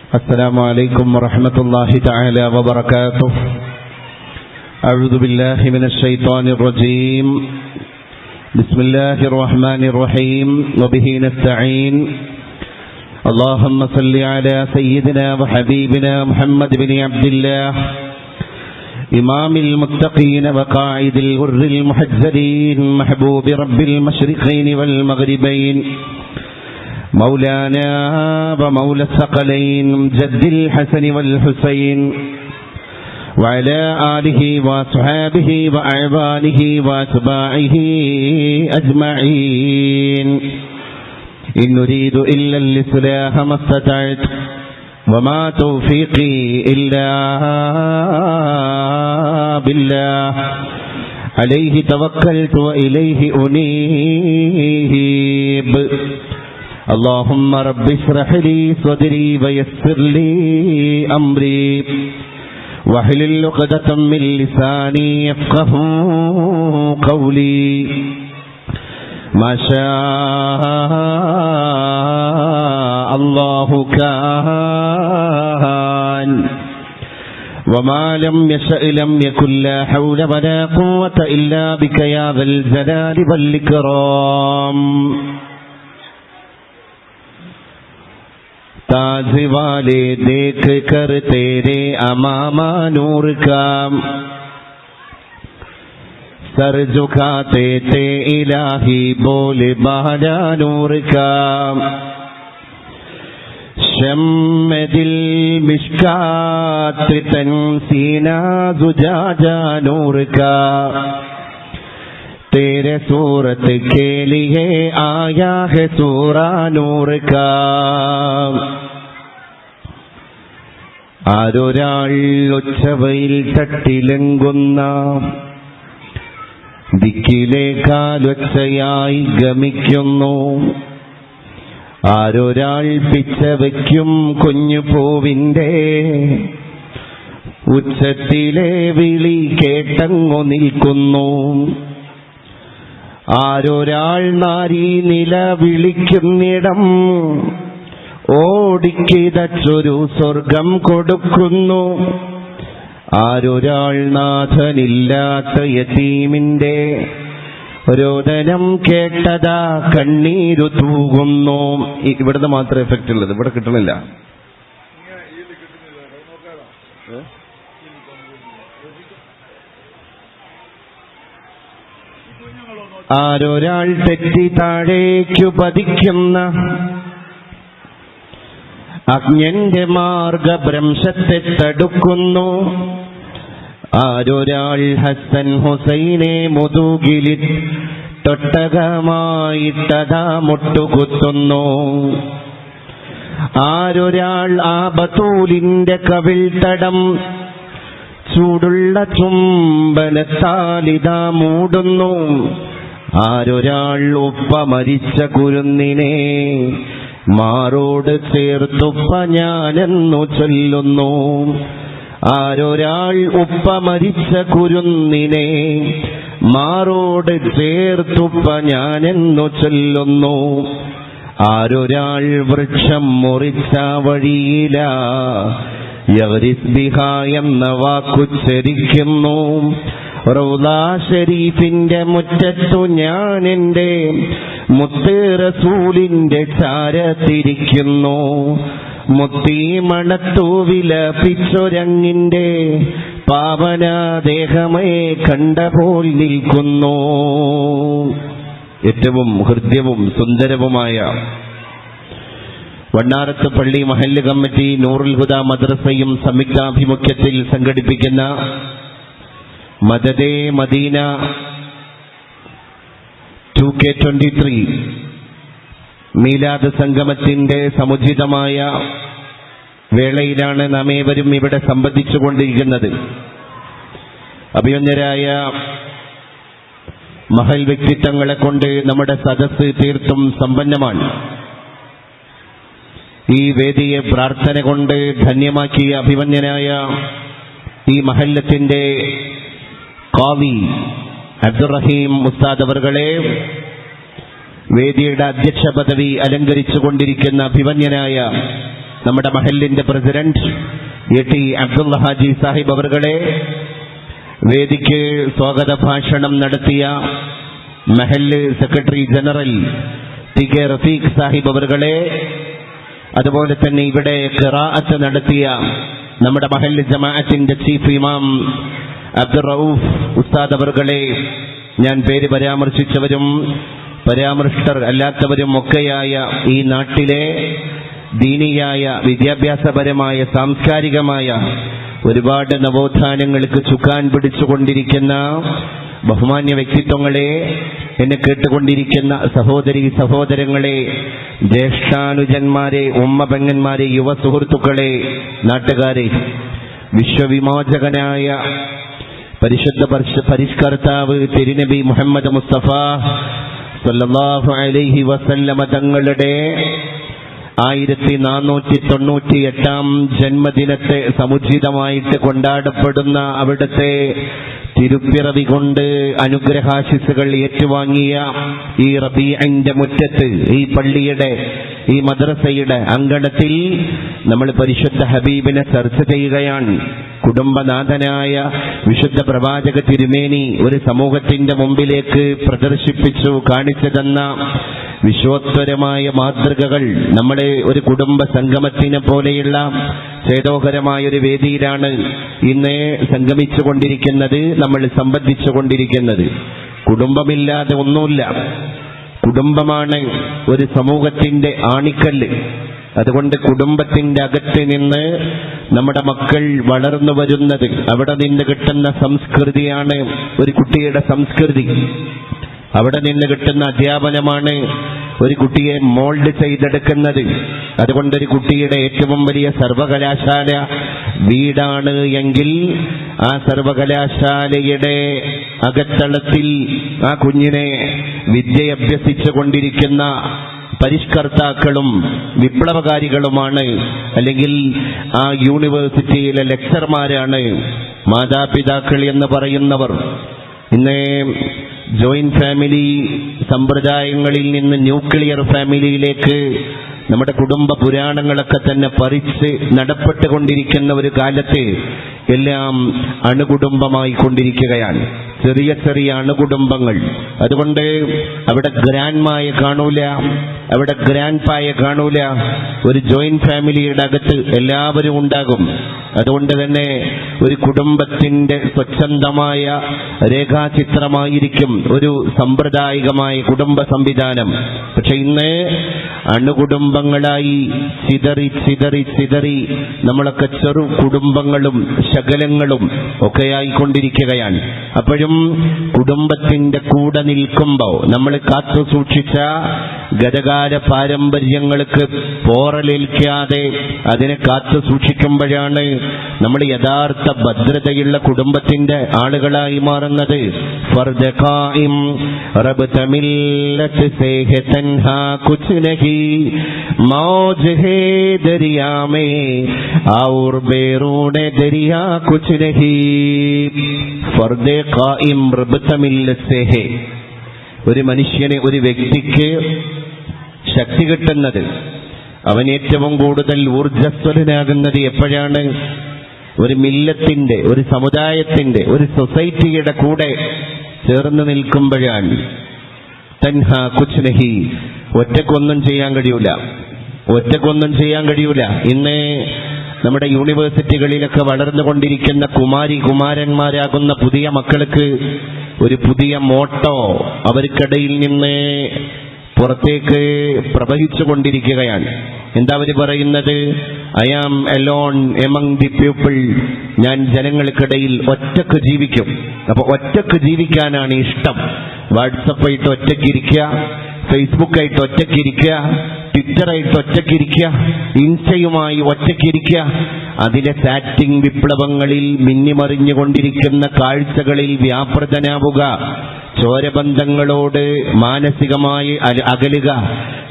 السلام عليكم ورحمة الله تعالى وبركاته. أعوذ بالله من الشيطان الرجيم. بسم الله الرحمن الرحيم وبه نستعين. اللهم صل على سيدنا وحبيبنا محمد بن عبد الله إمام المتقين وقائد الغر المحجلين محبوب رب المشرقين والمغربين مولانا ومولى الثقلين جد الحسن والحسين وعلى آله وصحابه وأعوانه وأتباعه أجمعين. إن نريد إلا الإصلاح ما استطعت وما توفيقي إلا بالله عليه توكلت وإليه أنيب. اللهم رب اشرح لي صدري ويسر لي أمري واحلل عقدة من لساني يفقهوا قولي. ما شاء الله كان وما لم يشأ لم يكن. لا حول ولا قوة إلا بك يا ذا الجلال والإكرام. ताज वाले देख कर तेरे अमामा नूर का सर झुकाते थे इलाही बोले बाला नूर का. शम्म दिल मिश्कात तन सीना जुजाजा नूर का. तेरे सूरत के लिए आया है सूरा नूर का. ആരൊരാൾ ഒച്ചവയിൽ തട്ടിലെങ്കുന്ന ദിക്കിലേക്കാലൊച്ചയായി ഗമിക്കുന്നു. ആരൊരാൾ പിച്ച വയ്ക്കും കുഞ്ഞു പൂവിൻ്റെ ഉച്ചത്തിലെ വിളി കേട്ടങ്ങു നിൽക്കുന്നു. ആരൊരാൾ നാരീ നില വിളിക്കുന്നിടം ഓടിക്കിതച്ചൊരു സ്വർഗം കൊടുക്കുന്നു. ആരൊരാൾ നാഥനില്ലാത്ത യതീമിന്റെ രോദനം കേട്ടതാ കണ്ണീരു തൂകുന്നു. ഇവിടുന്ന് മാത്രമേ എഫക്റ്റ് ഉള്ളത്, ഇവിടെ കിട്ടണില്ല. ആരൊരാൾ തെറ്റി താഴേക്കു പതിക്കുന്ന അജ്ഞന്റെ മാർഗഭ്രംശത്തെ തടുക്കുന്നു. ആരൊരാൾ ഹസൻ ഹുസൈനെ മുതുകിലിൽ തൊട്ടകമായിട്ടതാ മുട്ടുകുത്തുന്നു. ആരൊരാൾ ആ ബതൂലിന്റെ കവിൾ തടം ചൂടുള്ള ചുംബനത്താലിതാ മൂടുന്നു. ആരൊരാൾ ഉപ്പ മരിച്ച കുരുന്നിനെ മാറോട് ചേർത്തുപ്പ ഞാനെന്നു ചൊല്ലുന്നു. ആരൊരാൾ ഉപ്പ മരിച്ച കുരുന്നിനെ മാറോട് ചേർത്തുപ്പ ഞാനെന്നു ചൊല്ലുന്നു. ആരൊരാൾ വൃക്ഷം മുറിച്ച വഴിയില യഗ്രിസ് ബിഹാ എന്ന വാക്കുച്ചരിക്കുന്നു. റൗളാ ഷരീഫിന്റെ മുറ്റത്തു ഞാൻ എൻ്റെ മുത്ത് റസൂലിന്റെ ചാരത്തിരിക്കുന്നു. മുത്തീ മണത്തു വിലപിച്ചൊരങ്ങിന്റെ പാവനാദേഹമേ കണ്ടപോൽ നിൽക്കുന്നു. ഏറ്റവും ഹൃദ്യവും സുന്ദരവുമായ വണ്ണാരത്ത് പള്ളി മഹല്ല് കമ്മിറ്റി നൂറുൽ ഹുദ മദ്രസയും സംയുക്താഭിമുഖ്യത്തിൽ സംഘടിപ്പിക്കുന്ന മദദേ മദീന 2K23 മീലാദ് സംഗമത്തിന്റെ സമുചിതമായ വേളയിലാണ് നാം ഏവരും ഇവിടെ സംബന്ധിച്ചുകൊണ്ടിരിക്കുന്നത്. അഭിമന്യരായ മഹൽ വ്യക്തിത്വങ്ങളെ കൊണ്ട് നമ്മുടെ സദസ്സ് തീർത്തും സമ്പന്നമാണ്. ഈ വേദിയെ പ്രാർത്ഥന കൊണ്ട് ധന്യമാക്കിയ അഭിമന്യനായ ഈ മഹല്ലത്തിന്റെ ഖാദി അബ്ദുറഹീം ഉസ്താദ് അവർകളെ, വേദിയുടെ അധ്യക്ഷ പദവി അലങ്കരിച്ചുകൊണ്ടിരിക്കുന്ന അഭിമന്യനായ നമ്മുടെ മഹല്ലിന്റെ പ്രസിഡന്റ് AT അബ്ദുള്ള ഹാജി സാഹിബ് അവറുകളെ, വേദിക്ക് സ്വാഗത ഭാഷണം നടത്തിയ മഹല്ല് secretary general TK Rafeeq Sahib അവറുകളെ, അതുപോലെ തന്നെ ഇവിടെ ഖിറാഅത്ത് നടത്തിയ നമ്മുടെ മഹല്ല് ജമാഅത്തിന്റെ ചീഫ് ഇമാം അബ്ദുർ റഊഫ് ഉസ്താദ് അവറുകളെ, ഞാൻ പേര് പരാമർശിച്ചവരും പരാമർശിതർ അല്ലാത്തവരും ഒക്കെയായ ഈ നാട്ടിലെ ദീനിയായ, വിദ്യാഭ്യാസപരമായ, സാംസ്കാരികമായ ഒരുപാട് നവോത്ഥാനങ്ങൾക്ക് ചുക്കാൻ പിടിച്ചുകൊണ്ടിരിക്കുന്ന ബഹുമാന്യ വ്യക്തിത്വങ്ങളെ, എന്നെ കേട്ടുകൊണ്ടിരിക്കുന്ന സഹോദരീ സഹോദരങ്ങളെ, ജ്യേഷ്ഠാനുജന്മാരെ, ഉമ്മ പെങ്ങന്മാരെ, യുവ സുഹൃത്തുക്കളെ, നാട്ടുകാരെ, വിശ്വവിമോചകനായ പരിശുദ്ധ പരിഷ്കർത്താവ് തിരുനബി മുഹമ്മദ് മുസ്തഫ സല്ലല്ലാഹു അലൈഹി വസല്ലമ തങ്ങളുടെ 1498 ജന്മദിനത്തെ സമുചിതമായിട്ട് കൊണ്ടാടപ്പെടുന്ന അവിടുത്തെ തിരുപ്പിറവി കൊണ്ട് അനുഗ്രഹാശിസുകൾ ഏറ്റുവാങ്ങിയ ഈ റബീഇന്റെ മുറ്റത്ത്, ഈ പള്ളിയുടെ, ഈ മദ്രസയുടെ അങ്കണത്തിൽ നമ്മൾ പരിശുദ്ധ ഹബീബിനെ ചർച്ച ചെയ്യുകയാണ്. കുടുംബനാഥനായ വിശുദ്ധ പ്രവാചക തിരുമേനി ഒരു സമൂഹത്തിന്റെ മുമ്പിലേക്ക് പ്രദർശിപ്പിച്ചു കാണിച്ചു തന്ന വിശ്വോത്തരമായ മാതൃകകൾ നമ്മളെ ഒരു കുടുംബ സംഗമത്തിനെ പോലെയുള്ള ചേതോഹരമായ ഒരു വേദിയിലാണ് ഇന്ന് സംഗമിച്ചുകൊണ്ടിരിക്കുന്നത്, നമ്മൾ സംബന്ധിച്ചുകൊണ്ടിരിക്കുന്നത്. കുടുംബമില്ലാതെ ഒന്നുമില്ല. കുടുംബമാണ് ഒരു സമൂഹത്തിന്റെ ആണിക്കല്ല്. അതുകൊണ്ട് കുടുംബത്തിന്റെ അകത്ത് നിന്ന് നമ്മുടെ മക്കൾ വളർന്നു വരുന്നത്, അവിടെ നിന്ന് കിട്ടുന്ന സംസ്കൃതിയാണ് ഒരു കുട്ടിയുടെ സംസ്കൃതി. അവിടെ നിന്ന് കിട്ടുന്ന അധ്യാപനമാണ് ഒരു കുട്ടിയെ മോൾഡ് ചെയ്തെടുക്കുന്നത്. അതുകൊണ്ടൊരു കുട്ടിയുടെ ഏറ്റവും വലിയ സർവകലാശാല വീടാണ് എങ്കിൽ ആ സർവകലാശാലയുടെ അകത്തളത്തിൽ ആ കുഞ്ഞിനെ വിദ്യയഭ്യസിച്ചു കൊണ്ടിരിക്കുന്ന പരിഷ്കർത്താക്കളും വിപ്ലവകാരികളുമാണ്, അല്ലെങ്കിൽ ആ യൂണിവേഴ്സിറ്റിയിലെ ലെക്ചർമാരാണ് മാതാപിതാക്കൾ എന്ന് പറയുന്നവർ. ഇന്ന് ജോയിന്റ് ഫാമിലി സമ്പ്രദായങ്ങളിൽ നിന്ന് ന്യൂക്ലിയർ ഫാമിലിയിലേക്ക് നമ്മുടെ കുടുംബ പുരാണങ്ങളൊക്കെ തന്നെ പറിച്ച് നടപ്പെട്ടുകൊണ്ടിരിക്കുന്ന ഒരു കാലത്ത് എല്ലാം അണുകുടുംബമായി കൊണ്ടിരിക്കുകയാണ്. ചെറിയ ചെറിയ അണുകുടുംബങ്ങൾ. അതുകൊണ്ട് അവിടെ ഗ്രാൻഡ്മായെ കാണൂല, അവിടെ ഗ്രാൻഡ് പായെ കാണൂല. ഒരു ജോയിന്റ് ഫാമിലിയുടെ അകത്ത് എല്ലാവരും ഉണ്ടാകും. അതുകൊണ്ട് തന്നെ ഒരു കുടുംബത്തിന്റെ സ്വച്ഛന്തമായ രേഖാചിത്രമായിരിക്കും ഒരു സാമ്പ്രദായികമായ കുടുംബ സംവിധാനം. പക്ഷെ ഇന്ന് അണുകുടുംബങ്ങളായി ചിതറി ചിതറി ചിതറി നമ്മളൊക്കെ ചെറു കുടുംബങ്ങളും ശകലങ്ങളും ഒക്കെയായിക്കൊണ്ടിരിക്കുകയാണ്. അപ്പോഴും കുടുംബത്തിന്റെ കൂടെ നിൽക്കുമ്പോൾ നമ്മൾ കാത്തു സൂക്ഷിച്ച ഗതകാല പാരമ്പര്യങ്ങൾക്ക് പോറലേൽക്കാതെ അതിനെ കാത്തു സൂക്ഷിക്കുമ്പോഴാണ് നമ്മൾ യഥാർത്ഥ ഭദ്രതയുള്ള കുടുംബത്തിന്റെ ആളുകളായി മാറുന്നത്. ഫർദ് ഖായിം റബ് തമില്ലത്ത് സേ ഹെ തൻഹാ കുച്ച് നഹി മൗജ് ഹേ ദരിയാ മേ ഔർ ബേറൂനെ ദരിയാ കുച്ച് നഹി. ഫർദ് ഖായിം റബ് തമില്ലത്ത് സേ ഹെ. ഒരു മനുഷ്യന്, ഒരു വ്യക്തിക്ക് ശക്തി കിട്ടുന്നത്, അവൻ ഏറ്റവും കൂടുതൽ ഊർജ്ജസ്വലനാകുന്നത് എപ്പോഴാണ്? ഒരു മില്ലത്തിന്റെ, ഒരു സമുദായത്തിന്റെ, ഒരു സൊസൈറ്റിയുടെ കൂടെ ചേർന്ന് നിൽക്കുമ്പോഴാണ്. തൻഹാ കുച്ച് നഹി. ഒറ്റക്കൊന്നും ചെയ്യാൻ കഴിയൂല, ഒറ്റക്കൊന്നും ചെയ്യാൻ കഴിയൂല. ഇന്ന് നമ്മുടെ യൂണിവേഴ്സിറ്റികളിലൊക്കെ വളർന്നുകൊണ്ടിരിക്കുന്ന കുമാരന്മാരാകുന്ന പുതിയ മക്കൾക്ക് ഒരു പുതിയ മോട്ടോ അവർക്കിടയിൽ നിന്ന് പുറത്തേക്ക് പ്രവഹിച്ചു കൊണ്ടിരിക്കുകയാണ്. എന്താ അവർ പറയുന്നത്? I am alone among the people. ഞാൻ ജനങ്ങൾക്കിടയിൽ ഒറ്റക്ക് ജീവിക്കും. അപ്പൊ ഒറ്റക്ക് ജീവിക്കാനാണ് ഇഷ്ടം. വാട്സപ്പായിട്ട് ഒറ്റക്കിരിക്കുക, ഫേസ്ബുക്കായിട്ട് ഒറ്റക്കിരിക്കുക, ട്വിറ്ററായിട്ട് ഒറ്റക്കിരിക്കുക, ഇൻസ്റ്റയുമായി ഒറ്റക്കിരിക്കുക. അതിലെ ചാറ്റിംഗ് വിപ്ലവങ്ങളിൽ മിന്നിമറിഞ്ഞുകൊണ്ടിരിക്കുന്ന കാഴ്ചകളിൽ വ്യാപൃതനാവുക, ചോരബന്ധങ്ങളോട് മാനസികമായി അകലുക,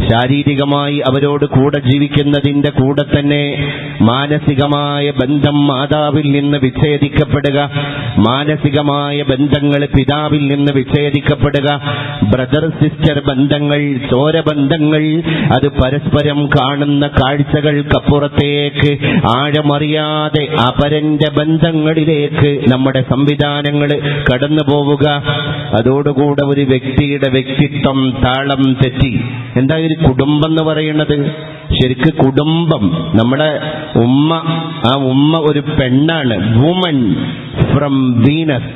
ശാരീരികമായി അവരോട് കൂടെ ജീവിക്കുന്നതിന്റെ കൂടെ തന്നെ മാനസികമായ ബന്ധം മാതാവിൽ നിന്ന് വിച്ഛേദിക്കപ്പെടുക, മാനസികമായ ബന്ധങ്ങൾ പിതാവിൽ നിന്ന് വിച്ഛേദിക്കപ്പെടുക, ബ്രദർ സിസ്റ്റർ ബന്ധങ്ങൾ, ചോരബന്ധങ്ങൾ, അത് പരസ്പരം കാണുന്ന കാഴ്ചകൾക്കപ്പുറത്തേക്ക് ആഴമറിയാതെ അപരന്റെ ബന്ധങ്ങളിലേക്ക് നമ്മുടെ സംവിധാനങ്ങൾ കടന്നു പോവുക. അതോടുകൂടെ ഒരു വ്യക്തിയുടെ വ്യക്തിത്വം താളം തെറ്റി. എന്താ ഒരു കുടുംബം എന്ന് പറയുന്നത്? ശരിക്ക് കുടുംബം, നമ്മുടെ ഉമ്മ, ആ ഉമ്മ ഒരു പെണ്ണാണ്, വുമൺ ഫ്രം വീനസ്.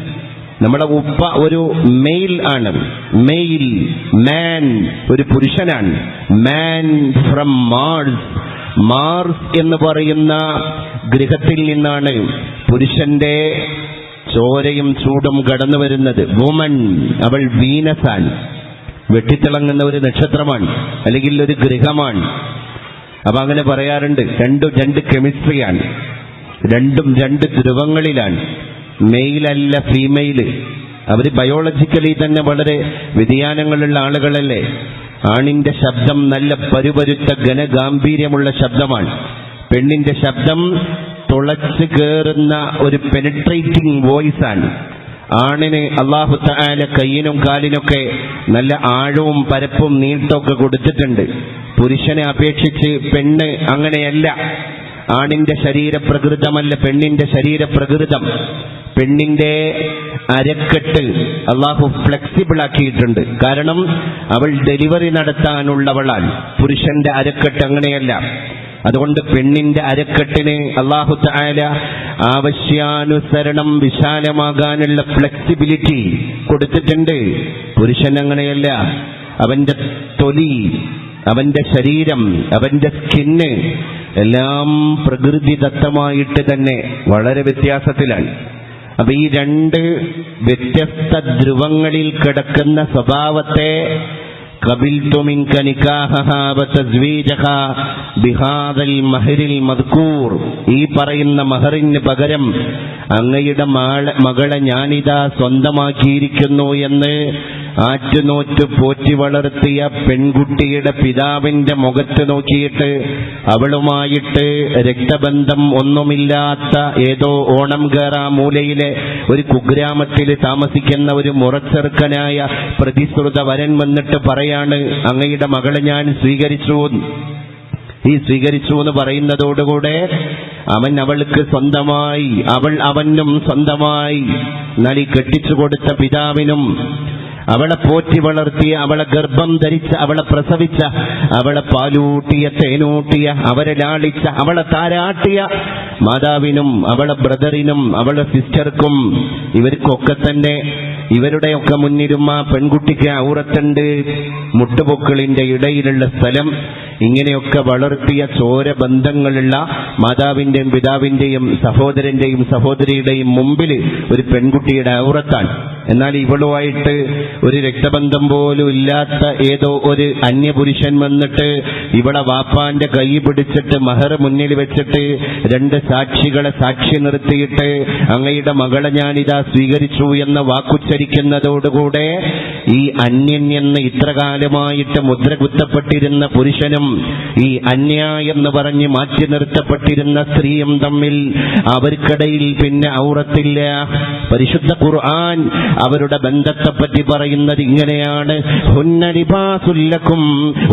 നമ്മുടെ ഉപ്പ ഒരു മെയിൽ ആണ്, മെയിൽ, മാൻ ഒരു പുരുഷനാണ്, മാൻ ഫ്രം മാർസ്. മാർസ് എന്ന് പറയുന്ന ഗ്രഹത്തിൽ നിന്നാണ് പുരുഷന്റെ ചോരയും ചൂടും കടന്നു വരുന്നത്. വുമൺ, അവൾ വീനസാണ്, വെട്ടിത്തിളങ്ങുന്ന ഒരു നക്ഷത്രമാണ്, അല്ലെങ്കിൽ ഒരു ഗ്രഹമാണ്. അപ്പൊ അങ്ങനെ പറയാറുണ്ട്, രണ്ട് കെമിസ്ട്രിയാണ്, രണ്ടും രണ്ട് ധ്രുവങ്ങളിലാണ്, മെയിലല്ല ഫീമെയില്. അവര് ബയോളജിക്കലി തന്നെ വളരെ വ്യതിയാനങ്ങളുള്ള ആളുകളല്ലേ. ആണിന്റെ ശബ്ദം നല്ല പരുപരുത്ത ഘനഗാംഭീര്യമുള്ള ശബ്ദമാണ്, പെണ്ണിന്റെ ശബ്ദം തുളച്ചു കയറുന്ന ഒരു പെനിട്രേറ്റിംഗ് വോയിസ് ആണ്. ആണിന് അല്ലാഹു തആല കയ്യിനും കാലിനൊക്കെ നല്ല ആഴവും പരപ്പും നീട്ടമൊക്കെ കൊടുത്തിട്ടുണ്ട്. പുരുഷനെ അപേക്ഷിച്ച് പെണ്ണ് അങ്ങനെയല്ല. ആണിന്റെ ശരീരപ്രകൃതമല്ല പെണ്ണിന്റെ ശരീരപ്രകൃതം. പെണ്ണിന്റെ അരക്കെട്ട് അല്ലാഹു ഫ്ലെക്സിബിൾ ആക്കിയിട്ടുണ്ട്. കാരണം അവൾ ഡെലിവറി നടത്താനുള്ളവളാണ്. പുരുഷന്റെ അരക്കെട്ട് അങ്ങനെയല്ല. അതുകൊണ്ട് പെണ്ണിന്റെ അരക്കെട്ടിന് അല്ലാഹു തആല ആവശ്യാനുസരണം വിശാലമാകാനുള്ള ഫ്ലെക്സിബിലിറ്റി കൊടുത്തിട്ടുണ്ട്. പുരുഷൻ അങ്ങനെയല്ല. അവന്റെ തൊലി, അവന്റെ ശരീരം, അവന്റെ സ്കിന്ന് എല്ലാം പ്രകൃതിദത്തമായിട്ട് തന്നെ വളരെ വ്യത്യാസത്തിലാണ്. അപ്പൊ ഈ രണ്ട് വ്യത്യസ്ത ധ്രുവങ്ങളിൽ കിടക്കുന്ന സ്വഭാവത്തെ ഖബിൽതു മിൻക നികാഹഹാ വതസ്വീജഹാ ബിഹാദൽ മഹരിൽ മദ്കൂർ, ഈ പറയുന്ന മഹറിന് പകരം അങ്ങയുടെ മകളെ ഞാനിതാ സ്വന്തമാക്കിയിരിക്കുന്നു എന്ന് ആറ്റുനോറ്റ് പോറ്റി വളർത്തിയ പെൺകുട്ടിയുടെ പിതാവിന്റെ മുഖത്ത് നോക്കിയിട്ട് അവളുമായിട്ട് രക്തബന്ധം ഒന്നുമില്ലാത്ത ഏതോ ഓണംകേറ മൂലയിലെ ഒരു കുഗ്രാമത്തിൽ താമസിക്കുന്ന ഒരു മുറച്ചെറുക്കനായ പ്രതിശ്രുത വരൻ വന്നിട്ട് പറയാണ്, അങ്ങയുടെ മകളെ ഞാൻ സ്വീകരിച്ചു. ഈ സ്വീകരിച്ചു എന്ന് പറയുന്നതോടുകൂടെ അവൻ അവൾക്ക് സ്വന്തമായി, അവൾ അവനും സ്വന്തമായി. എന്നാൽ ഈ കെട്ടിച്ചു കൊടുത്ത പിതാവിനും അവളെ പോറ്റി വളർത്തിയ, അവളെ ഗർഭം ധരിച്ച, അവളെ പ്രസവിച്ച, അവളെ പാലൂട്ടിയ, തേനൂട്ടിയ, അവരെ ലാളിച്ച, അവളെ താരാട്ടിയ മാതാവിനും അവളെ ബ്രദറിനും അവളെ സിസ്റ്റർക്കും ഇവർക്കൊക്കെ തന്നെ ഇവരുടെയൊക്കെ മുന്നിലും ആ പെൺകുട്ടിക്ക് ഔറത്തുണ്ട്, മുട്ടുപൊക്കിളിന്റെ ഇടയിലുള്ള സ്ഥലം, ഇങ്ങനെയൊക്കെ വളർത്തിയ ചോരബന്ധങ്ങളുള്ള മാതാവിന്റെയും പിതാവിന്റെയും സഹോദരന്റെയും സഹോദരിയുടെയും മുമ്പിൽ ഒരു പെൺകുട്ടിയുടെ ഔറത്താണ്. എന്നാൽ ഇവളുമായിട്ട് ഒരു രക്തബന്ധം പോലും ഇല്ലാത്ത ഏതോ ഒരു അന്യപുരുഷൻ വന്നിട്ട് ഇവളെ വാപ്പാന്റെ കൈ പിടിച്ചിട്ട് മഹർ മുന്നിൽ വെച്ചിട്ട് രണ്ട് സാക്ഷികളെ സാക്ഷി നിർത്തിയിട്ട് അങ്ങയുടെ മകളെ ഞാനിതാ സ്വീകരിച്ചു എന്ന വാക്കുച്ചരിക്കുന്നതോടുകൂടെ ഈ അന്യൻ എന്ന് ഇത്രകാലമായിട്ട് മുദ്ര കുത്തപ്പെട്ടിരുന്ന പുരുഷനും ഈ അന്യ എന്ന് പറഞ്ഞ് മാറ്റി നിർത്തപ്പെട്ടിരുന്ന സ്ത്രീയും തമ്മിൽ അവർക്കിടയിൽ പിന്നെ ഔറത്തില്ല. പരിശുദ്ധ ഖുർആൻ അവരുടെ ബന്ധത്തെപ്പറ്റി പറയുന്നത് ഇങ്ങനെയാണ്, ഹുന്ന ലിബാസുൽ ലക്കും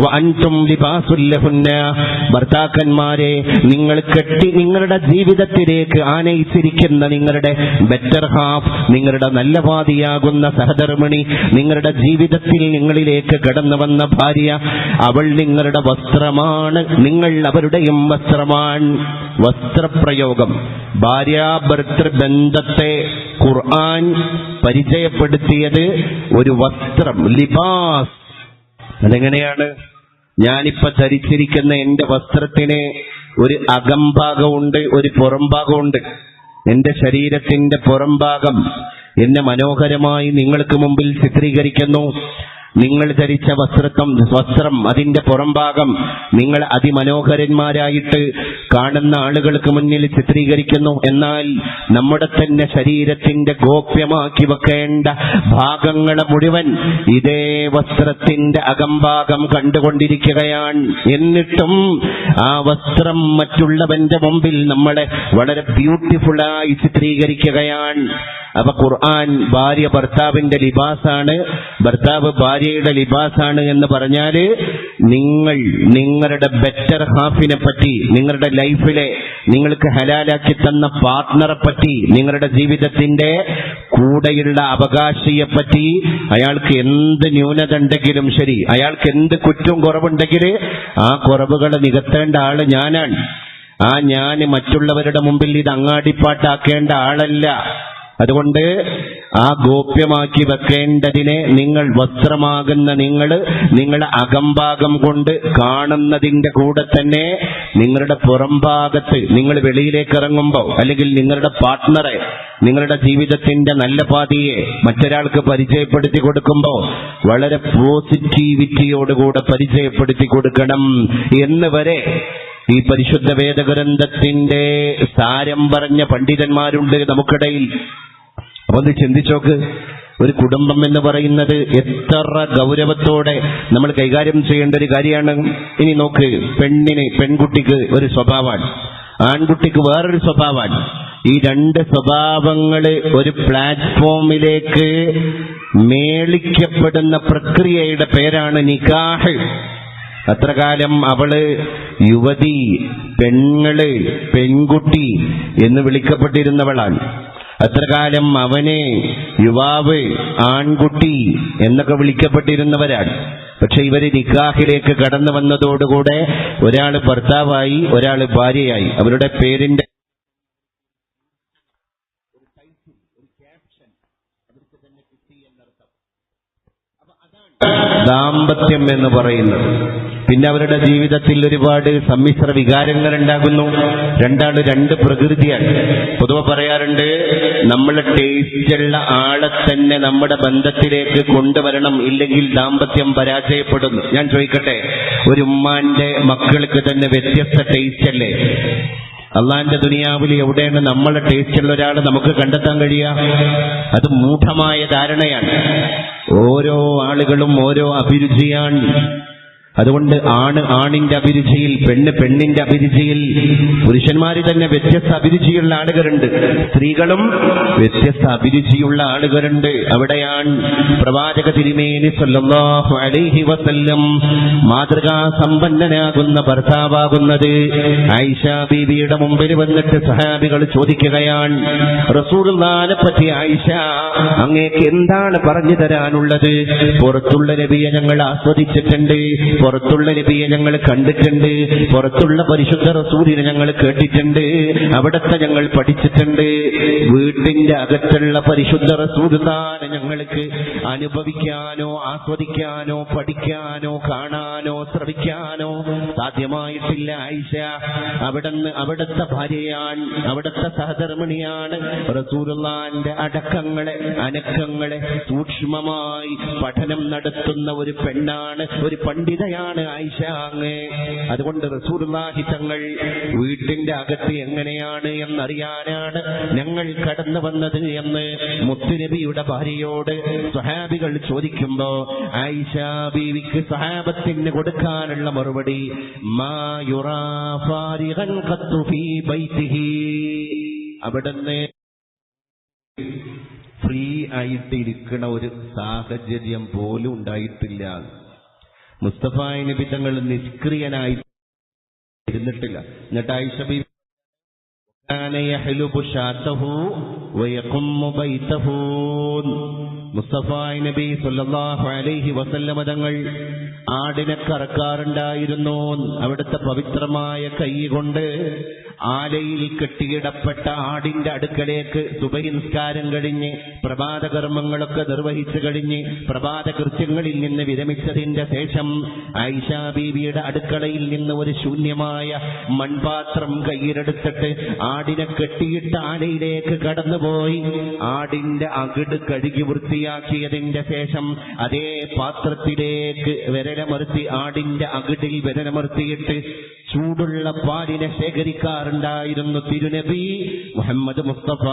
വ അൻതും ലിബാസുൽ ലഹുന്ന. ഭർത്താക്കന്മാരെ, നിങ്ങൾ കെട്ടി നിങ്ങളുടെ ജീവിതത്തിലേക്ക് ആനയിച്ചിരിക്കുന്ന നിങ്ങളുടെ ബെറ്റർ ഹാഫ്, നിങ്ങളുടെ നല്ല വാദിയാകുന്ന സഹധർമ്മിണി, നിങ്ങളുടെ ജീവിതത്തിൽ നിങ്ങളിലേക്ക് കടന്നു വന്ന ഭാര്യ, അവൾ നിങ്ങളുടെ വസ്ത്രമാണ്, നിങ്ങൾ അവരുടെയും വസ്ത്രമാണ്. വസ്ത്രപ്രയോഗം, ഭാര്യാഭർത്തൃ ബന്ധത്തെ ഖുർആൻ പരിചയപ്പെടുത്തിയത് ഒരു വസ്ത്രം, ലിബാസ്. അതെങ്ങനെയാണ്? ഞാനിപ്പോ ധരിച്ചിരിക്കുന്ന എന്റെ വസ്ത്രത്തിന് ഒരു അകംഭാഗമുണ്ട്, ഒരു പുറംഭാഗമുണ്ട്. എന്റെ ശരീരത്തിന്റെ പുറംഭാഗം എന്നെ മനോഹരമായി നിങ്ങൾക്ക് മുമ്പിൽ ചിത്രീകരിക്കുന്നു. നിങ്ങൾ ധരിച്ച വസ്ത്രം അതിന്റെ പുറംഭാഗം നിങ്ങൾ അതിമനോഹരന്മാരായിട്ട് കാണുന്ന ആളുകൾക്ക് മുന്നിൽ ചിത്രീകരിക്കുന്നു. എന്നാൽ നമ്മുടെ തന്നെ ശരീരത്തിന്റെ ഗോപ്യമാക്കി വെക്കേണ്ട ഭാഗങ്ങളെ മുഴുവൻ ഇതേ വസ്ത്രത്തിന്റെ അകംഭാഗം കണ്ടുകൊണ്ടിരിക്കുകയാണ്. എന്നിട്ടും ആ വസ്ത്രം മറ്റുള്ളവന്റെ മുമ്പിൽ നമ്മളെ വളരെ ബ്യൂട്ടിഫുള്ളായി ചിത്രീകരിക്കുകയാണ്. അപ്പൊ ഖുർആൻ ഭാര്യ ഭർത്താവിന്റെ ലിബാസാണ്, ഭർത്താവ് ഭാര്യയുടെ ലിബാസാണ് എന്ന് പറഞ്ഞാല് നിങ്ങൾ നിങ്ങളുടെ ബെറ്റർ ഹാഫിനെ പറ്റി, നിങ്ങളുടെ ലൈഫിലെ നിങ്ങൾക്ക് ഹലാലാക്കി തന്ന പാർട്ട്ണറെ പറ്റി, നിങ്ങളുടെ ജീവിതത്തിന്റെ കൂടെയുള്ള അവകാശിയെപ്പറ്റി അയാൾക്ക് എന്ത് ന്യൂനത ഉണ്ടെങ്കിലും ശരി, അയാൾക്ക് എന്ത് കുറ്റവും കുറവുണ്ടെങ്കിൽ ആ കുറവുകൾ നികത്തേണ്ട ആള് ഞാനാണ്. ആ ഞാൻ മറ്റുള്ളവരുടെ മുമ്പിൽ ഇത് അങ്ങാടിപ്പാട്ടാക്കേണ്ട ആളല്ല. അതുകൊണ്ട് ആ ഗോപ്യമാക്കി വെക്കേണ്ടതിനെ നിങ്ങൾ വസ്ത്രമാകുന്ന നിങ്ങളുടെ അകംഭാഗം കൊണ്ട് കാണുന്നതിന്റെ കൂടെ തന്നെ നിങ്ങളുടെ പുറംഭാഗത്ത് നിങ്ങൾ വെളിയിലേക്ക് ഇറങ്ങുമ്പോൾ, അല്ലെങ്കിൽ നിങ്ങളുടെ പാർട്ട്ണറെ, നിങ്ങളുടെ ജീവിതത്തിന്റെ നല്ല പാതിയെ മറ്റൊരാൾക്ക് പരിചയപ്പെടുത്തി കൊടുക്കുമ്പോൾ വളരെ പോസിറ്റിവിറ്റിയോടുകൂടെ പരിചയപ്പെടുത്തി കൊടുക്കണം എന്ന് വരെ ഈ പരിശുദ്ധ വേദഗ്രന്ഥത്തിന്റെ സാരം പറഞ്ഞ പണ്ഡിതന്മാരുണ്ട് നമുക്കിടയിൽ. അപ്പൊ ഒന്ന് ചിന്തിച്ചോക്ക്, ഒരു കുടുംബം എന്ന് പറയുന്നത് എത്ര ഗൗരവത്തോടെ നമ്മൾ കൈകാര്യം ചെയ്യേണ്ട ഒരു കാര്യമാണ്. ഇനി നോക്ക്, പെൺകുട്ടിക്ക് ഒരു സ്വഭാവമാണ്, ആൺകുട്ടിക്ക് വേറൊരു സ്വഭാവമാണ്. ഈ രണ്ട് സ്വഭാവങ്ങള് ഒരു പ്ലാറ്റ്ഫോമിലേക്ക് മേളിക്കപ്പെടുന്ന പ്രക്രിയയുടെ പേരാണ് നിക്കാഹ്. അത്ര കാലം അവള് യുവതി, പെങ്ങള്, പെൺകുട്ടി എന്ന് വിളിക്കപ്പെട്ടിരുന്നവളാണ്. അത്ര കാലം അവനെ യുവാവ്, ആൺകുട്ടി എന്നൊക്കെ വിളിക്കപ്പെട്ടിരുന്നവരാണ്. പക്ഷെ ഇവര് നിക്കാഹിലേക്ക് കടന്നു വന്നതോടുകൂടെ ഒരാള് ഭർത്താവായി, ഒരാള് ഭാര്യയായി. അവരുടെ പേരിന്റെ ദാമ്പത്യം എന്ന് പറയുന്നത്. പിന്നെ അവരുടെ ജീവിതത്തിൽ ഒരുപാട് സമ്മിശ്ര വികാരങ്ങൾ ഉണ്ടാകുന്നു. രണ്ടാള് രണ്ട് പ്രകൃതിയാണ്. പൊതുവെ പറയാറുണ്ട്, നമ്മളെ ടേസ്റ്റുള്ള ആളെ തന്നെ നമ്മുടെ ബന്ധത്തിലേക്ക് കൊണ്ടുവരണം, ഇല്ലെങ്കിൽ ദാമ്പത്യം പരാജയപ്പെടുന്നു. ഞാൻ ചോദിക്കട്ടെ, ഒരു ഉമ്മാന്റെ മക്കൾക്ക് തന്നെ വ്യത്യസ്ത ടേസ്റ്റ് അല്ലേ? അള്ളാന്റെ ദുനിയാവിൽ എവിടെയാണ് നമ്മളെ ടേസ്റ്റുള്ള ഒരാളെ നമുക്ക് കണ്ടെത്താൻ കഴിയുക? അത് മൂഢമായ ധാരണയാണ്. ഓരോ ആളുകളും ഓരോ അഭിരുചിയാണ്. അതുകൊണ്ട് ആണിന്റെ അഭിരുചിയിൽ, പെണ്ണിന്റെ അഭിരുചിയിൽ, പുരുഷന്മാര് തന്നെ വ്യത്യസ്ത അഭിരുചിയുള്ള ആളുകളുണ്ട്, സ്ത്രീകളും വ്യത്യസ്ത അഭിരുചിയുള്ള ആളുകളുണ്ട്. അവിടെയാണ് പ്രവാചക തിരുമേനി സല്ലല്ലാഹു അലൈഹി വസല്ലം മാതൃകാ സമ്പന്നനാകുന്ന ഭർത്താവാകുന്നത്. ആയിഷ ബീവിയുടെ മുമ്പിൽ വന്നിട്ട് സഹാബികൾ ചോദിക്കുകയാണ്, റസൂലുള്ളാഹിനെ പറ്റി ആയിഷ, അങ്ങേക്ക് എന്താണ് പറഞ്ഞു തരാനുള്ളത്? പുറത്തുള്ള നബിയെ ഞങ്ങൾ ആസ്വദിച്ചിട്ടുണ്ട്, പുറത്തുള്ള നബിയെ ഞങ്ങൾ കണ്ടിട്ടുണ്ട്, പുറത്തുള്ള പരിശുദ്ധ റസൂലിനെ ഞങ്ങൾ കേട്ടിട്ടുണ്ട്, അവിടത്തെ ഞങ്ങൾ പഠിച്ചിട്ടുണ്ട്. വീട്ടിന്റെ അകത്തുള്ള പരിശുദ്ധ റസൂലുള്ളാഹിനെ ഞങ്ങൾക്ക് അനുഭവിക്കാനോ ആസ്വദിക്കാനോ പഠിക്കാനോ കാണാനോ ശ്രവിക്കാനോ സാധ്യമായിട്ടില്ല. ആയിഷ അവിടുത്തെ ഭാര്യയാണ്, അവിടുത്തെ സഹധർമ്മിണിയാണ്. റസൂലുള്ളാഹിന്റെ അടക്കങ്ങളെ, അനക്കങ്ങളെ സൂക്ഷ്മമായി പഠനം നടത്തുന്ന ഒരു പെണ്ണാണ്, ഒരു പണ്ഡിതയാണ് ആയിഷ അങ്ങ്. അതുകൊണ്ട് റസൂലുള്ളാഹി തങ്ങൾ വീട്ടിന്റെ അകത്ത് എങ്ങനെയാണ് എന്നറിയാനാണ് ഞങ്ങൾ കടന്നു വന്നത് എന്ന് മുത്തുനബിയുടെ ഭാര്യയോട് സ്വഹാബികൾ ചോദിക്കുമ്പോ ആയിഷ ബീവിക്ക് സ്വഹാബത്തിന് കൊടുക്കാനുള്ള മറുപടി, മാ യുറാ ഫാരിഗൻ ഖത്തു ഫീ ബൈതിഹി, അവിടുന്ന് ഫ്രീ ആയിട്ടിരിക്കണ ഒരു സാഹചര്യം പോലും ഉണ്ടായിട്ടില്ല. മുസ്തഫ നബി തങ്ങൾ നിഷ്ക്രിയനായി ഇരുന്നിട്ടില്ല. എന്നിട്ട് ആയിഷ ബീവി മുസ്തഫ നബി സല്ലല്ലാഹു അലൈഹി വസല്ലമ തങ്ങൾ ആടിനെ കറക്കാറുണ്ടായിരുന്നു. അവിടുത്തെ പവിത്രമായ കൈ കൊണ്ട് ആലയിൽ കെട്ടിയിടപ്പെട്ട ആടിന്റെ അടുക്കലേക്ക് സുബഹി നിസ്കാരം കഴിഞ്ഞ് പ്രഭാത കർമ്മങ്ങളൊക്കെ നിർവഹിച്ചു കഴിഞ്ഞ് പ്രഭാത കൃത്യങ്ങളിൽ നിന്ന് വിരമിച്ചതിന്റെ ശേഷം ആയിഷ ബീവിയുടെ അടുക്കളയിൽ നിന്ന് ഒരു ശൂന്യമായ മൺപാത്രം കയ്യിലെടുത്തിട്ട് ആടിനെ കെട്ടിയിട്ട ആലയിലേക്ക് കടന്നുപോയി ആടിന്റെ അകിട് കഴുകി വൃത്തിയാക്കിയതിന്റെ ശേഷം അതേ പാത്രത്തിലേക്ക് വിരലമർത്തി, ആടിന്റെ അകിടിൽ വിരലമർത്തിയിട്ട് ചൂടുള്ള പാലിനെ ശേഖരിക്കാറുണ്ടായിരുന്നു തിരുനബി മുഹമ്മദ് മുസ്തഫ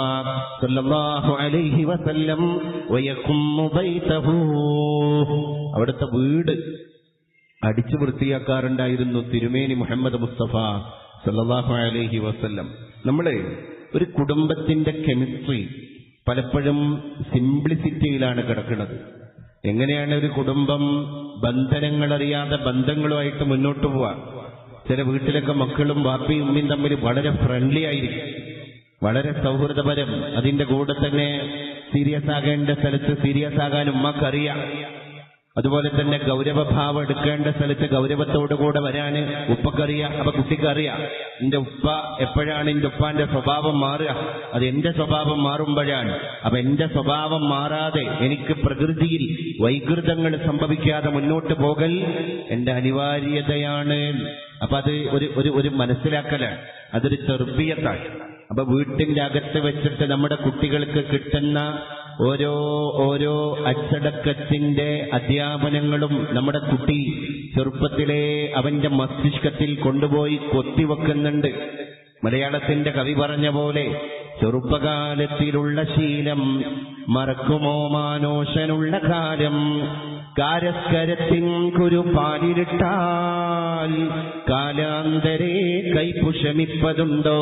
സല്ലല്ലാഹു അലൈഹി വസല്ലം. വയഖുമ്മു ബൈതഹു, അവിടുത്തെ വീട് അടിച്ചു വൃത്തിയാക്കാറുണ്ടായിരുന്നു തിരുമേനി മുഹമ്മദ് മുസ്തഫ സല്ലല്ലാഹു അലൈഹി വസല്ലം. നമ്മള് ഒരു കുടുംബത്തിന്റെ കെമിസ്ട്രി പലപ്പോഴും സിംപ്ലിസിറ്റിയിലാണ് കിടക്കുന്നത്. എങ്ങനെയാണ് ഒരു കുടുംബം ബന്ധനങ്ങളറിയാതെ ബന്ധങ്ങളുമായിട്ട് മുന്നോട്ട് പോവാ? ചില വീട്ടിലൊക്കെ മക്കളും ബാപ്പയും ഉമ്മയും തമ്മിൽ വളരെ ഫ്രണ്ട്ലി ആയിരിക്കും, വളരെ സൗഹൃദപരം. അതിന്റെ കൂടെ തന്നെ സീരിയസ് ആകേണ്ട സ്ഥലത്ത് സീരിയസ് ആകാൻ ഉമ്മക്കറിയാം. അതുപോലെ തന്നെ ഗൗരവഭാവം എടുക്കേണ്ട സ്ഥലത്ത് ഗൗരവത്തോടുകൂടെ വരാന് ഉപ്പക്കറിയാം. അപ്പൊ കുട്ടിക്കറിയാം എന്റെ ഉപ്പ എപ്പോഴാണ് എന്റെ ഉപ്പാന്റെ സ്വഭാവം മാറുക, അത് എന്റെ സ്വഭാവം മാറുമ്പോഴാണ്. അപ്പൊ എന്റെ സ്വഭാവം മാറാതെ എനിക്ക് പ്രകൃതിയിൽ വൈകൃതങ്ങൾ സംഭവിക്കാതെ മുന്നോട്ട് പോകൽ എന്റെ അനിവാര്യതയാണ്. അപ്പൊ അത് ഒരു മനസ്സിലാക്കലാണ്, അതൊരു തർബിയത്താണ്. അപ്പൊ വീട്ടിന്റെ അകത്ത് വെച്ചിട്ട് നമ്മുടെ കുട്ടികൾക്ക് കിട്ടുന്ന ഓരോ അച്ചടക്കത്തിന്റെ അധ്യാപനങ്ങളും നമ്മുടെ കുട്ടി ചെറുപ്പത്തിലെ അവന്റെ മസ്തിഷ്കത്തിൽ കൊണ്ടുപോയി കൊത്തിവെക്കുന്നുണ്ട്. മലയാളത്തിന്റെ കവി പറഞ്ഞ പോലെ, ചെറുപ്പകാലത്തിലുള്ള ശീലം മറക്കുമോ മാനോഷനുള്ള കാലം, കാരസ്കരത്തിൻ കുരു പാലിലിട്ടാൽ കാലാന്തരേ കൈപുഷമിപ്പതുണ്ടോ.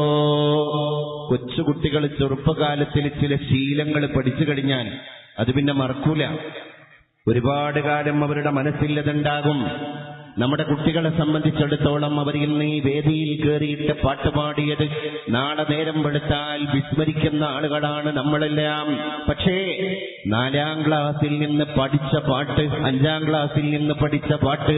കൊച്ചുകുട്ടികൾ ചെറുപ്പകാലത്തിൽ ചില ശീലങ്ങൾ പഠിച്ചു കഴിഞ്ഞാൽ അത് പിന്നെ മറക്കൂല. ഒരുപാട് കാലം അവരുടെ മനസ്സില്ലതുണ്ടാകും. നമ്മുടെ കുട്ടികളെ സംബന്ധിച്ചിടത്തോളം അവർ ഇന്ന് ഈ വേദിയിൽ കയറിയിട്ട് പാട്ടുപാടിയത് നാളെ നേരം വെളുത്താൽ വിസ്മരിക്കുന്ന ആളുകളാണ് നമ്മളെല്ലാം. പക്ഷേ 4ാം ക്ലാസ്സിൽ നിന്ന് പഠിച്ച പാട്ട്, 5ാം ക്ലാസ്സിൽ നിന്ന് പഠിച്ച പാട്ട്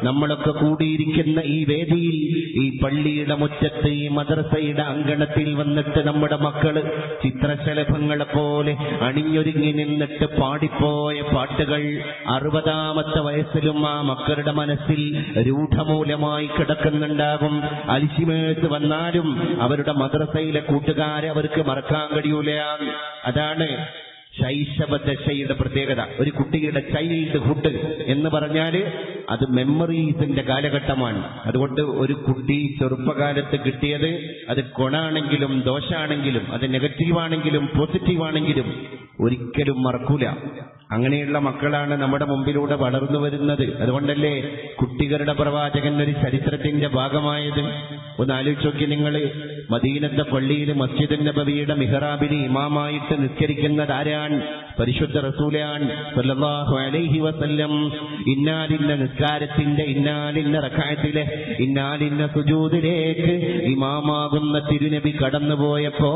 നമ്മളൊക്കെ കൂടിയിരിക്കുന്ന ഈ വേദിയിൽ, ഈ പള്ളിയുടെ മുറ്റത്ത്, ഈ മദ്രസയുടെ അങ്കണത്തിൽ വന്നിട്ട് നമ്മുടെ മക്കള് ചിത്രശലഭങ്ങളെ പോലെ അണിഞ്ഞൊരുങ്ങി നിന്നിട്ട് പാടിപ്പോയ പാട്ടുകൾ 60ാമത്തെ വയസ്സിലും ആ മക്കളുടെ മനസ്സിൽ രൂഢമൂലമായി കിടക്കുന്നുണ്ടാകും. അൽഷിമേഴ്സ് വന്നാലും അവരുടെ മദ്രസയിലെ കൂട്ടുകാരെ അവർക്ക് മറക്കാൻ കഴിയൂല. അതാണ് ശൈശവദശയുടെ പ്രത്യേകത. ഒരു കുട്ടിയുടെ ചൈൽഡ്ഹുഡ് എന്ന് പറഞ്ഞാൽ അത് മെമ്മറീസിന്റെ കാലഘട്ടമാണ്. അതുകൊണ്ട് ഒരു കുട്ടി ചെറുപ്പകാലത്ത് കിട്ടിയത് അത് ഗുണാണെങ്കിലും ദോഷാണെങ്കിലും, അത് നെഗറ്റീവാണെങ്കിലും പോസിറ്റീവാണെങ്കിലും ഒരിക്കലും മറക്കൂല. അങ്ങനെയുള്ള മക്കളാണ് നമ്മുടെ മുമ്പിലൂടെ വളർന്നു വരുന്നത്. അതുകൊണ്ടല്ലേ കുട്ടികളുടെ പ്രവാചകൻ ഒരു ചരിത്രത്തിന്റെ ഭാഗമായത്. ഒന്ന് ആലോചിച്ച് നോക്കി നിങ്ങൾ, മദീനത്തെ പള്ളിയിൽ മസ്ജിദ് നബവിയുടെ മിഹ്റാബിൽ ഇമാമായിട്ട് നിസ്കരിക്കുന്നത് ആരാണ്? പരിശുദ്ധ റസൂലാൻ സല്ലല്ലാഹു അലൈഹി വസല്ലം. ഇന്നാലിന്ന നിസ്കാരത്തിന്റെ ഇന്നാലിന്ന റക്അത്തിലെ ഇന്നാലിന്ന സുജൂദിലേക്ക് ഇമാമാകുന്ന തിരുനബി കടന്നുപോയപ്പോ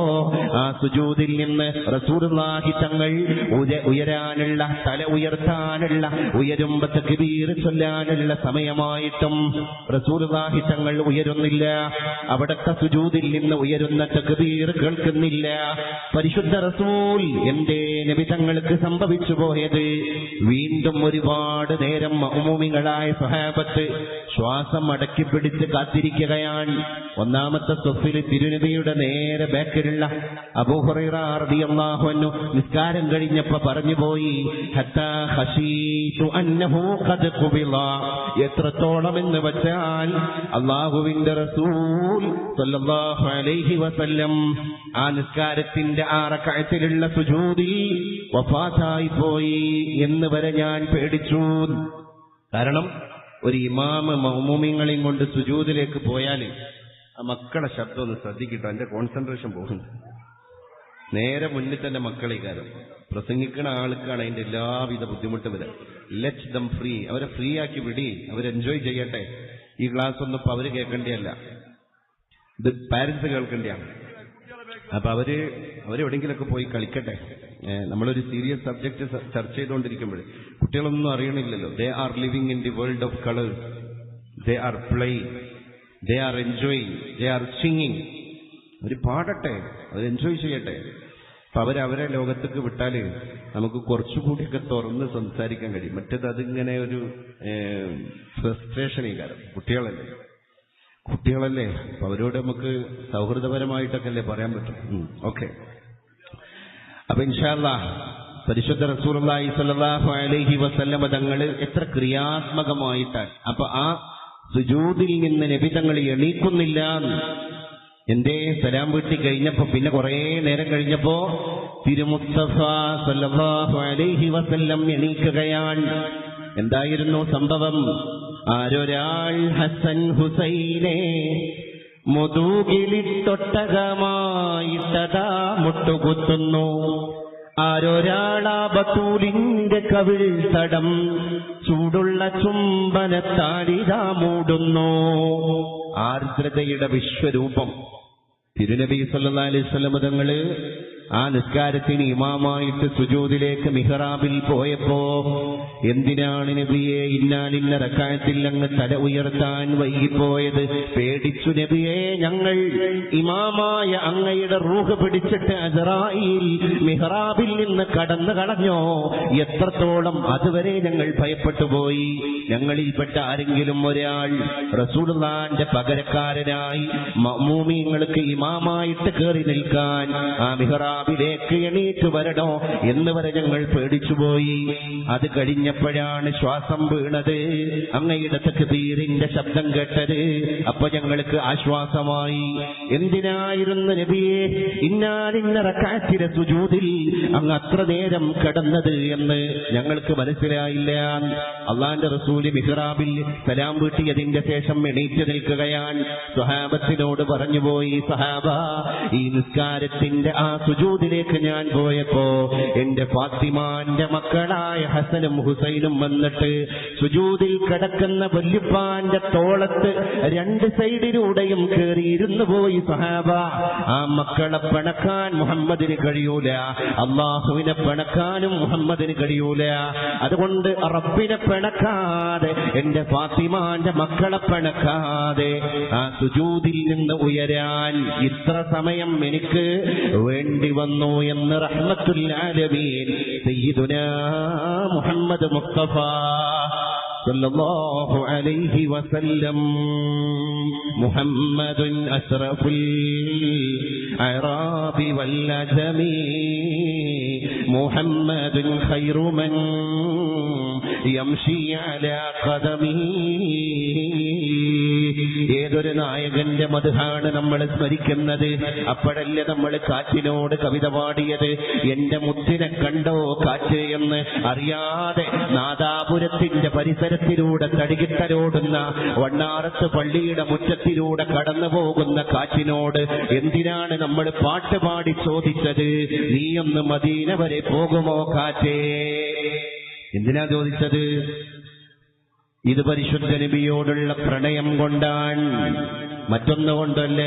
ആ സുജൂദിൽ നിന്ന് റസൂലുള്ളാഹി തങ്ങൾ ഉയരാനുള്ള, തല ഉയർത്താനുള്ള, ഉയരുമ്പോ തക്ബീർ ചൊല്ലാനുള്ള സമയമായിട്ടും റസൂലുള്ളാഹി തങ്ങൾ ഉയരുന്നില്ല. അവിടത്തെ സുജൂദിൽ നിന്ന് ഉയരുന്ന തക്ബീർ കേൾക്കുന്നില്ല. പരിശുദ്ധ റസൂൽ എന്തേ നബി തങ്ങൾക്ക് സംഭവിച്ചു പോയത്? വീണ്ടും ഒരുപാട് നേരം മഅ്മൂമികളായ സ്വഹാബത്ത് ശ്വാസം അടക്കി പിടിച്ച് കാത്തിരിക്കുകയാണ്. ഒന്നാമത്തെ സഫിൽ തിരുനബിയുടെ നേരെ ബാക്കിലുള്ള അബൂ ഹുറൈറ റളിയല്ലാഹു അൻഹു നിസ്കാരം കഴിഞ്ഞപ്പോ പറഞ്ഞുപോയി, ഹത്താ ഖശീതു അന്നഹു ഖദ് ഖുബിള. എത്രത്തോളം എന്ന് വെച്ചാൽ അല്ലാഹുവിന്റെ റസൂൽ സല്ലല്ലാഹു അലൈഹി വസല്ലം ആ നിസ്കാരത്തിന്റെ ആ റക്അത്തിലുള്ള സുജൂദിൽ വഫാത്തായി പോയി എന്ന് വരെ ഞാൻ പേടിച്ചു. കാരണം ഒരു ഇമാമ മഅ്മൂമിങ്ങളെയും കൊണ്ട് സുജൂദിലേക്ക് പോയാൽ ആ മക്കളുടെ ശബ്ദം ഒന്ന് ശ്രദ്ധിക്കട്ടോ, എന്റെ കോൺസെൻട്രേഷൻ പോകുന്നു. നേരെ മുന്നിൽ തന്നെ മക്കളെ കാര്യം പ്രസംഗിക്കുന്ന ആൾക്കാണ് അതിന്റെ എല്ലാവിധ ബുദ്ധിമുട്ടും വരാം. ലെറ്റ് ദം ഫ്രീ, അവരെ ഫ്രീ ആക്കി വിടി, അവർ എൻജോയ് ചെയ്യട്ടെ. ഈ ക്ലാസ് ഒന്നും ഇപ്പൊ അവര് കേൾക്കേണ്ടിയല്ല, ഇത് പാരന്റ്സ് കേൾക്കേണ്ടിയാണ്. അപ്പൊ അവരെവിടെങ്കിലൊക്കെ പോയി കളിക്കട്ടെ. നമ്മളൊരു സീരിയസ് സബ്ജക്ട് ചർച്ച ചെയ്തുകൊണ്ടിരിക്കുമ്പോൾ കുട്ടികളൊന്നും അറിയണില്ലല്ലോ. They are living in the world of colours, they are playing, they are enjoying, they are singing. അവർ പാടട്ടെ, അവർ എൻജോയ് ചെയ്യട്ടെ. അപ്പൊ അവരെ ലോകത്തേക്ക് വിട്ടാല് നമുക്ക് കുറച്ചുകൂടിയൊക്കെ തുറന്ന് സംസാരിക്കാൻ കഴിയും. മറ്റേത് അതിങ്ങനെ ഒരു ഫ്രസ്ട്രേഷൻ ഈ കാര്യം. കുട്ടികളല്ലേ അപ്പൊ അവരോട് നമുക്ക് സൗഹൃദപരമായിട്ടൊക്കെ അല്ലേ പറയാൻ പറ്റും. ഓക്കെ. അപ്പൊ ഇൻഷാ അല്ലാഹ് പരിശുദ്ധ റസൂലുള്ളാഹി സ്വല്ലല്ലാഹു അലൈഹി വസല്ലം തങ്ങൾ എത്ര ക്രിയാത്മകമായിട്ടാണ്. അപ്പൊ ആ സുജൂദിൽ നിന്ന് നബി തങ്ങൾ എണീക്കുന്നില്ല. എന്തേ? സലാം വീട്ടി കഴിഞ്ഞപ്പോ പിന്നെ കുറേ നേരം കഴിഞ്ഞപ്പോ തിരുമുസ്തഫ സല്ലല്ലാഹു അലൈഹി വസല്ലം എണീക്കുകയാണ്. എന്തായിരുന്നു സംഭവം? ആരൊരാൾ ഹസൻ ഹുസൈനെ മുതുകിലിട്ടൊട്ടകമായിട്ടതാ മുട്ടുകുത്തുന്നു. ആരൊരാളാ ബത്തൂലിന്റെ കവിൾ തടം ചൂടുള്ള ചുംബനത്താലിതാ മൂടുന്നു. ആർദ്രതയുടെ വിശ്വരൂപം തിരുനബി സല്ലല്ലാഹു അലൈഹി വസല്ലം തങ്ങള് ആ നിസ്കാരത്തിന് ഇമാമായിട്ട് സുജൂദിലേക്ക് മിഹ്റാബിൽ പോയപ്പോ എന്തിനാണ് നബിയെ ഇന്നാലിന്ന റക്അത്തിൽ അങ്ങ് തല ഉയർത്താൻ വൈകിപ്പോയത്? പേടിച്ചു നബിയെ, ഞങ്ങൾ ഇമാമായ അങ്ങയുടെ റൂഹ് പിടിച്ചിട്ട് അസ്റായീൽ മിഹ്റാബിൽ നിന്ന് കടന്നു കളഞ്ഞോ? എത്രത്തോളം അതുവരെ ഞങ്ങൾ ഭയപ്പെട്ടുപോയി. ഞങ്ങളിൽപ്പെട്ട ആരെങ്കിലും ഒരാൾ റസൂലുള്ളാഹിന്റെ പകരക്കാരനായി മഅ്മൂമീങ്ങൾക്ക് ഇമാമായിട്ട് കയറി നിൽക്കാൻ ആ മിഹ്റാബിലേക്ക് എണീറ്റ് വരണോ എന്ന് വരെ ഞങ്ങൾ പേടിച്ചുപോയി. അത് കഴിഞ്ഞപ്പോഴാണ് ശ്വാസം വീണത്, അങ്ങയുടെ തക്ബീറിന്റെ ശബ്ദം കേട്ടത്. അപ്പൊ ഞങ്ങൾക്ക് ആശ്വാസമായി. എന്തിനായിരുന്നു നബിയെ ഇന്നാലിന്ന റക്അത്തിലെ സുജൂദിൽ അങ്ങ് അത്ര നേരം കിടന്നത് എന്ന് ഞങ്ങൾക്ക് മനസ്സിലായില്ല. അള്ളാന്റെ റസൂല് മിഹ്റാബിൽ സലാം വീട്ടിയതിന്റെ ശേഷം എണീറ്റ് നിൽക്കുകയാണ്. സ്വഹാബത്തിനോട് പറഞ്ഞുപോയി, സഹാബ, ഈ നിസ്കാരത്തിന്റെ ആ സുജൂദിലേക്ക് ഞാൻ പോയപ്പോ എന്റെ ഫാത്തിമാന്റെ മക്കളായ ഹസനും ഹുസൈനും വന്നിട്ട് സുജൂദിൽ കിടക്കുന്ന വല്യുപ്പാന്റെ തോളത്ത് രണ്ട് സൈഡിലൂടെയും കയറി ഇരുന്നു പോയി. സഹാബ, ആ മക്കളെ പിണക്കാൻ മുഹമ്മദിന് കഴിയൂല, അള്ളാഹുവിനെ പിണക്കാനും മുഹമ്മദിന് കഴിയൂല. അതുകൊണ്ട് റബ്ബിനെ പിണക്കാതെ, എന്റെ ഫാത്തിമാന്റെ മക്കളെ പിണക്കാതെ ആ സുജൂദിൽ നിന്ന് ഉയരാൻ ഇത്ര സമയം എനിക്ക് വേണ്ടി വന്നു എന്ന് റഹ്മത്തുൽ ആലമീൻ സയ്യിദുനാ മുഹമ്മദ് മുസ്തഫ സല്ലല്ലാഹു അലൈഹി വസല്ലം. മുഹമ്മദുൻ അസ്റഫുൽ അറാബി വൽ അജമി, മുഹമ്മദുൻ ഖൈറു മൻ യംശി അലാ ഖദമി. ഏതൊരു നായകന്റെ മദ്ഹാണ് നമ്മൾ സ്മരിക്കുന്നത്. അപ്പോഴല്ലേ നമ്മൾ കാറ്റിനോട് കവിത പാടിയത്, എന്റെ മുത്തിനെ കണ്ടോ കാറ്റ് എന്ന്. അറിയാതെ നാദാപുരത്തിന്റെ പരിസരത്തിലൂടെ തടികിട്ടലോടുന്ന വണ്ണാറത്ത് പള്ളിയുടെ മുറ്റത്തിലൂടെ കടന്നു പോകുന്ന കാറ്റിനോട് എന്തിനാണ് നമ്മൾ പാട്ടുപാടി ചോദിച്ചത്, നീയൊന്ന് മദീന വരെ പോകുമോ കാറ്റേ? എന്തിനാ ചോദിച്ചത്? ഇത് പരിശുദ്ധ നബിയോടുള്ള പ്രണയം കൊണ്ടാണ്, മറ്റൊന്നുകൊണ്ടല്ല.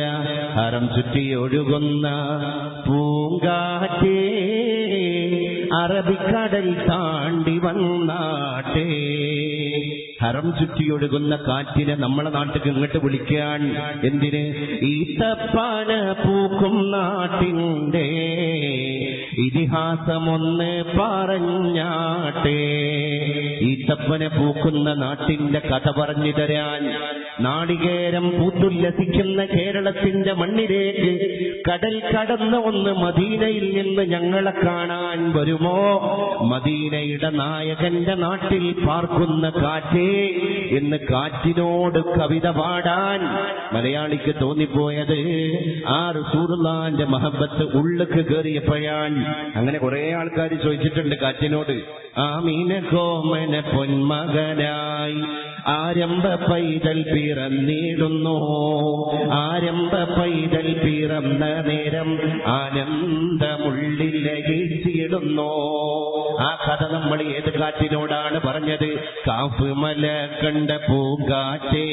ഹറം ചുറ്റി ഒഴുകുന്ന പൂങ്കാറ്റേ, അറബിക്കടൽ താണ്ടി വന്നാട്ടേ. ഹറം ചുറ്റിയൊഴുകുന്ന കാറ്റിനെ നമ്മളെ നാട്ടിൽ ഇങ്ങോട്ട് വിളിക്കാൻ എന്തിന്? ഈത്തപ്പന പൂക്കും നാട്ടിന്റെ ഇതിഹാസമൊന്ന് പറഞ്ഞാട്ടെ. ഈത്തപ്പന പൂക്കുന്ന നാട്ടിന്റെ കഥ പറഞ്ഞു തരാൻ, നാളികേരം പൂത്തുല്ലസിക്കുന്ന കേരളത്തിന്റെ മണ്ണിലേക്ക് കടൽ കടന്ന് ഒന്ന് മദീനയിൽ നിന്ന് ഞങ്ങളെ കാണാൻ വരുമോ? മദീനയുടെ നായകന്റെ നാട്ടിൽ പാർക്കുന്ന കാറ്റേ എന്ന് കാറ്റിനോട് കവിത പാടാൻ മലയാളിക്ക് തോന്നിപ്പോയത് ആ റസൂലുള്ളാഹിന്റെ മഹബത്ത് ഉള്ളിക്ക് കയറിയപ്പോഴാണ്. അങ്ങനെ കുറെ ആൾക്കാർ ചോദിച്ചിട്ടുണ്ട് കാറ്റിനോട്, ആമീന കോമന പൊന്മകനായി ആരംഭ പൈതൽ പിറന്നിടുന്നു, ആരംഭ പൈതൽ പിറന്ന നേരം ആനന്ദമുള്ളിൽ ലയിച്ചിടുന്നു. ആ കഥ നമ്മൾ ഏത് കാറ്റിനോടാണ് പറഞ്ഞത്? കാഫ് മല കണ്ട പൂങ്കാറ്റേ,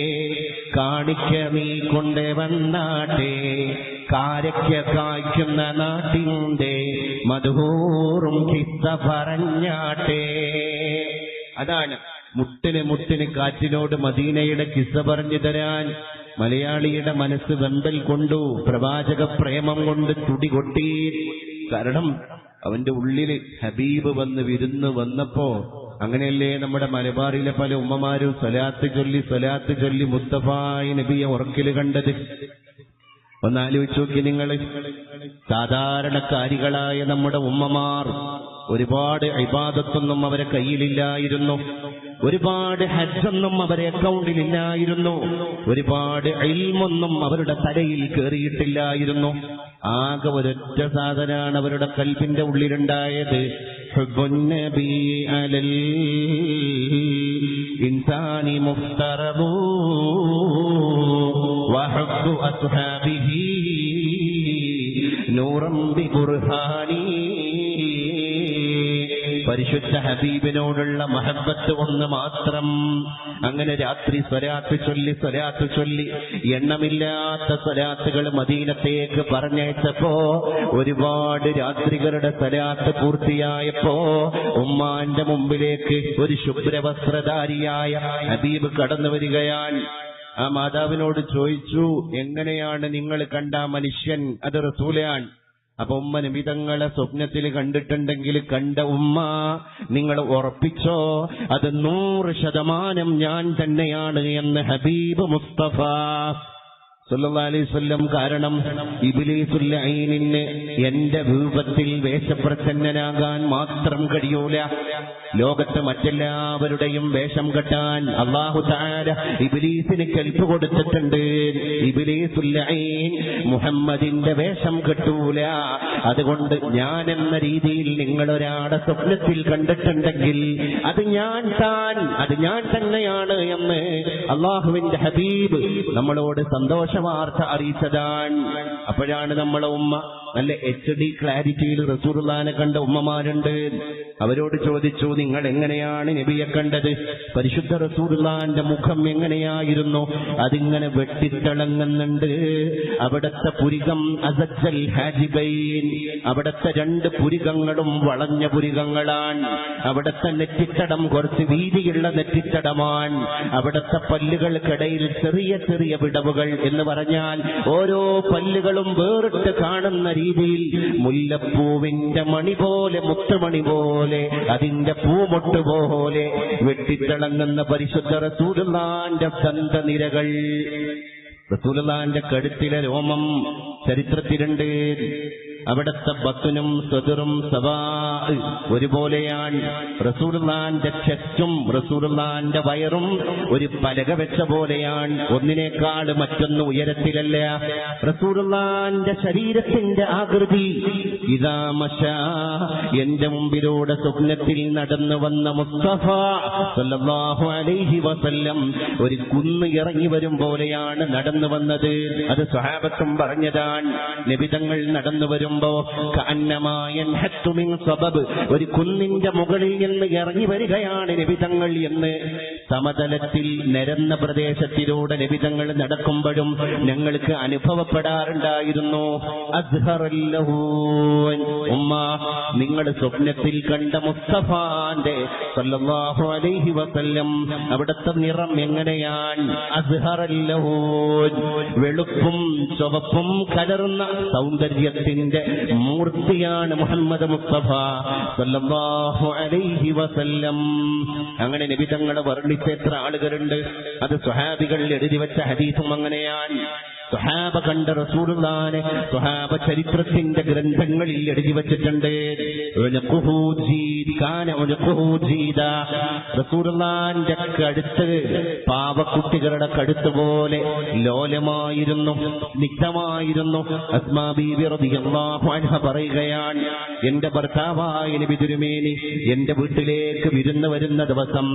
കാണിക്ക നീ കൊണ്ടേ വന്നാട്ടെ, കാരയ്ക്ക കായ്ക്കുന്ന നാട്ടിന്റെ മധുഹൂറും കിസ്സ പറഞ്ഞാട്ടെ. അതാണ് മുട്ടിന് കാറ്റിനോട് മദീനയുടെ കിസ്സ പറഞ്ഞു തരാൻ മലയാളിയുടെ മനസ്സ് വെമ്പൽ കൊണ്ടു, പ്രവാചക പ്രേമം കൊണ്ട് തുടികൊട്ടി. കാരണം അവന്റെ ഉള്ളില് ഹബീബ് വന്ന് വിരുന്ന് വന്നപ്പോ, അങ്ങനെയല്ലേ നമ്മുടെ മലബാറിലെ പല ഉമ്മമാരും സ്വലാത്ത് ചൊല്ലി മുസ്തഫായി നബിയെ ഉറക്കില് കണ്ടത്. ഒന്നാലോചിച്ച് നോക്കി നിങ്ങൾ. സാധാരണക്കാരികളായ നമ്മുടെ ഉമ്മമാർ ഒരുപാട് ഇബാദത്തൊന്നും അവരെ കയ്യിലില്ലായിരുന്നു. ഒരുപാട് ഹജ്ജൊന്നും അവരെ അക്കൗണ്ടിൽ ഇല്ലായിരുന്നു, ഒരുപാട് ഇൽമൊന്നും അവരുടെ തലയിൽ കയറിയിട്ടില്ലായിരുന്നു. ആകെ ഒരൊറ്റ സാധനാണ് അവരുടെ കൽബിന്റെ ഉള്ളിലുണ്ടായത്. ഹുബ്ബുൻ നബി അലൽ ഇൻസാനി മുഫ്തറബു വഹബ്ബു അസ്ഹാബിഹി നൂറൻ ബിബുർഹാനി. പരിശുദ്ധ ഹബീബിനോടുള്ള മഹബത്ത് ഒന്ന് മാത്രം. അങ്ങനെ രാത്രി സ്വലാത്ത് ചൊല്ലി എണ്ണമില്ലാത്ത സ്വലാത്തുകൾ മദീനത്തേക്ക് പറഞ്ഞയച്ചപ്പോ ഒരുപാട് രാത്രികളുടെ സ്വലാത്ത് പൂർത്തിയായപ്പോ ഉമ്മാന്റെ മുമ്പിലേക്ക് ഒരു ശുഭ്രവസ്ത്രധാരിയായ ഹബീബ് കടന്നു വരികയാണ്. ആ മാതാവിനോട് ചോദിച്ചു, എങ്ങനെയാണ് നിങ്ങൾ കണ്ട മനുഷ്യൻ? അത് റസൂലാണ്. അപ്പൊ ഉമ്മ നബിതങ്ങളെ സ്വപ്നത്തിൽ കണ്ടിട്ടുണ്ടെങ്കിൽ കണ്ട ഉമ്മ നിങ്ങൾ ഉറപ്പിച്ചോ, അത് 100% ഞാൻ തന്നെയാണ് എന്ന് ഹബീബ് മുസ്തഫ സല്ലല്ലാഹു അലൈഹി വസല്ലം. കാരണം ഇബ്ലീസുൽ ലഈനിന് എന്റെ രൂപത്തിൽ വേഷപ്രച്ഛന്നനാകാൻ മാത്രം കഴിയൂല. ലോകത്ത് മറ്റെല്ലാവരുടെയും വേഷം കെട്ടാൻ അല്ലാഹു തആല ഇബ്ലീസിന് കൽപ്പ് കൊടുത്തിട്ടുണ്ട്. ഇബ്ലീസുൽ ലഈൻ മുഹമ്മദിന്റെ വേഷം കെട്ടൂല. അതുകൊണ്ട് ഞാൻ എന്ന രീതിയിൽ നിങ്ങൾ ഒരാളെ സ്വപ്നത്തിൽ കണ്ടിട്ടുണ്ടെങ്കിൽ അത് ഞാൻ തന്നെയാണ് എന്ന് അല്ലാഹുവിന്റെ ഹബീബ് നമ്മളോട് സന്തോഷ വാർത്ത അറിയിച്ചതാണ്. അപ്പോഴാണ് നമ്മളെ ഉമ്മ നല്ല HD ക്ലാരിറ്റിയിൽ റസൂലുള്ളാഹിനെ കണ്ട ഉമ്മമാരുണ്ട്. അവരോട് ചോദിച്ചു, നിങ്ങൾ എങ്ങനെയാണ് നബിയെ കണ്ടത്? പരിശുദ്ധ റസൂലുള്ളാഹിന്റെ മുഖം എങ്ങനെയായിരുന്നു? അതിങ്ങനെ വെട്ടിത്തിളങ്ങുന്നുണ്ട്. അവിടത്തെ പുരികം അസജ്ജൽ ഹാജിബൈൻ, അവിടത്തെ 2 പുരികങ്ങളും വളഞ്ഞ പുരികങ്ങളാണ്. അവിടത്തെ നെറ്റിത്തടം കുറച്ച് വീതിയുള്ള നെറ്റിത്തടമാണ്. അവിടത്തെ പല്ലുകൾക്കിടയിൽ ചെറിയ ചെറിയ വിടവുകൾ എന്ന് പറഞ്ഞാൽ ഓരോ പല്ലുകളും വേറിട്ട് കാണുന്ന രീതിയിൽ മുല്ലപ്പൂവിന്റെ മണി പോലെ, മുത്തുമണി പോലെ, അതിന്റെ പൂമൊട്ട് പോലെ വെട്ടിത്തിളങ്ങുന്ന പരിശുദ്ധ റസൂലുള്ളാഹിന്റെ ദന്തനിരകൾ. റസൂലുള്ളാഹിന്റെ കഴുത്തിലെ രോമം ചരിത്രത്തിലുണ്ട്. അവിടത്തെ ബത്തുനും സദറും സവാ ഒരുപോലെയാണ്. റസൂലുള്ളാഹിന്റെ ചെസ്റ്റും റസൂലുള്ളാഹിന്റെ വയറും ഒരു പലക വെച്ച പോലെയാണ്. ഒന്നിനേക്കാൾ മറ്റൊന്ന് ഉയരത്തിലല്ല. റസൂലുള്ളാഹിന്റെ ശരീരത്തിന്റെ ആകൃതി ഇദാ മശാ, എന്റെ മുമ്പിലൂടെ സ്വപ്നത്തിൽ നടന്നു വന്ന മുസ്തഫ സല്ലല്ലാഹു അലൈഹി വസല്ലം ഒരു കുന്ന് ഇറങ്ങി വരും പോലെയാണ് നടന്നു വന്നത്. അത് സ്വഹാബത്തും പറഞ്ഞതാണ്. നബി തങ്ങൾ നടന്നു വരും ഒരു കുന്നിന്റെ മുകളിൽ നിന്ന് ഇറങ്ങി വരികയാണ് നബിതങ്ങൾ എന്ന്. സമതലത്തിൽ നിരന്ന പ്രദേശത്തിലൂടെ നബിതങ്ങൾ നടക്കുമ്പോഴും ഞങ്ങൾക്ക് അനുഭവപ്പെടാറുണ്ടായിരുന്നു. ഉമ്മ, നിങ്ങൾ സ്വപ്നത്തിൽ കണ്ട മുസ്തഫാന്റെ സല്ലല്ലാഹു അലൈഹി വസല്ലം അവിടുത്തെ നിറം എങ്ങനെയാണ്? അസ്ഹറല്ലഹൂൻ, വെളുപ്പും ചുവപ്പും കലർന്ന സൗന്ദര്യത്തിന്റെ മൂർത്തിയാണ് മുഹമ്മദ് മുസ്തഫ സല്ലല്ലാഹു അലൈഹി വസല്ലം. അങ്ങനെ നബി തങ്ങളെ വർണ്ണിച്ച എത്ര ആളുകളുണ്ട്. അത് സ്വഹാബികൾ എഴുതി വെച്ച ഹദീസും അങ്ങനെയാണ്. സ്വഹാബ കണ്ട റസൂലുള്ളാഹിനെ സ്വഹാബ ചരിത്രത്തിന്റെ ഗ്രന്ഥങ്ങളിൽ എഴുതി വച്ചിട്ടുണ്ട്. റസൂലുള്ളാഹിന്റെ കഴുത്ത് പാവക്കുട്ടികളുടെ കഴുത്ത് പോലെ ലോലമായിരുന്നു, സ്നിഗ്ധമായിരുന്നു. അസ്മാ ബീവി റളിയല്ലാഹു അൻഹ പറയുകയാണ്, എന്റെ ഭർത്താവായ നബി തിരുമേനി എന്റെ വീട്ടിലേക്ക് വിരുന്ന് വരുന്ന ദിവസം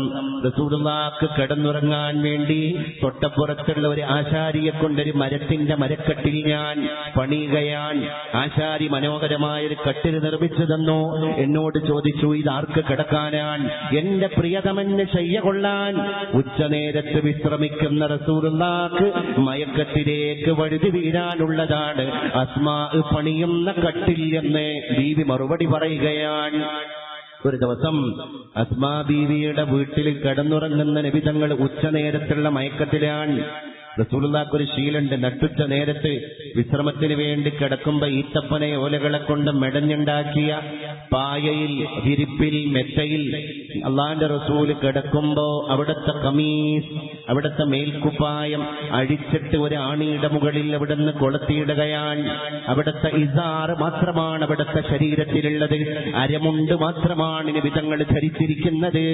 റസൂലുള്ളാഹിക്ക് കിടന്നുറങ്ങാൻ വേണ്ടി തൊട്ടപ്പുറത്തുള്ള ഒരു ആശാരിയെ കൊണ്ടൊരു മരത്തിന്റെ മരക്കട്ടിൽ ഞാൻ പണിയുകയാണ്. ആശാരി മനോഹരമായൊരു കട്ടിൽ നിർമ്മിച്ചു തന്നു. എന്നോട് ചോദിച്ചു, ഇതാർക്ക് കിടക്കാനാണ്? എന്റെ പ്രിയതമന് ശയ്യ കൊള്ളാൻ. ഉച്ചനേരത്ത് വിശ്രമിക്കുന്ന റസൂലുള്ളാഹിക്ക് മയക്കത്തിലേക്ക് വഴുതി വീഴാനുള്ളതാണ് അസ്മാ പണിയുന്ന കട്ടിൽ എന്ന് ബീവി മറുപടി പറയുകയാണ്. ഒരു ദിവസം അസ്മാ ബീവിയുടെ വീട്ടിൽ കിടന്നുറങ്ങുന്ന നബി തങ്ങൾ ഉച്ചനേരത്തുള്ള മയക്കത്തിലാണ്. റസൂലുള്ളാഹിക്ക് ഒരു ശീലുണ്ട്, നട്ടുച്ച നേരത്ത് വിശ്രമത്തിന് വേണ്ടി കിടക്കുമ്പോ ഈത്തപ്പന ഓലകളെ കൊണ്ട് മെടഞ്ഞുണ്ടാക്കിയ പായയിൽ, വിരിപ്പിൽ, മെത്തയിൽ അള്ളാന്റെ റസൂല് കിടക്കുമ്പോ അവിടുത്തെ കമീസ്, അവിടുത്തെ മേൽക്കുപ്പായം അഴിച്ചിട്ട് ഒരു ആണിയുടെ മുകളിൽ അവിടുന്ന് കൊളുത്തിയിടുകയാണ്. അവിടുത്തെ ഇസാറ് മാത്രമാണ് അവിടുത്തെ ശരീരത്തിലുള്ളത്, അരമുണ്ട് മാത്രമാണ് നിബിതങ്ങൾ ധരിച്ചിരിക്കുന്നത്.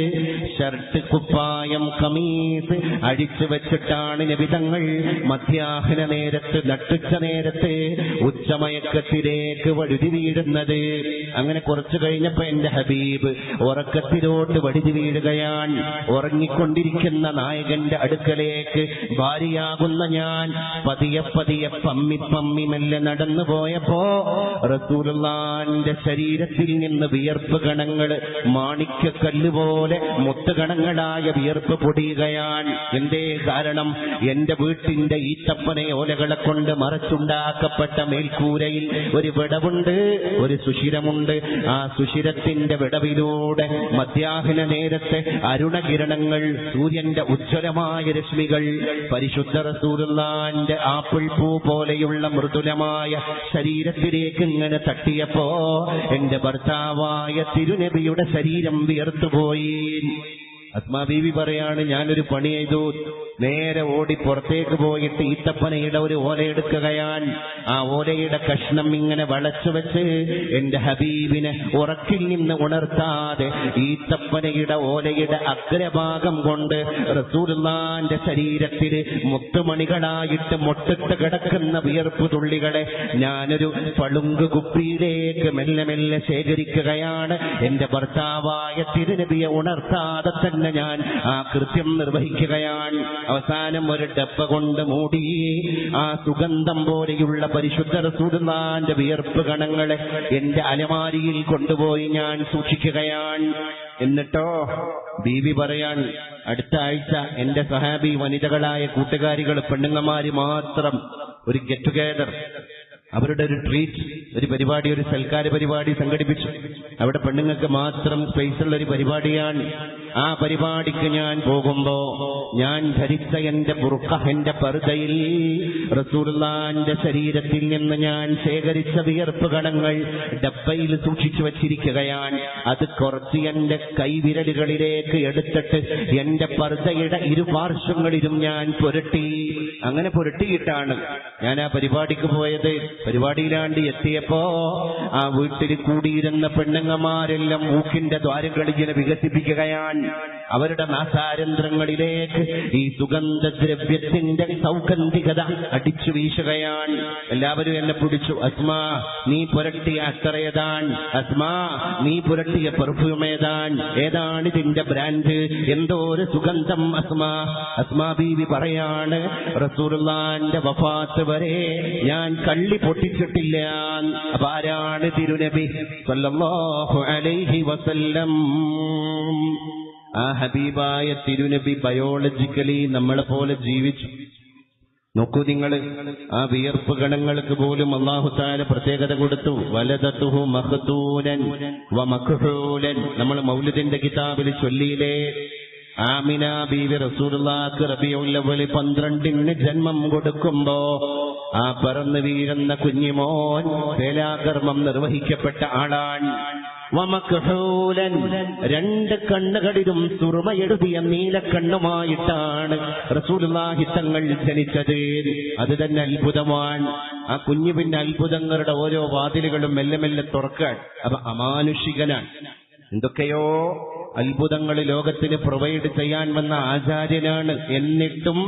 ഷർട്ട്, കുപ്പായം, കമീസ് അഴിച്ചു വെച്ചിട്ടാണ് നിബിതങ്ങൾ മധ്യാഹ്ന നേരത്ത്, നട്ടുച്ച നേരത്ത് ഉച്ചമയക്കത്തിലേക്ക് വഴുതി വീഴുന്നത്. അങ്ങനെ കുറച്ചു കഴിഞ്ഞപ്പോ എന്റെ ഹബീബ് ഉറക്കത്തിലോട്ട് വഴുതി വീഴുകയാണ്. ഉറങ്ങിക്കൊണ്ടിരിക്കുന്ന നായകന്റെ അടുക്കലേക്ക് ഭാര്യയാകുന്ന ഞാൻ പതിയെ പതിയെ പമ്മി പമ്മി മെല്ലെ നടന്നു പോയപ്പോ റസൂലുള്ളാഹിന്റെ ശരീരത്തിൽ നിന്ന് വിയർപ്പ് കണങ്ങൾ മാണിക്യക്കല്ലുപോലെ മുത്തുകണങ്ങളായ വിയർപ്പ് പൊടിയുകയാണ്. എന്തേ കാരണം? എന്റെ വീട്ടിന്റെ ഈത്തപ്പന ഓലകളെ കൊണ്ട് മറച്ചുണ്ടാക്കപ്പെട്ട മേൽക്കൂരയിൽ ഒരു വിടവുണ്ട്, ഒരു സുഷിരമുണ്ട്. ആ സുഷിരത്തിന്റെ വിടവിലൂടെ മധ്യാഹ്ന നേരത്തെ അരുണകിരണങ്ങൾ, സൂര്യന്റെ ഉജ്ജ്വലമായ രശ്മികൾ പരിശുദ്ധ റസൂലുള്ളാഹിന്റെ ആപ്പിൾ പൂ പോലെയുള്ള മൃദുലമായ ശരീരത്തിലേക്ക് ഇങ്ങനെ തട്ടിയപ്പോ എന്റെ ഭർത്താവായ തിരുനബിയുടെ ശരീരം വിയർത്തുപോയി. അസ്മാ ബീവി പറയാണ്, ഞാനൊരു പണി ചെയ്തു, നേരെ ഓടി പുറത്തേക്ക് പോയിട്ട് ഈത്തപ്പനയുടെ ഒരു ഓല എടുക്കുകയാണ്. ആ ഓലയുടെ കഷ്ണം ഇങ്ങനെ വളച്ചു വെച്ച് എന്റെ ഹബീബിനെ ഉറക്കിൽ നിന്ന് ഉണർത്താതെ ഈത്തപ്പനയുടെ ഓലയുടെ അഗ്രഭാഗം കൊണ്ട് റസൂലുള്ളാഹിന്റെ ശരീരത്തിൽ മുത്തുമണികളായിട്ട് മൊട്ടിട്ട് കിടക്കുന്ന വിയർപ്പ് തുള്ളികളെ ഞാനൊരു പളുങ്ക് കുപ്പിയിലേക്ക് മെല്ലെ മെല്ലെ ശേഖരിക്കുകയാണ്. എന്റെ ഭർത്താവായ തിരുനബിയെ ഉണർത്താതെ തന്നെ ഞാൻ ആ കൃത്യം നിർവഹിക്കുകയാണ്. അവസാനം ഒരു ഡബ്ബ കൊണ്ട് മൂടി ആ സുഗന്ധം പോലെയുള്ള പരിശുദ്ധ റസൂലുള്ളാഹിന്റെ വിയർപ്പ് കണങ്ങളെ എന്റെ അലമാരിയിൽ കൊണ്ടുപോയി ഞാൻ സൂക്ഷിക്കുകയാണ്. എന്നിട്ടോ ബീവി പറയാൻ, അടുത്ത ആഴ്ച എന്റെ സഹാബി വനിതകളായ കൂട്ടുകാരികൾ, പെണ്ണുങ്ങന്മാര് മാത്രം ഒരു ഗെറ്റ് ടുഗെദർ, അവരുടെ ഒരു ട്രീറ്റ്, ഒരു പരിപാടി, ഒരു സൽക്കാര പരിപാടി സംഘടിപ്പിച്ചു. അവിടെ പെണ്ണുങ്ങൾക്ക് മാത്രം സ്പേസുള്ള ഒരു പരിപാടിയാണ്. ആ പരിപാടിക്ക് ഞാൻ പോകുമ്പോ ഞാൻ ധരിച്ച എന്റെ ബുർഖ, എന്റെ പർദയിൽ റസൂലുള്ളാഹിന്റെ ശരീരത്തിൽ നിന്ന് ഞാൻ ശേഖരിച്ച വിയർപ്പ് കണങ്ങൾ ഡബ്ബയിൽ സൂക്ഷിച്ചു വച്ചിരിക്കുകയാണ്. അത് കുറച്ച് എന്റെ കൈവിരലുകളിലേക്ക് എടുത്തിട്ട് എന്റെ പർദയുടെ ഇരുപാർശ്വങ്ങളിലും ഞാൻ പുരട്ടി. അങ്ങനെ പുരട്ടിയിട്ടാണ് ഞാൻ ആ പരിപാടിക്ക് പോയത്. പരിപാടിയിലാണ്ട് എത്തിയപ്പോ ആ വീട്ടിൽ കൂടിയിരുന്ന പെണ്ണുങ്ങന്മാരെല്ലാം മൂക്കിന്റെ ദ്വാരങ്ങൾ ഇങ്ങനെ വികസിപ്പിക്കുകയാണ്. അവരുടെ നാസാരന്ധ്രങ്ങളിലേക്ക് ഈ സുഗന്ധദ്രവ്യത്തിന്റെ സൗഗന്ധികത അടിച്ചു വീശുകയാണ്. എല്ലാവരും എന്നെ പിടിച്ചു, അസ്മാ നീ പുരട്ടിയ അത്തറേതാണ്, അസ്മാ നീ പുരട്ടിയ പെർഫ്യൂം ഏതാണ് ഇതിന്റെ ബ്രാൻഡ്, എന്തോ ഒരു സുഗന്ധം അസ്മാ. അസ്മാ ബീവി പറയാണ്, റസൂലുള്ളാഹിന്റെ വഫാത്ത് വരെ ഞാൻ കള്ളി പൊട്ടിച്ചിട്ടില്ല. അപ്പൊ ആരാണ് തിരുനബി സല്ലല്ലാഹു അലൈഹി വസല്ലം? ആ ഹബീബായ തിരുനബി ബയോളജിക്കലി നമ്മളെ പോലെ ജീവിച്ചു. നോക്കൂ നിങ്ങൾ, ആ വിയർപ്പ് ഗണങ്ങൾക്ക് പോലും അല്ലാഹു തആല പ്രത്യേകത കൊടുത്തു. വലദതുഹു മഖ്തൂനൻ വ മക്ഹൂലൻ. നമ്മൾ മൗലിദിന്റെ കിതാബിൽ ചൊല്ലിയില്ലേ, ആമിന ബീവി റസൂലുള്ളാഹിക്ക് റബീഉൽ അവ്വൽ 12 ജന്മം കൊടുക്കുമ്പോ ആ പറന്നു വീഴുന്ന കുഞ്ഞിമോൻ സേലാകർമ്മം നിർവഹിക്കപ്പെട്ട ആളാണ്. വമക്ഹൂലൻ, 2 കണ്ണുകളിലും സുറുമയെഴുതിയ നീലക്കണ്ണുമായിട്ടാണ് റസൂലുള്ളാഹി തങ്ങൾ ജനിച്ചത്. അത് തന്നെ അത്ഭുതമാണ്. ആ കുഞ്ഞു പിന്നെ അത്ഭുതങ്ങളുടെ ഓരോ വാതിലുകളും മെല്ലെ മെല്ലെ തുറക്കാൻ. അപ്പൊ അമാനുഷികനാണ്. എന്തൊക്കെയോ അത്ഭുതങ്ങൾ ലോകത്തിന് പ്രൊവൈഡ് ചെയ്യാൻ വന്ന ആചാര്യനാണ്. എന്നിട്ടും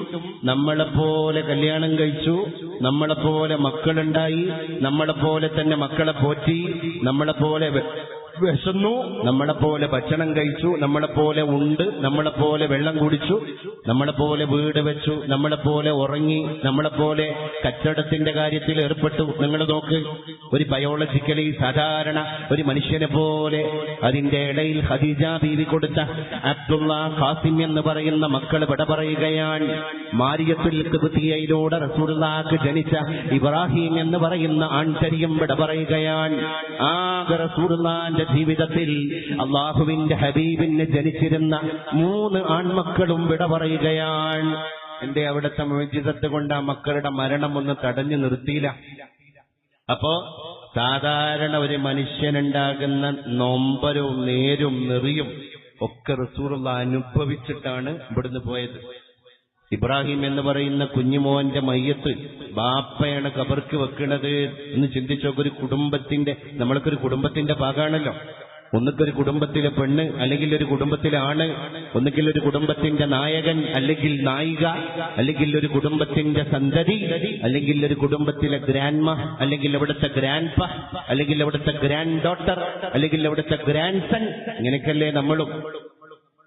നമ്മളെപ്പോലെ കല്യാണം കഴിച്ചു, നമ്മളെപ്പോലെ മക്കളുണ്ടായി, നമ്മളെപ്പോലെ തന്നെ മക്കളെ പോറ്റി, നമ്മളെപ്പോലെ വിശന്നു, നമ്മളെപ്പോലെ ഭക്ഷണം കഴിച്ചു, നമ്മളെപ്പോലെ ഉണ്ട്, നമ്മളെപ്പോലെ വെള്ളം കുടിച്ചു, നമ്മളെപ്പോലെ വീട് വെച്ചു, നമ്മളെപ്പോലെ ഉറങ്ങി, നമ്മളെപ്പോലെ കച്ചവടത്തിന്റെ കാര്യത്തിൽ ഏർപ്പെട്ടു. നിങ്ങൾ നോക്ക്, ഒരു ബയോളജിക്കലി സാധാരണ ഒരു മനുഷ്യനെ പോലെ അതിന്റെ ഇടയിൽ ഖദീജ ബീവി കൊടുത്ത അബ്ദുള്ള, ഖാസിം എന്ന് പറയുന്ന മക്കൾ വിട പറയുകയാണ്. മാരിയത്തുൽ ഖിബ്തിയയിലൂടെ റസൂലുള്ളാഹിക്ക് ജനിച്ച ഇബ്രാഹിം എന്ന് പറയുന്ന ആൺതരിയും വിട പറയുകയാണ്. ആകെ റസൂലുള്ളാഹിന്റെ ജീവിതത്തിൽ അള്ളാഹുവിന്റെ ഹബീബിന് ജനിച്ചിരുന്ന 3 ആൺമക്കളും വിട പറയുകയാണ്. എന്റെ അവിടുത്തെ മുഅ്ജിസത്ത് കൊണ്ട് ആ മക്കളുടെ മരണം ഒന്ന് തടഞ്ഞു നിർത്തിയില്ല. അപ്പോ സാധാരണ ഒരു മനുഷ്യനുണ്ടാകുന്ന നൊമ്പരവും നേരും നെറിയും ഒക്കെ റസൂലുള്ളാഹി അനുഭവിച്ചിട്ടാണ് ഇവിടുന്ന് പോയത്. ഇബ്രാഹിം എന്ന് പറയുന്ന കുഞ്ഞുമോന്റെ മയ്യത്ത് ബാപ്പയാണ് ഖബർക്ക് വെക്കുന്നത് എന്ന് ചിന്തിച്ചൊക്കെ. ഒരു കുടുംബത്തിന്റെ, നമ്മൾക്കൊരു കുടുംബത്തിന്റെ ഭാഗമാണല്ലോ. ഒന്നുക്കൊരു കുടുംബത്തിലെ പെണ്ണ്, അല്ലെങ്കിൽ ഒരു കുടുംബത്തിലെ ആണ്, ഒന്നുകിൽ ഒരു കുടുംബത്തിന്റെ നായകൻ അല്ലെങ്കിൽ നായിക, അല്ലെങ്കിൽ ഒരു കുടുംബത്തിന്റെ സന്തതി, അല്ലെങ്കിൽ ഒരു കുടുംബത്തിലെ ഗ്രാൻഡ്മ, അല്ലെങ്കിൽ അവിടുത്തെ ഗ്രാൻഡ്പ, അല്ലെങ്കിൽ അവിടുത്തെ ഗ്രാൻഡ് ഡോട്ടർ, അല്ലെങ്കിൽ അവിടുത്തെ ഗ്രാൻഡ് സൺ. ഇങ്ങനെയൊക്കെയല്ലേ നമ്മളും.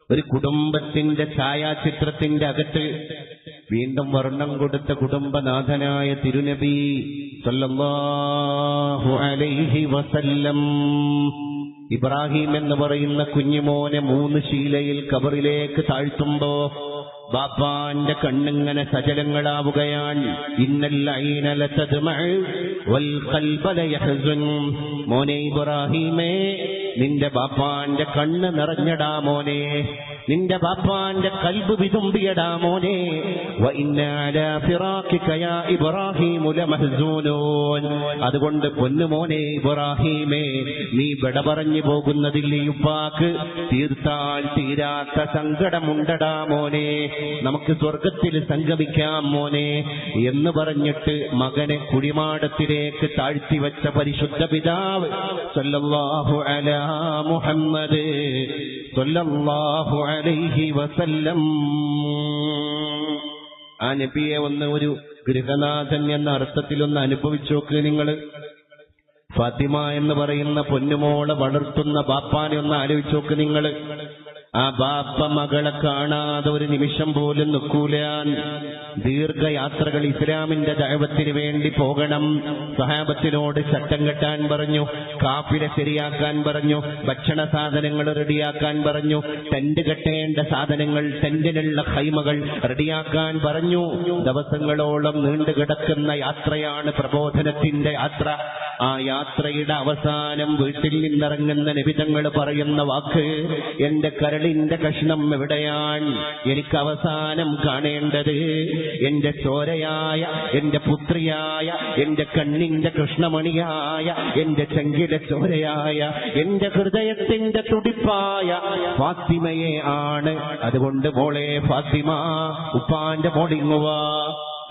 ഒരു കുടുംബത്തിന്റെ ഛായാചിത്രത്തിന്റെ അകത്ത് വീണ്ടും വർണ്ണം കൊടുത്ത കുടുംബനാഥനായ തിരുനബി സല്ലല്ലാഹു അലൈഹി വസല്ലം ഇബ്രാഹിം എന്ന് പറയുന്ന കുഞ്ഞുമോനെ 3 ശീലയിൽ ഖബറിലേക്ക് താഴ്ത്തുമ്പോ ബാപ്പാന്റെ കണ്ണിങ്ങനെ സജലങ്ങളാവുകയാണ്. ഇന്നൽ ഐന ലതദ്മഉ വൽ ഖൽബ ലയഹ്സുൻ. മോനെ ഇബ്രാഹിമേ, നിന്റെ ബാപ്പാന്റെ കണ്ണ് നിറഞ്ഞടാ മോനെ, നിന്റെ ബാപ്പാന്റെ കൽബ് വിതുമ്പിയടാ മോനെ. വ ഇന്നാ അലാ ഫിറാഖിക യാ ഇബ്രാഹിം ലമഹ്സൂനൂൻ. അതുകൊണ്ട് പൊന്നുമോനെ ഇബ്രാഹിമേ, നീ വിട പറഞ്ഞു പോകുന്നതിൽ ഉപ്പാക്ക് തീർത്താൽ തീരാത്ത സങ്കടമുണ്ടടാ മോനെ, നമുക്ക് സ്വർഗത്തിൽ സംഗമിക്കാം മോനെ എന്ന് പറഞ്ഞിട്ട് മകനെ കുഴിമാടത്തിലേക്ക് താഴ്ത്തിവെച്ച പരിശുദ്ധ പിതാവ് സല്ലല്ലാഹു അലാ മുഹമ്മദ് സല്ലല്ലാഹു അലൈഹി വസല്ലം. ആ നബിയെ ഒന്ന് ഒരു ഗൃഹനാഥൻ എന്ന അർത്ഥത്തിലൊന്ന് അനുഭവിച്ചു നോക്ക് നിങ്ങൾ. ഫാത്തിമ എന്ന് പറയുന്ന പൊന്നുമോളെ വളർത്തുന്ന ബാപ്പാനെ ഒന്ന് ആലോചിച്ചു നോക്ക് നിങ്ങൾ. ആ ബാപ്പ മകളെ കാണാതെ ഒരു നിമിഷം പോലും നിൽക്കൂല. ദീർഘയാത്രകൾ ഇസ്ലാമിന്റെ ദഅവത്തിന് വേണ്ടി പോകണം. സഹാബത്തിനോട് ചട്ടം കെട്ടാൻ പറഞ്ഞു, കാഫില ശരിയാക്കാൻ പറഞ്ഞു, ഭക്ഷണ സാധനങ്ങൾ റെഡിയാക്കാൻ പറഞ്ഞു, ടെന്റ് കെട്ടേണ്ട സാധനങ്ങൾ, ടെന്റിനുള്ള ഖൈമകൾ റെഡിയാക്കാൻ പറഞ്ഞു. ദിവസങ്ങളോളം നീണ്ടുകിടക്കുന്ന യാത്രയാണ് പ്രബോധനത്തിന്റെ യാത്ര. ആ യാത്രയുടെ അവസാനം വീട്ടിൽ നിന്നിറങ്ങുന്ന നബിതങ്ങൾ പറയുന്ന വാക്ക്, എന്റെ കരളിന്റെ കഷ്ണം എവിടെയാണ്? എനിക്ക് അവസാനം കാണേണ്ടത് എന്റെ ചോരയായ, എന്റെ പുത്രിയായ, എന്റെ കണ്ണിന്റെ കൃഷ്ണമണിയായ, എന്റെ ചെങ്കിലെ ചോരയായ, എന്റെ ഹൃദയത്തിന്റെ തുടിപ്പായ ഫാത്തിമയെ ആണ്. അതുകൊണ്ട് മോളെ ഫാത്തിമ, ഉപ്പാന്റെ മോളിങ്ങുവാ.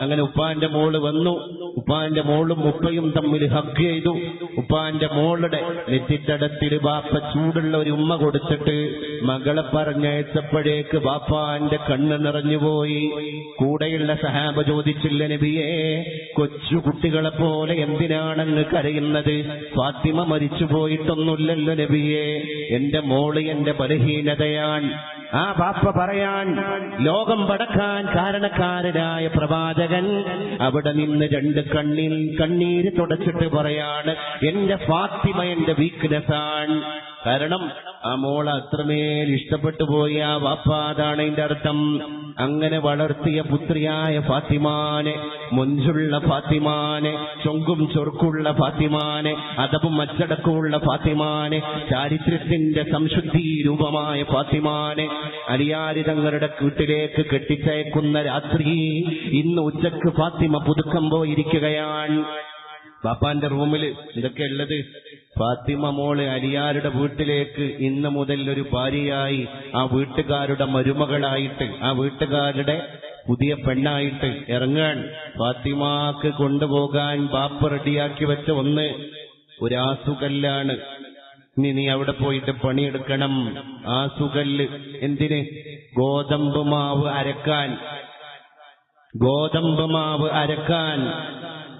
അങ്ങനെ ഉപ്പാന്റെ മോള് വന്നു. ഉപ്പാന്റെ മോളും ഉപ്പയും തമ്മിൽ ഹഗ് ചെയ്തു. ഉപ്പാന്റെ മോളുടെ നെറ്റിത്തടത്തിൽ ബാപ്പ ചൂടുള്ള ഒരു ഉമ്മ കൊടുത്തിട്ട് മകളെ പറഞ്ഞയച്ചപ്പോഴേക്ക് ബാപ്പാന്റെ കണ്ണ് നിറഞ്ഞുപോയി. കൂടെയുള്ള സഹാബ ചോദിച്ചില്ല, നബിയെ, കൊച്ചു കുട്ടികളെ പോലെ എന്തിനാണെന്ന് കരയുന്നത്? ഫാത്തിമ മരിച്ചു പോയിട്ടൊന്നുമില്ലല്ലോ നബിയെ, എന്റെ മോള് എന്റെ ബലഹീനതയാണ്. ആ ബാപ്പ പറയാൻ, ലോകം പടക്കാൻ കാരണക്കാരനായ പ്രവാചകൻ അവിടെ നിന്ന് 2 കണ്ണീര് തുടച്ചിട്ട് പറയാണ്, എന്റെ ഫാത്തിമ എന്റെ വീക്ക്നെസ്സാണ്. കാരണം ആ മോള് അത്രമേൽ ഇഷ്ടപ്പെട്ടു പോയി ആ വാപ്പ. അതാണ് അതിന്റെ അർത്ഥം. അങ്ങനെ വളർത്തിയ പുത്രിയായ ഫാത്തിമാനെ, മുഞ്ചുള്ള ഫാത്തിമാനെ, ചൊങ്കും ചൊറുക്കുള്ള ഫാത്തിമാനെ, അദബും അച്ചടക്കമുള്ള ഫാത്തിമാനെ, ചാരിത്രത്തിന്റെ സംശുദ്ധി രൂപമായ ഫാത്തിമാനെ അലിയാരി തങ്ങളുടെ വീട്ടിലേക്ക് കെട്ടിച്ചയക്കുന്ന രാത്രി ഇന്ന് ഉച്ചക്ക് ഫാത്തിമ പുതുക്കം പോയിരിക്കുകയാണ്. ബാപ്പാന്റെ റൂമിൽ ഇതൊക്കെ ഉള്ളത്. ഫാത്തിമ മോള് അലിയാരുടെ വീട്ടിലേക്ക് ഇന്ന് മുതൽ ഒരു ഭാര്യയായി, ആ വീട്ടുകാരുടെ മരുമകളായിട്ട്, ആ വീട്ടുകാരുടെ പുതിയ പെണ്ണായിട്ട് ഇറങ്ങാൻ. ഫാത്തിമാക്ക് കൊണ്ടുപോകാൻ ബാപ്പ റെഡിയാക്കി വെച്ച ഒരു ആസുകല്ലാണ്. നീ അവിടെ പോയിട്ട് പണിയെടുക്കണം. ആസുകല്ല് എന്തിന്? ഗോതമ്പ് മാവ് അരക്കാൻ.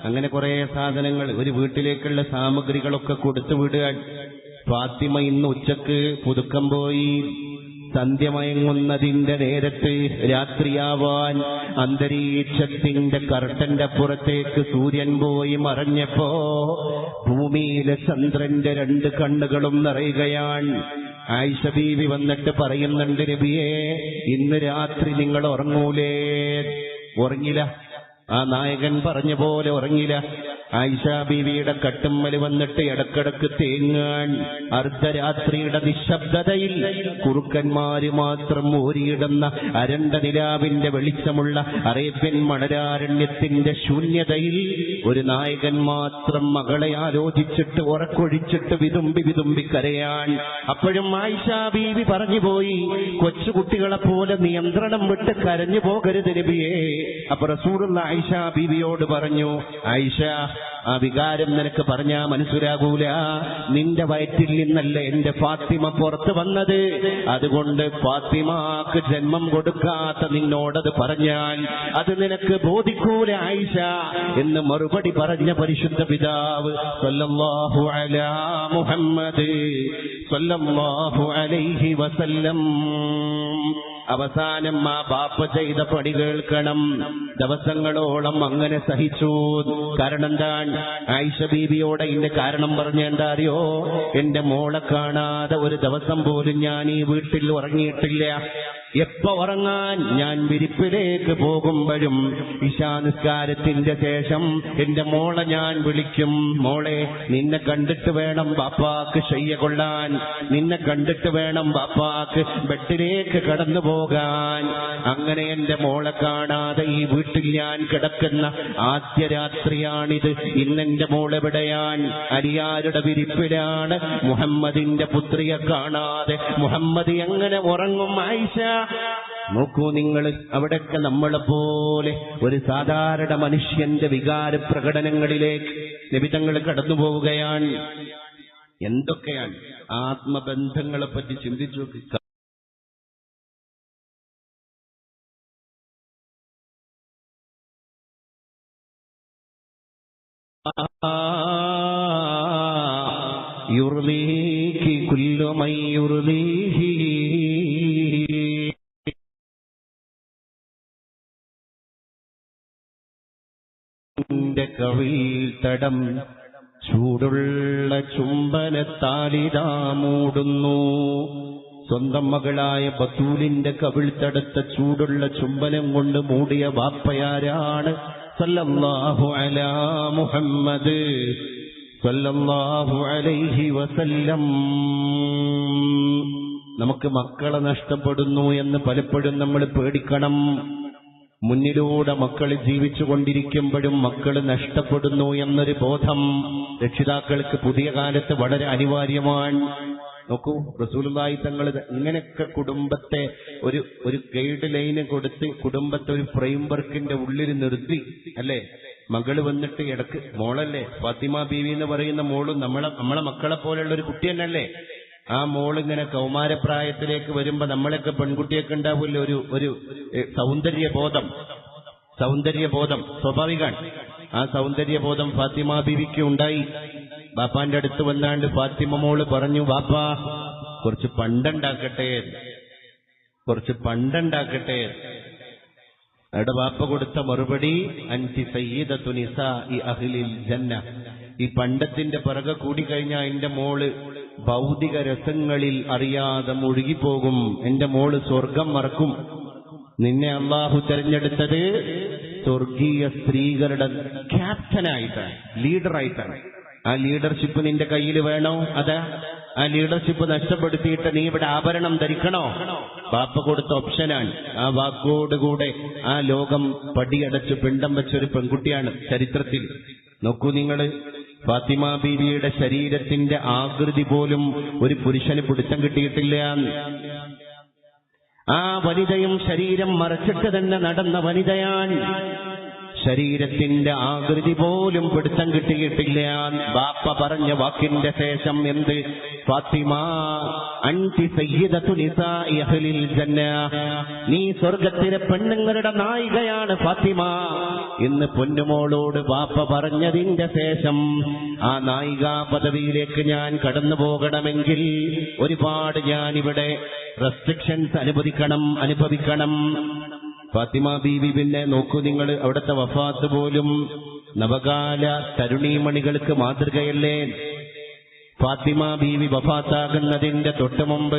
അങ്ങനെ കുറെ സാധനങ്ങൾ, ഒരു വീട്ടിലേക്കുള്ള സാമഗ്രികളൊക്കെ കൊടുത്തു വിടുക. ഫാത്തിമ ഇന്ന് ഉച്ചക്ക് പുതുക്കം പോയി. സന്ധ്യമയങ്ങുന്നതിന്റെ നേരത്ത് രാത്രിയാവാൻ അന്തരീക്ഷത്തിന്റെ കർട്ടന്റെ പുറത്തേക്ക് സൂര്യൻ പോയി മറഞ്ഞപ്പോ ഭൂമിയിലെ ചന്ദ്രന്റെ 2 കണ്ണുകളും നിറയുകയാണ്. ആയിഷ ബീവി വന്നിട്ട് പറയുന്നുണ്ട്, നബിയേ, ഇന്ന് രാത്രി നിങ്ങൾ ഉറങ്ങൂലേ? ഉറങ്ങില്ല. ആ നായകൻ പറഞ്ഞ പോലെ ഉറങ്ങില്ല. ആയിഷ ബീവിയുടെ കട്ടുമ്മൽ വന്നിട്ട് ഇടക്കിടക്ക് തേങ്ങാൻ. അർദ്ധരാത്രിയുടെ നിശബ്ദതയിൽ കുറുക്കന്മാര് മാത്രം ഓരിയിടുന്ന അരണ്ട നിലാവിന്റെ വെളിച്ചമുള്ള അറേബ്യൻ മണലാരണ്യത്തിന്റെ ശൂന്യതയിൽ ഒരു നായകൻ മാത്രം മകളെ ആലോചിച്ചിട്ട് ഉറക്കൊഴിച്ചിട്ട് വിതുമ്പി വിതുമ്പി കരയാൻ. അപ്പോഴും ആയിഷ ബീവി പറഞ്ഞുപോയി, കൊച്ചുകുട്ടികളെ പോലെ നിയന്ത്രണം വിട്ട് കരഞ്ഞു പോകരുത് നബിയേ. അപ്പൊ റസൂലുള്ള ആയിഷ ബീവിയോട് പറഞ്ഞു, ആയിഷ, ആ വികാരം നിനക്ക് പറഞ്ഞാ മനസ്സിലാകൂല. നിന്റെ വയറ്റിൽ നിന്നല്ല എന്റെ ഫാത്തിമ പുറത്തു വന്നത്. അതുകൊണ്ട് ഫാത്തിമാക്ക് ജന്മം കൊടുക്കാത്ത നിന്നോടത് പറഞ്ഞാൽ അത് നിനക്ക് ബോധിക്കൂല ആയിഷ എന്ന് മറുപടി പറഞ്ഞ പരിശുദ്ധ പിതാവ് സല്ലല്ലാഹു അലാ മുഹമ്മദ് സല്ലല്ലാഹു അലൈഹി വസല്ലം. അവസാനം ആ ബാപ്പ ചെയ്ത പണി കേൾക്കണം. ദിവസങ്ങളോളം അങ്ങനെ സഹിച്ചു. കാരണം എന്താണ്? ആയിഷ ബീവിയോടെ ഇതിന്റെ കാരണം പറഞ്ഞ എന്താ അറിയോ? എന്റെ മോളെ കാണാതെ ഒരു ദിവസം പോലും ഞാൻ ഈ വീട്ടിൽ ഉറങ്ങിയിട്ടില്ല. എപ്പോ ഉറങ്ങാൻ? ഞാൻ വിരിപ്പിലേക്ക് പോകുമ്പോഴും ഇശാനിസ്കാരത്തിന്റെ ശേഷം എന്റെ മോളെ ഞാൻ വിളിക്കും. മോളെ, നിന്നെ കണ്ടിട്ട് വേണം ബാപ്പാക്ക് ശയ്യ കൊള്ളാൻ, നിന്നെ കണ്ടിട്ട് വേണം ബാപ്പാക്ക് ബെഡിലേക്ക് കടന്നു പോകാൻ. അങ്ങനെ എന്റെ മോളെ കാണാതെ ഈ വീട്ടിൽ ഞാൻ കിടക്കുന്ന ആദ്യ രാത്രിയാണിത്. ഇന്നെന്റെ മോളെവിടെയാൻ? അലിയാരുടെ വിരിപ്പിലാണ്. മുഹമ്മദിന്റെ പുത്രിയെ കാണാതെ മുഹമ്മദ് എങ്ങനെ ഉറങ്ങും ആയിഷ? നോക്കൂ നിങ്ങൾ, അവിടെയൊക്കെ നമ്മളെപ്പോലെ ഒരു സാധാരണ മനുഷ്യന്റെ വികാര പ്രകടനങ്ങളിലേക്ക് നബിതങ്ങൾ കടന്നു പോവുകയാണ്. എന്തൊക്കെയാണ് ആത്മബന്ധങ്ങളെ പറ്റി ചിന്തിച്ചു നോക്കി. യുർലീഹി കുല്ലു മൻ യുർലീഹി. കവിൾ തടം ചൂടുള്ള ചുംബനത്താലിതാ മൂടുന്നു. സ്വന്തം മകളായ ബത്തൂലിന്റെ കവിൾ തടത്ത ചൂടുള്ള ചുംബനം കൊണ്ട് മൂടിയ ബാപ്പയാരാണ്? സല്ലല്ലാഹു അലാ മുഹമ്മദ് സല്ലല്ലാഹു അലൈഹി വസല്ലം. നമുക്ക് മക്കളെ നഷ്ടപ്പെടുന്നു എന്ന് പലപ്പോഴും നമ്മൾ പേടിക്കണം. മുന്നിലൂടെ മക്കൾ ജീവിച്ചു കൊണ്ടിരിക്കുമ്പോഴും മക്കൾ നഷ്ടപ്പെടുന്നു എന്നൊരു ബോധം രക്ഷിതാക്കൾക്ക് പുതിയ കാലത്ത് വളരെ അനിവാര്യമാണ്. നോക്കൂ, റസൂലുള്ളാഹി തങ്ങൾ ഇങ്ങനെയൊക്കെ കുടുംബത്തെ ഒരു ഗൈഡ് ലൈന് കൊടുത്ത് കുടുംബത്തെ ഒരു ഫ്രെയിം വർക്കിന്റെ ഉള്ളിൽ നിർത്തി, അല്ലേ? മകള് വന്നിട്ട് ഇടക്ക്, മോളല്ലേ ഫാത്തിമ ബീവി എന്ന് പറയുന്ന മോളും നമ്മളെ മക്കളെ പോലെയുള്ള ഒരു കുട്ടി തന്നെയല്ലേ? ആ മോളിങ്ങനെ കൗമാരപ്രായത്തിലേക്ക് വരുമ്പോ നമ്മളൊക്കെ പെൺകുട്ടിയൊക്കെ ഉണ്ടാവില്ല ഒരു സൗന്ദര്യബോധം സ്വാഭാവികമാണ്. ആ സൗന്ദര്യബോധം ഫാത്തിമ ബീവിക്ക് ഉണ്ടായി. ബാപ്പാന്റെ അടുത്ത് വന്നാണ്ട് ഫാത്തിമ മോള് പറഞ്ഞു, ബാപ്പാ കുറച്ച് പണ്ടുണ്ടാക്കട്ടെ. അവിടെ ബാപ്പ കൊടുത്ത മറുപടി, അൻതി സയ്യിദത്തു നിസാഇ അഹ്ലിൽ ജന്ന. ഈ പണ്ടത്തിന്റെ പിറകെ കൂടിക്കഴിഞ്ഞാൽ എന്റെ മോള് ഭൗതിക രസങ്ങളിൽ അറിയാതെ മുഴുകിപ്പോകും. എന്റെ മോള് സ്വർഗം മറക്കും. നിന്നെ അള്ളാഹു തെരഞ്ഞെടുത്തത് സ്വർഗീയ സ്ത്രീകളുടെ ക്യാപ്റ്റനായിട്ടാണ്, ലീഡറായിട്ടാണ്. ആ ലീഡർഷിപ്പ് നിന്റെ കയ്യിൽ വേണോ? അതാ ആ ലീഡർഷിപ്പ് നഷ്ടപ്പെടുത്തിയിട്ട് നീ ഇവിടെ ആഭരണം ധരിക്കണോ? ബാപ്പ കൊടുത്ത ഓപ്ഷനാണ്. ആ വാക്കോടുകൂടെ ആ ലോകം പടിയടച്ച് പിണ്ടം വെച്ചൊരു പെൺകുട്ടിയാണ് ചരിത്രത്തിൽ. നോക്കൂ നിങ്ങള്, ഫാത്തിമ ബീവിയുടെ ശരീരത്തിന്റെ ആകൃതി പോലും ഒരു പുരുഷന് പിടുത്തം കിട്ടിയിട്ടില്ല. ആ വനിതയും ശരീരം മറച്ചിട്ട് തന്നെ നടന്ന വനിതയാണ്. ശരീരത്തിന്റെ ആകൃതി പോലും പിടുത്തം കിട്ടിയിട്ടില്ല. ബാപ്പ പറഞ്ഞ വാക്കിന്റെ ശേഷം എന്ത്? ഫാത്തിമ അൻതി സയ്യിദത്തു നിസാഇ അഹ്ലിൽ ജന്ന. നീ സ്വർഗത്തിലെ പെണ്ണുങ്ങളുടെ നായികയാണ് ഫാത്തിമ എന്ന് പൊന്നുമോളോട് ബാപ്പ പറഞ്ഞതിന്റെ ശേഷം ആ നായികാ പദവിയിലേക്ക് ഞാൻ കടന്നു പോകണമെങ്കിൽ ഒരുപാട് ഞാനിവിടെ റെസ്ട്രിക്ഷൻസ് അനുഭവിക്കണം. ഫാത്തിമ ബീവി പിന്നെ നോക്കൂ നിങ്ങൾ, അവിടുത്തെ വഫാത്ത് പോലും നവകാല തരുണീമണികൾക്ക് മാതൃകയല്ലേ? ഫാത്തിമ ബീവി വഫാത്താകുന്നതിന്റെ തൊട്ടു മുമ്പ്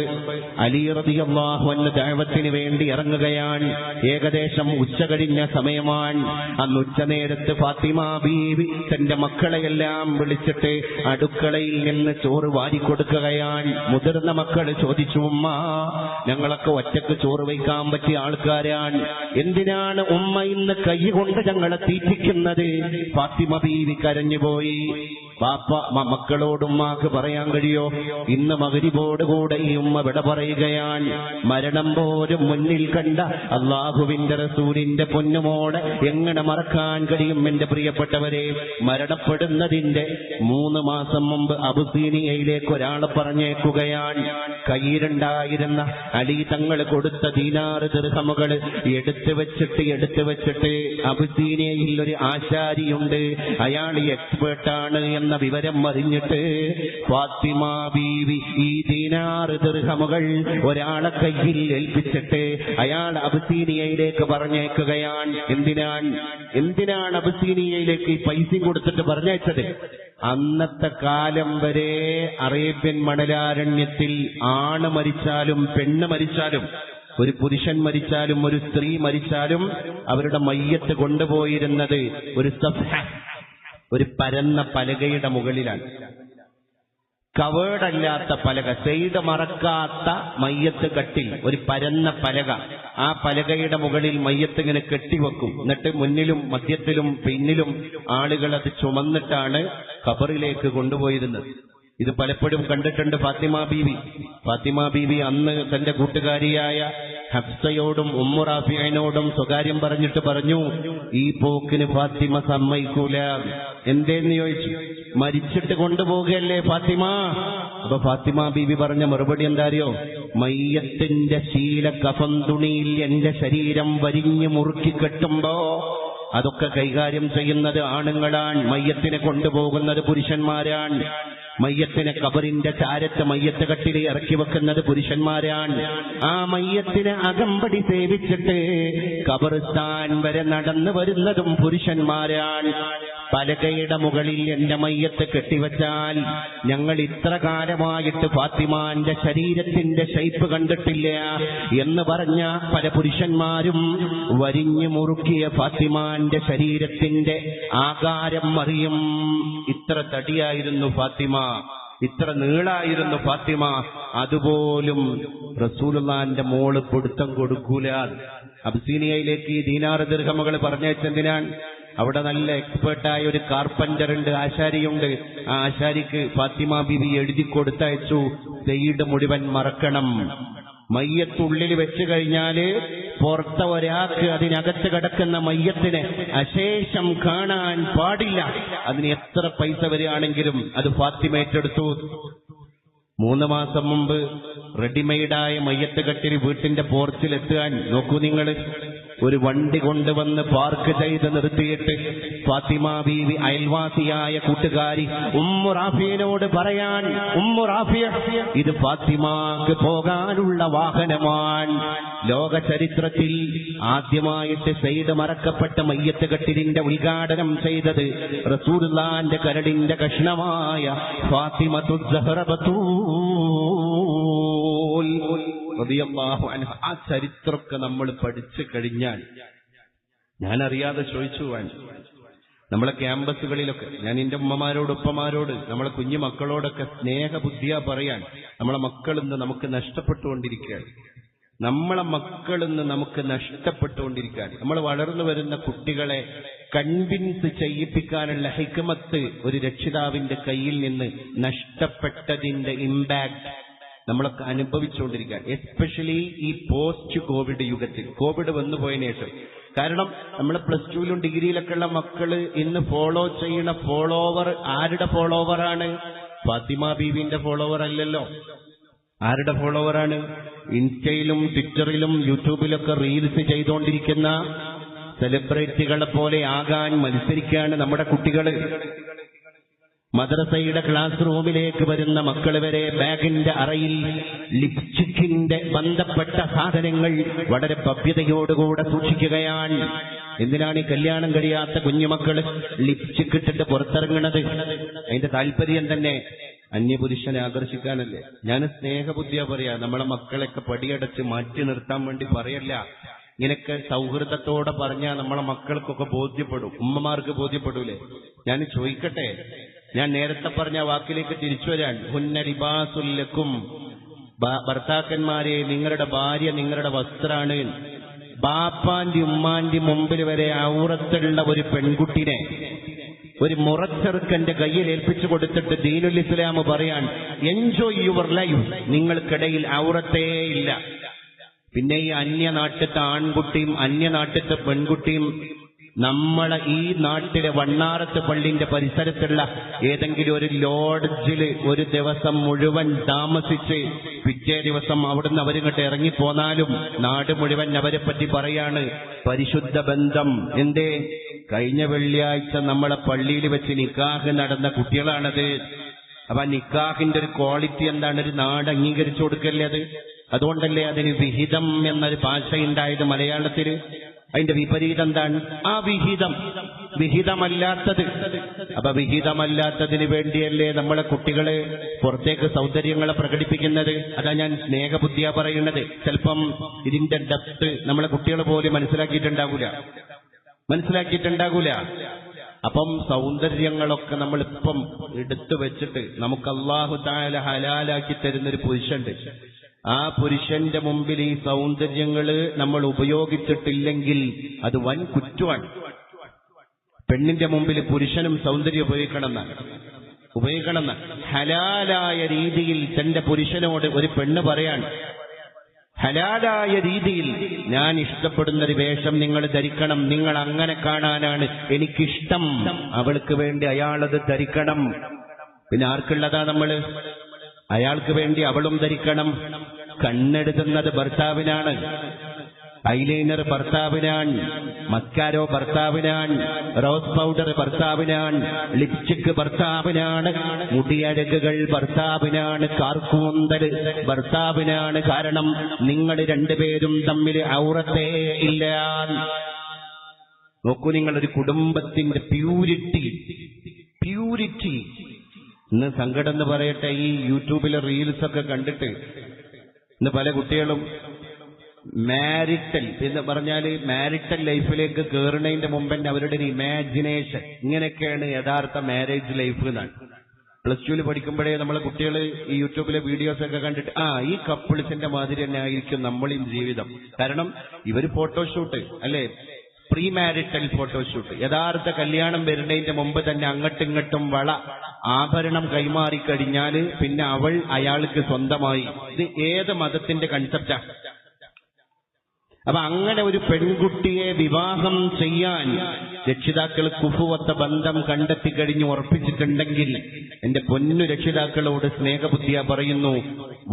അലി റളിയല്ലാഹു അൻഹു ദഅവത്തിന് വേണ്ടി ഇറങ്ങുകയാണ്. ഏകദേശം ഉച്ച കഴിഞ്ഞ സമയമാണ്. അന്ന് ഉച്ചനേരത്ത് ഫാത്തിമ ബീവി തന്റെ മക്കളെയെല്ലാം വിളിച്ചിട്ട് അടുക്കളയിൽ നിന്ന് ചോറ് വാരിക്കൊടുക്കുകയാണ്. മുതിർന്ന മക്കൾ ചോദിച്ചു, ഉമ്മ, ഞങ്ങളൊക്കെ ഒറ്റക്ക് ചോറ് വയ്ക്കാൻ പറ്റിയ ആൾക്കാരാണ്, എന്തിനാണ് ഉമ്മ ഇന്ന് കൈ കൊണ്ട് ഞങ്ങളെ തീറ്റിക്കുന്നത്? ഫാത്തിമ ബീവി കരഞ്ഞുപോയി. മക്കളോട് ഉമ്മാക്ക് പറയാൻ കഴിയോ? ഇന്ന് മഗ്‌രിബോടുകൂടെ ഈ ഉമ്മ വിട പറയുകയാണ്. മരണം പോലും മുന്നിൽ കണ്ട അല്ലാഹുവിന്റെ റസൂലിന്റെ പൊന്നുമോളെ എങ്ങനെ മറക്കാൻ കഴിയും? എന്റെ പ്രിയപ്പെട്ടവരെ, മരണപ്പെടുന്നതിന്റെ 3 മാസം മുമ്പ് അബുസീനിയയിലേക്ക് ഒരാളെ പറഞ്ഞേക്കുകയാണ്. കയ്യിലുണ്ടായിരുന്ന അലി തങ്ങൾ കൊടുത്ത ദീനാറ് ദിർഹമുകൾ എടുത്തു വെച്ചിട്ട് അബുസീനിയയിൽ ഒരു ആശാരിയുണ്ട്, അയാൾ എക്സ്പേർട്ടാണ് എന്ന വിവരം അറിഞ്ഞിട്ട് ഫാത്തിമ ബീവി ഈ ദീനാറ് ദിർഹമുകൾ ഒരാളെ കയ്യിൽ ഏൽപ്പിച്ചിട്ട് അയാൾ അബുസീനിയയിലേക്ക് പറഞ്ഞേക്കുകയാണ്. എന്തിനാണ് അബുസീനിയയിലേക്ക് ഈ പൈസയും കൊടുത്തിട്ട് പറഞ്ഞയച്ചത്? അന്നത്തെ കാലം വരെ അറേബ്യൻ മണലാരണ്യത്തിൽ ആണ് മരിച്ചാലും പെണ്ണ് മരിച്ചാലും, ഒരു പുരുഷൻ മരിച്ചാലും ഒരു സ്ത്രീ മരിച്ചാലും അവരുടെ മയ്യത്ത് കൊണ്ടുപോയിരുന്നത് ഒരു പരന്ന പലകയുടെ മുകളിലാണ്. കവേർഡല്ലാത്ത പലക, സൈഡ് മറക്കാത്ത മയ്യത്ത് കട്ടിൽ, ഒരു പരന്ന പലക. ആ പലകയുടെ മുകളിൽ മയ്യത്ത് ഇങ്ങനെ കെട്ടിവെക്കും. എന്നിട്ട് മുന്നിലും മധ്യത്തിലും പിന്നിലും ആളുകൾ അത് ചുമന്നിട്ടാണ് ഖബറിലേക്ക് കൊണ്ടുപോയിരുന്നത്. ഇത് പലപ്പോഴും കണ്ടിട്ടുണ്ട് ഫാത്തിമ ബീവി അന്ന് തന്റെ കൂട്ടുകാരിയായ ഹഫ്സയോടും ഉമ്മു റാഫിയയോടും സ്വകാര്യം പറഞ്ഞിട്ട് പറഞ്ഞു, ഈ പോക്കിന് ഫാത്തിമ സമ്മതിക്കൂല. എന്തേന്ന് ചോദിച്ചു. മരിച്ചിട്ട് കൊണ്ടുപോകുകയല്ലേ ഫാത്തിമ. അപ്പൊ ഫാത്തിമ ബീവി പറഞ്ഞ മറുപടി എന്താ അറിയോ? മയ്യത്തിന്റെ ശീല കഫൻ തുണിയിൽ എന്റെ ശരീരം വരിഞ്ഞു മുറുക്കി കെട്ടുമ്പോ അതൊക്കെ കൈകാര്യം ചെയ്യുന്നത് ആണുങ്ങളാണ്, മയ്യത്തിനെ കൊണ്ടുപോകുന്നത് പുരുഷന്മാരാണ്. മയ്യത്തിനെ ഖബറിന്റെ ചാരത്ത് മയ്യത്ത് കട്ടിൽ ഇറക്കി വെക്കുന്നത് പുരുഷന്മാരാണ്. ആ മയ്യത്തിനെ അകമ്പടി സേവിച്ചിട്ട് ഖബർസ്ഥാൻ വരെ നടന്നു വരുന്നതും പുരുഷന്മാരാണ്. പലകയുടെ മുകളിൽ എന്റെ മയ്യത്ത് കെട്ടിവെച്ചാൽ ഞങ്ങൾ ഇത്ര കാലമായിട്ട് ഫാത്തിമാന്റെ ശരീരത്തിന്റെ ഷൈപ്പ് കണ്ടിട്ടില്ല എന്ന് പറഞ്ഞ പല പുരുഷന്മാരും വരിഞ്ഞു മുറുക്കിയ ഫാത്തിമാന്റെ ശരീരത്തിന്റെ ആകാരം അറിയും. ഇത്ര തടിയായിരുന്നു ഫാത്തിമ, ഇത്ര നീളായിരുന്നു ഫാത്തിമ. അതുപോലും റസൂലുള്ളാഹിന്റെ മോള് പൊടുത്തം കൊടുക്കൂല. അബ്സീനിയയിലേക്ക് ഈ ദീനാറ് ദിർഹമുകൾ പറഞ്ഞയച്ചെന്തിനാണ്? അവിടെ നല്ല എക്സ്പേർട്ടായ ഒരു കാർപ്പന്റർ ഉണ്ട്, ആശാരിയുണ്ട്. ആ ആശാരിക്ക് ഫാത്തിമ ബീവി എഴുതി കൊടുത്തയച്ചു, സയ്യിദ് മുഴുവൻ മറക്കണം. മയ്യത്തുള്ളിൽ വെച്ച് കഴിഞ്ഞാല് പുറത്തെ ഒരാൾക്ക് അതിനകത്ത് കിടക്കുന്ന മയ്യത്തിനെ അശേഷം കാണാൻ പാടില്ല. അതിന് എത്ര പൈസ വരികയാണെങ്കിലും അത് ഫാത്തിമ ഏറ്റെടുത്തു. 3 മാസം മുമ്പ് റെഡിമെയ്ഡായ മയ്യത്ത് കട്ടിൽ വീട്ടിന്റെ പോർച്ചിലെത്താൻ നോക്കൂ നിങ്ങൾ. ഒരു വണ്ടി കൊണ്ടുവന്ന് പാർക്ക് ചെയ്ത് നിർത്തിയിട്ട് ഫാത്തിമ ബീവി അയൽവാസിയായ കൂട്ടുകാരി ഉമ്മു റാഫിയനോട് പറയാൻ, ഉമ്മു റാഫിയ, ഇത് ഫാത്തിമാക്ക് പോകാനുള്ള വാഹനമാണ്. ലോക ചരിത്രത്തിൽ ആദ്യമായിട്ട് സയ്യിദ് മറക്കപ്പെട്ട മയ്യത്ത് കട്ടിലിന്റെ ഉദ്ഘാടനം ചെയ്തത് റസൂലുള്ളാഹിന്റെ കരടിന്റെ കഷ്ണമായ ഫാത്തിമത്തു സഹ്റ ബത്തൂൽ റളിയല്ലാഹു അൻഹ. ആ ചരിത്രമൊക്കെ നമ്മൾ പഠിച്ചു കഴിഞ്ഞാൽ, ഞാൻ അറിയാതെ ചോദിച്ചു പോവാൻ, നമ്മളെ ക്യാമ്പസുകളിലൊക്കെ ഞാൻ എന്റെ ഉമ്മമാരോട് ഉപ്പമാരോട് നമ്മളെ കുഞ്ഞു മക്കളോടൊക്കെ സ്നേഹബുദ്ധിയാ പറയാൻ, നമ്മളെ മക്കളിന്ന് നമുക്ക് നഷ്ടപ്പെട്ടുകൊണ്ടിരിക്കുകയാണ്. നമ്മൾ വളർന്നു വരുന്ന കുട്ടികളെ കൺവിൻസ് ചെയ്യിപ്പിക്കാനുള്ള ഹിക്മത്ത് ഒരു രക്ഷിതാവിന്റെ കയ്യിൽ നിന്ന് നഷ്ടപ്പെട്ടതിന്റെ ഇമ്പാക്ട് നമ്മളൊക്കെ അനുഭവിച്ചുകൊണ്ടിരിക്കുകയാണ്. എസ്പെഷ്യലി ഈ പോസ്റ്റ് കോവിഡ് യുഗത്തിൽ, കോവിഡ് വന്നു പോയതിനു ശേഷം. കാരണം നമ്മൾ +2ലും ഡിഗ്രിയിലൊക്കെ ഉള്ള മക്കള് ഇന്ന് ഫോളോ ചെയ്യുന്ന ഫോളോവർ ആരുടെ ഫോളോവറാണ്? ഫാത്തിമ ബീവിന്റെ ഫോളോവർ അല്ലല്ലോ. ആരുടെ ഫോളോവറാണ്? ഇൻസ്റ്റയിലും ട്വിറ്ററിലും യൂട്യൂബിലൊക്കെ റീൽസ് ചെയ്തുകൊണ്ടിരിക്കുന്ന സെലിബ്രിറ്റികളെ പോലെ ആകാൻ മത്സരിക്കുകയാണ് നമ്മുടെ കുട്ടികള്. മദ്രസയുടെ ക്ലാസ് റൂമിലേക്ക് വരുന്ന മക്കൾ വരെ ബാഗിന്റെ അറയിൽ ലിപ്സ്റ്റിക്കിന്റെ ബന്ധപ്പെട്ട സാധനങ്ങൾ വളരെ ഭവ്യതയോടുകൂടെ സൂക്ഷിക്കുകയാണ്. എന്തിനാണ് ഈ കല്യാണം കഴിയാത്ത കുഞ്ഞുമക്കള് ലിപ്സ്റ്റിക് ഇട്ടിട്ട് പുറത്തിറങ്ങുന്നത്? അതിന്റെ താല്പര്യം തന്നെ അന്യപുരുഷനെ ആകർഷിക്കാനല്ലേ? ഞാൻ സ്നേഹബുദ്ധിയാ പറയാ, നമ്മളെ മക്കളെയൊക്കെ പടിയടച്ച് മാറ്റി നിർത്താൻ വേണ്ടി പറയല്ല. ഇങ്ങനെയൊക്കെ സൗഹൃദത്തോടെ പറഞ്ഞാൽ നമ്മളെ മക്കൾക്കൊക്കെ ബോധ്യപ്പെടും, ഉമ്മമാർക്ക് ബോധ്യപ്പെടൂലേ? ഞാൻ ചോദിക്കട്ടെ, ഞാൻ നേരത്തെ പറഞ്ഞ വാക്കിലേക്ക് തിരിച്ചു വരാൻ. ഹുന്ന ലിബാസുല്ലക്കും, ഭർത്താക്കന്മാരെ നിങ്ങളുടെ ഭാര്യ നിങ്ങളുടെ വസ്ത്രാണ്. ബാപ്പാന്റെ ഉമ്മാന്റെ മുമ്പിൽ വരെ ഔറത്തുള്ള ഒരു പെൺകുട്ടിനെ ഒരു മുറച്ചെറുക്കന്റെ കയ്യിൽ ഏൽപ്പിച്ചു കൊടുത്തിട്ട് ദീനുൽ ഇസ്ലാം പറയാൻ, എൻജോയ് യുവർ ലൈഫ്, നിങ്ങൾക്കിടയിൽ ഔറത്തേ ഇല്ല. പിന്നെ ഈ അന്യനാട്ടിലത്തെ ആൺകുട്ടിയും അന്യനാട്ടിലത്തെ പെൺകുട്ടിയും നമ്മളെ ഈ നാട്ടിലെ വണ്ണാറത്ത് പള്ളിന്റെ പരിസരത്തുള്ള ഏതെങ്കിലും ഒരു ലോഡ്ജിൽ ഒരു ദിവസം മുഴുവൻ താമസിച്ച് പിറ്റേ ദിവസം അവിടുന്ന് അവരിങ്ങോട്ട് ഇറങ്ങിപ്പോന്നാലും നാട് മുഴുവൻ അവരെ പറ്റി പറയാണ് പരിശുദ്ധ ബന്ധം. എന്തേ? കഴിഞ്ഞ വെള്ളിയാഴ്ച നമ്മളെ പള്ളിയിൽ വെച്ച് നിക്കാഹ് നടന്ന കുട്ടികളാണത്. അപ്പൊ നിക്കാഹിന്റെ ഒരു ക്വാളിറ്റി എന്താണ്? ഒരു നാട് അംഗീകരിച്ചു കൊടുക്കല്ലേ അത്? അതുകൊണ്ടല്ലേ അതിന് വിഹിതം എന്നൊരു ഭാഷയുണ്ടായത് മലയാളത്തില്. അതിന്റെ വിപരീതം എന്താണ്? ആ വിഹിതമല്ലാത്തത്. അപ്പൊ വിഹിതമല്ലാത്തതിന് വേണ്ടിയല്ലേ നമ്മളെ കുട്ടികള് പുറത്തേക്ക് സൗന്ദര്യങ്ങളെ പ്രകടിപ്പിക്കുന്നത്? അതാ ഞാൻ സ്നേഹബുദ്ധിയാ പറയുന്നത്. ചിലപ്പം ഇതിന്റെ ഡെപ്ത് നമ്മളെ കുട്ടികൾ പോലും മനസ്സിലാക്കിയിട്ടുണ്ടാകൂല. അപ്പം സൗന്ദര്യങ്ങളൊക്കെ നമ്മളിപ്പം എടുത്തു വെച്ചിട്ട് നമുക്ക് അല്ലാഹു തആല ഹലാലാക്കി തരുന്നൊരു പുരുഷനുണ്ട്. ആ പുരുഷന്റെ മുമ്പിൽ ഈ സൗന്ദര്യങ്ങള് നമ്മൾ ഉപയോഗിച്ചിട്ടില്ലെങ്കിൽ അത് വൻ കുറ്റമാണ്. പെണ്ണിന്റെ മുമ്പിൽ പുരുഷനും സൗന്ദര്യം ഉപയോഗിക്കണം. ഹലാലായ രീതിയിൽ തന്റെ പുരുഷനോട് ഒരു പെണ്ണ് പറയാൻ, ഹലാലായ രീതിയിൽ ഞാൻ ഇഷ്ടപ്പെടുന്നൊരു വേഷം നിങ്ങൾ ധരിക്കണം, നിങ്ങൾ അങ്ങനെ കാണാനാണ് എനിക്കിഷ്ടം, അവൾക്ക് വേണ്ടി അയാളത് ധരിക്കണം. പിന്നെ ആർക്കുള്ളതാ നമ്മള്? അയാൾക്ക് വേണ്ടി അവളും ധരിക്കണം. കണ്ണെടുക്കുന്നത് ഭർത്താവിനാണ്, ഐലൈനർ ഭർത്താവിനാണ്, മസ്കാരോ ഭർത്താവിനാണ്, റോസ് പൗഡർ ഭർത്താവിനാണ്, ലിപ്സ്റ്റിക് ഭർത്താവിനാണ്, മുടിയഴകുകൾ ഭർത്താവിനാണ്, കാർക്കൂന്തൽ ഭർത്താവിനാണ്. കാരണം നിങ്ങൾ രണ്ടുപേരും തമ്മിൽ ഔറത്തേ ഇല്ല. നോക്കൂ, നിങ്ങളൊരു കുടുംബത്തിന്റെ പ്യൂരിറ്റി. ഇന്ന് സങ്കടം എന്ന് പറയട്ടെ, ഈ യൂട്യൂബിലെ റീൽസ് ഒക്കെ കണ്ടിട്ട് ഇന്ന് പല കുട്ടികളും മാരിറ്റൽ എന്ന് പറഞ്ഞാൽ മാരിറ്റൽ ലൈഫിലേക്ക് കയറുന്നതിന്റെ മുമ്പ് അവരുടെ ഒരു ഇമാജിനേഷൻ ഇങ്ങനെയൊക്കെയാണ് യഥാർത്ഥ മാരേജ് ലൈഫ് എന്നാണ്. +2 പഠിക്കുമ്പോഴേ നമ്മളെ കുട്ടികൾ ഈ യൂട്യൂബിലെ വീഡിയോസ് ഒക്കെ കണ്ടിട്ട് ഈ കപ്പിൾസിന്റെ മാതിരി തന്നെ ആയിരിക്കും നമ്മളെയും ജീവിതം. കാരണം ഇവര് ഫോട്ടോഷൂട്ട് അല്ലെ, പ്രീ മാരിറ്റൽ ഫോട്ടോഷൂട്ട്, യഥാർത്ഥ കല്യാണം വരുന്നതിന്റെ മുമ്പ് തന്നെ അങ്ങോട്ടും ഇങ്ങോട്ടും വള ആഭരണം കൈമാറിക്കഴിഞ്ഞാല് പിന്നെ അവൾ അയാൾക്ക് സ്വന്തമായി. ഇത് ഏത് മതത്തിന്റെ കൺസെപ്റ്റാ? അപ്പൊ അങ്ങനെ ഒരു പെൺകുട്ടിയെ വിവാഹം ചെയ്യാൻ രക്ഷിതാക്കൾ കുഫുവത്ത ബന്ധം കണ്ടെത്തി കഴിഞ്ഞ് ഉറപ്പിച്ചിട്ടുണ്ടെങ്കിൽ എന്റെ പൊന്നു രക്ഷിതാക്കളോട് സ്നേഹബുദ്ധിയ പറയുന്നു,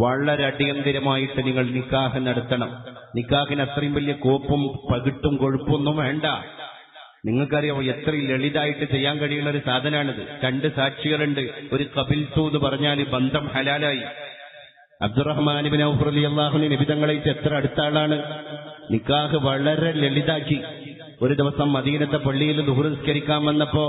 വളരെ അടിയന്തിരമായിട്ട് നിങ്ങൾ നിക്കാഹ് നടത്തണം. നിക്കാഹിന് അത്രയും വലിയ കോപ്പും പകിട്ടും കൊഴുപ്പൊന്നും വേണ്ട. നിങ്ങൾക്കറിയാമോ എത്ര ലളിതായിട്ട് ചെയ്യാൻ കഴിയുന്ന ഒരു സാധനമാണിത്. 2 സാക്ഷികളുണ്ട്, ഒരു ഖബിൽതു എന്ന് പറഞ്ഞാൽ ബന്ധം ഹലാലായി. അബ്ദുറഹ്മാൻ ഇബ്നു ഔഫ് റളിയല്ലാഹു അൻഹു നബി തങ്ങളായിട്ട് എത്ര അടുത്ത ആളാണ്. നിക്കാഹ് വളരെ ലളിതാക്കി. ഒരു ദിവസം മദീനത്തെ പള്ളിയിൽ ദുഹ്ർ നിസ്കരിക്കാൻ വന്നപ്പോ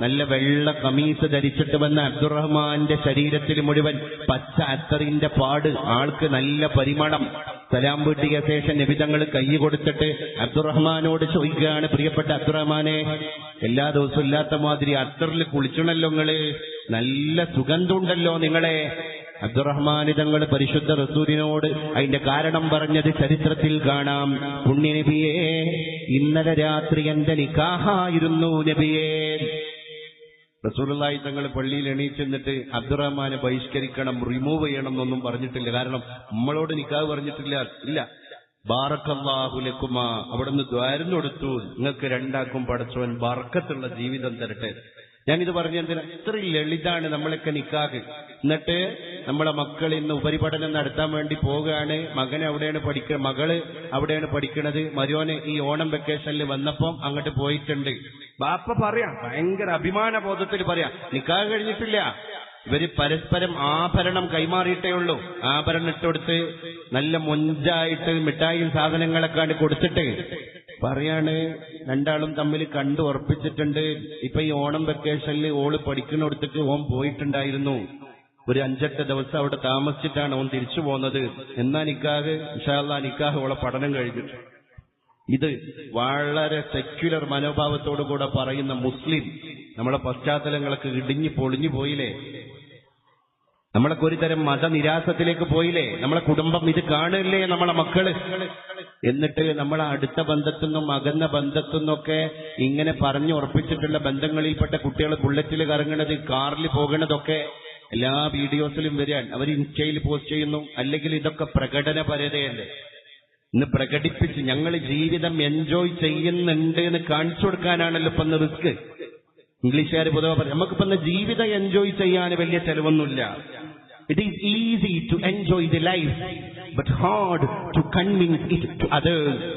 നല്ല വെള്ള കമീസ് ധരിച്ചിട്ട് വന്ന അബ്ദുറഹ്മാന്റെ ശരീരത്തിൽ മുഴുവൻ പച്ച അത്തറിന്റെ പാട്, ആൾക്ക് നല്ല പരിമളം. സലാം വീട്ടിയ ശേഷം നബി തങ്ങൾ കൈ കൊടുത്തിട്ട് അബ്ദുറഹ്മാനോട് ചോദിക്കുകയാണ്, പ്രിയപ്പെട്ട അബ്ദുറഹ്മാനെ, എല്ലാ ദിവസവും ഇല്ലാത്ത മാതിരി അത്തറിൽ കുളിച്ചണല്ലോ നിങ്ങള്, നല്ല സുഗന്ധമുണ്ടല്ലോ നിങ്ങളെ. അബ്ദുറഹ്മാൻ തങ്ങൾ പരിശുദ്ധ റസൂലിനോട് അതിന്റെ കാരണം പറഞ്ഞത് ചരിത്രത്തിൽ കാണാം. പുണ്യ നബിയേ, ഇന്നലെ രാത്രി എന്റെ നിക്കാഹായിരുന്നു നബിയേ. റസൂലുള്ളാഹി തങ്ങൾ പള്ളിയിൽ എണീച്ചെന്നിട്ട് അബ്ദുറഹ്മാനെ ബഹിഷ്കരിക്കണം, റിമൂവ് ചെയ്യണം എന്നൊന്നും പറഞ്ഞിട്ടില്ല. കാരണം നമ്മളോട് നിക്കാഹ് പറഞ്ഞിട്ടില്ല. ബാറക്കല്ലാഹു ലക്കുമാ, അവിടുന്ന് ദ്വാരം കൊടുത്തു, നിങ്ങൾക്ക് രണ്ടാക്കും പടച്ചവൻ ബർക്കത്തുള്ള ജീവിതം തരട്ടെ. ഞാനിത് പറഞ്ഞെന്തിനാ? ഇത്ര ലളിതാണ് നമ്മളൊക്കെ നിക്കാഹ്. എന്നിട്ട് നമ്മളെ മക്കൾ ഇന്ന് ഉപരിപഠനം നടത്താൻ വേണ്ടി പോവുകയാണ്. മകൻ അവിടെയാണ് പഠിക്കുന്നത്, മകള് അവിടെയാണ് പഠിക്കുന്നത്. മരുവന് ഈ ഓണം വെക്കേഷനിൽ വന്നപ്പം അങ്ങോട്ട് പോയിട്ടുണ്ട്. ബാപ്പ പറയാം, ഭയങ്കര അഭിമാന ബോധത്തിൽ പറയാം, നിക്കാഹ് കഴിഞ്ഞിട്ടില്ല. ഇവര് പരസ്പരം ആഭരണം കൈമാറിയിട്ടേ ഉള്ളൂ. ആഭരണം ഇട്ടുകൊടുത്ത് നല്ല മൊഞ്ചായിട്ട് മിഠായും സാധനങ്ങളൊക്കെ കൊടുത്തിട്ട് പറയാണ്, രണ്ടാളും തമ്മിൽ കണ്ടു ഉറപ്പിച്ചിട്ടുണ്ട്. ഇപ്പൊ ഈ ഓണം വെക്കേഷനിൽ ഓള് പഠിക്കുന്നിടത്തേക്ക് ഓൻ പോയിട്ടുണ്ടായിരുന്നു. ഒരു 5-8 ദിവസം അവിടെ താമസിച്ചിട്ടാണ് അവൻ തിരിച്ചു പോകുന്നത്. എന്നാ നിക്കാഹ് ഇൻഷാ അല്ലാഹ് നിക്കാഹ് അവളെ പഠനം കഴിഞ്ഞിട്ട്. ഇത് വളരെ സെക്യുലർ മനോഭാവത്തോടു കൂടെ പറയുന്ന മുസ്ലിം നമ്മളെ പശ്ചാത്തലങ്ങളൊക്കെ ഇടിഞ്ഞു പൊളിഞ്ഞു പോയില്ലേ? നമ്മളൊക്കെ ഒരു തരം മതനിരാസത്തിലേക്ക് പോയില്ലേ? നമ്മളെ കുടുംബം ഇത് കാണില്ലേ? നമ്മളെ മക്കള്. എന്നിട്ട് നമ്മളെ അടുത്ത ബന്ധത്തുനിന്നും അകന്ന ബന്ധത്തുനിന്നൊക്കെ ഇങ്ങനെ പറഞ്ഞു ഉറപ്പിച്ചിട്ടുള്ള ബന്ധങ്ങളിൽപ്പെട്ട കുട്ടികൾ ബുള്ളറ്റിൽ കറങ്ങണത്, കാറിൽ പോകണതൊക്കെ എല്ലാ വീഡിയോസിലും വരികയാണ്. അവർ ഇൻസ്റ്റയിൽ പോസ്റ്റ് ചെയ്യുന്നു. അല്ലെങ്കിൽ ഇതൊക്കെ പ്രകടനപരതയല്ലേ? ഇന്ന് പ്രകടിപ്പിച്ച് ഞങ്ങൾ ജീവിതം എൻജോയ് ചെയ്യുന്നുണ്ട് എന്ന് കാണിച്ചു കൊടുക്കാനാണല്ലോ ഇപ്പൊ റിസ്ക്. ഇംഗ്ലീഷുകാർ പൊതുവെ പറയും നമുക്കിപ്പോ ജീവിതം എൻജോയ് ചെയ്യാൻ വലിയ ചെലവൊന്നുമില്ല. It is easy to enjoy the life but hard to convince it to others.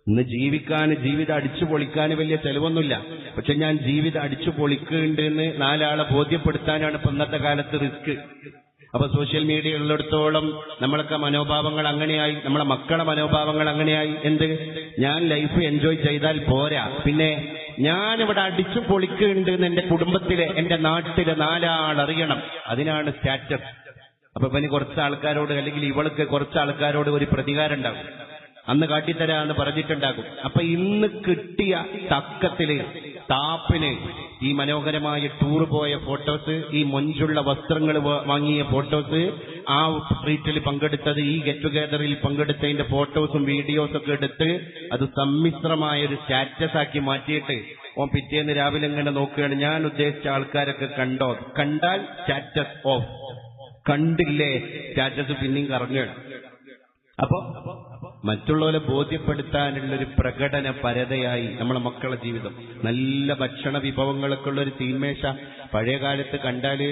ഇന്ന് ജീവിതം അടിച്ചു പൊളിക്കാൻ വലിയ ചെലവൊന്നുമില്ല. പക്ഷെ ഞാൻ ജീവിതം അടിച്ചു പൊളിക്കുന്നുണ്ട് എന്ന് 4 ആളെ ബോധ്യപ്പെടുത്താനാണ് ഇപ്പൊ ഇന്നത്തെ കാലത്ത് റിസ്ക്. അപ്പൊ സോഷ്യൽ മീഡിയ ഉള്ളിടത്തോളം നമ്മളൊക്കെ മനോഭാവങ്ങൾ അങ്ങനെയായി, നമ്മളെ മക്കളെ മനോഭാവങ്ങൾ അങ്ങനെയായി. എന്ത്, ഞാൻ ലൈഫ് എൻജോയ് ചെയ്താൽ പോരാ, പിന്നെ ഞാനിവിടെ അടിച്ചു പൊളിക്കുന്നുണ്ട് എന്ന് എന്റെ കുടുംബത്തിലെ, എന്റെ നാട്ടിലെ 4 ആൾ അറിയണം. അതിനാണ് സ്റ്റാറ്റസ്. അപ്പൊ ഇവന് കുറച്ച് ആൾക്കാരോട് അല്ലെങ്കിൽ ഇവൾക്ക് കുറച്ച് ആൾക്കാരോട് ഒരു പ്രതികാരം ഉണ്ടാകും. അന്ന് കാട്ടിത്തരാന്ന് പറഞ്ഞിട്ടുണ്ടാകും. അപ്പൊ ഇന്ന് കിട്ടിയ തക്കത്തില് താപ്പിന് ഈ മനോഹരമായ ടൂർ പോയ ഫോട്ടോസ്, ഈ മൊഞ്ചുള്ള വസ്ത്രങ്ങൾ വാങ്ങിയ ഫോട്ടോസ്, ആ സ്ട്രീറ്റിൽ പങ്കെടുത്തത്, ഈ ഗെറ്റ് ടുഗെദറിൽ പങ്കെടുത്തതിന്റെ ഫോട്ടോസും വീഡിയോസും ഒക്കെ എടുത്ത് അത് സമ്മിശ്രമായ ഒരു സ്റ്റാറ്റസ് ആക്കി മാറ്റിയിട്ട് ഓൻ പിറ്റേന്ന് രാവിലെ ഇങ്ങനെ നോക്കുകയാണ്, ഞാൻ ഉദ്ദേശിച്ച ആൾക്കാരൊക്കെ കണ്ടോ? കണ്ടാൽ സ്റ്റാറ്റസ് ഓഫ്, കണ്ടില്ലേ സ്റ്റാറ്റസ് പിന്നെയും കറങ്ങുകയാണ്. അപ്പോ മറ്റുള്ളവരെ ബോധ്യപ്പെടുത്താനുള്ളൊരു പ്രകടന പരതയായി നമ്മളെ മക്കളെ ജീവിതം. നല്ല ഭക്ഷണ വിഭവങ്ങളൊക്കെ ഉള്ളൊരു തീന്മേശ പഴയ കാലത്ത് കണ്ടാല്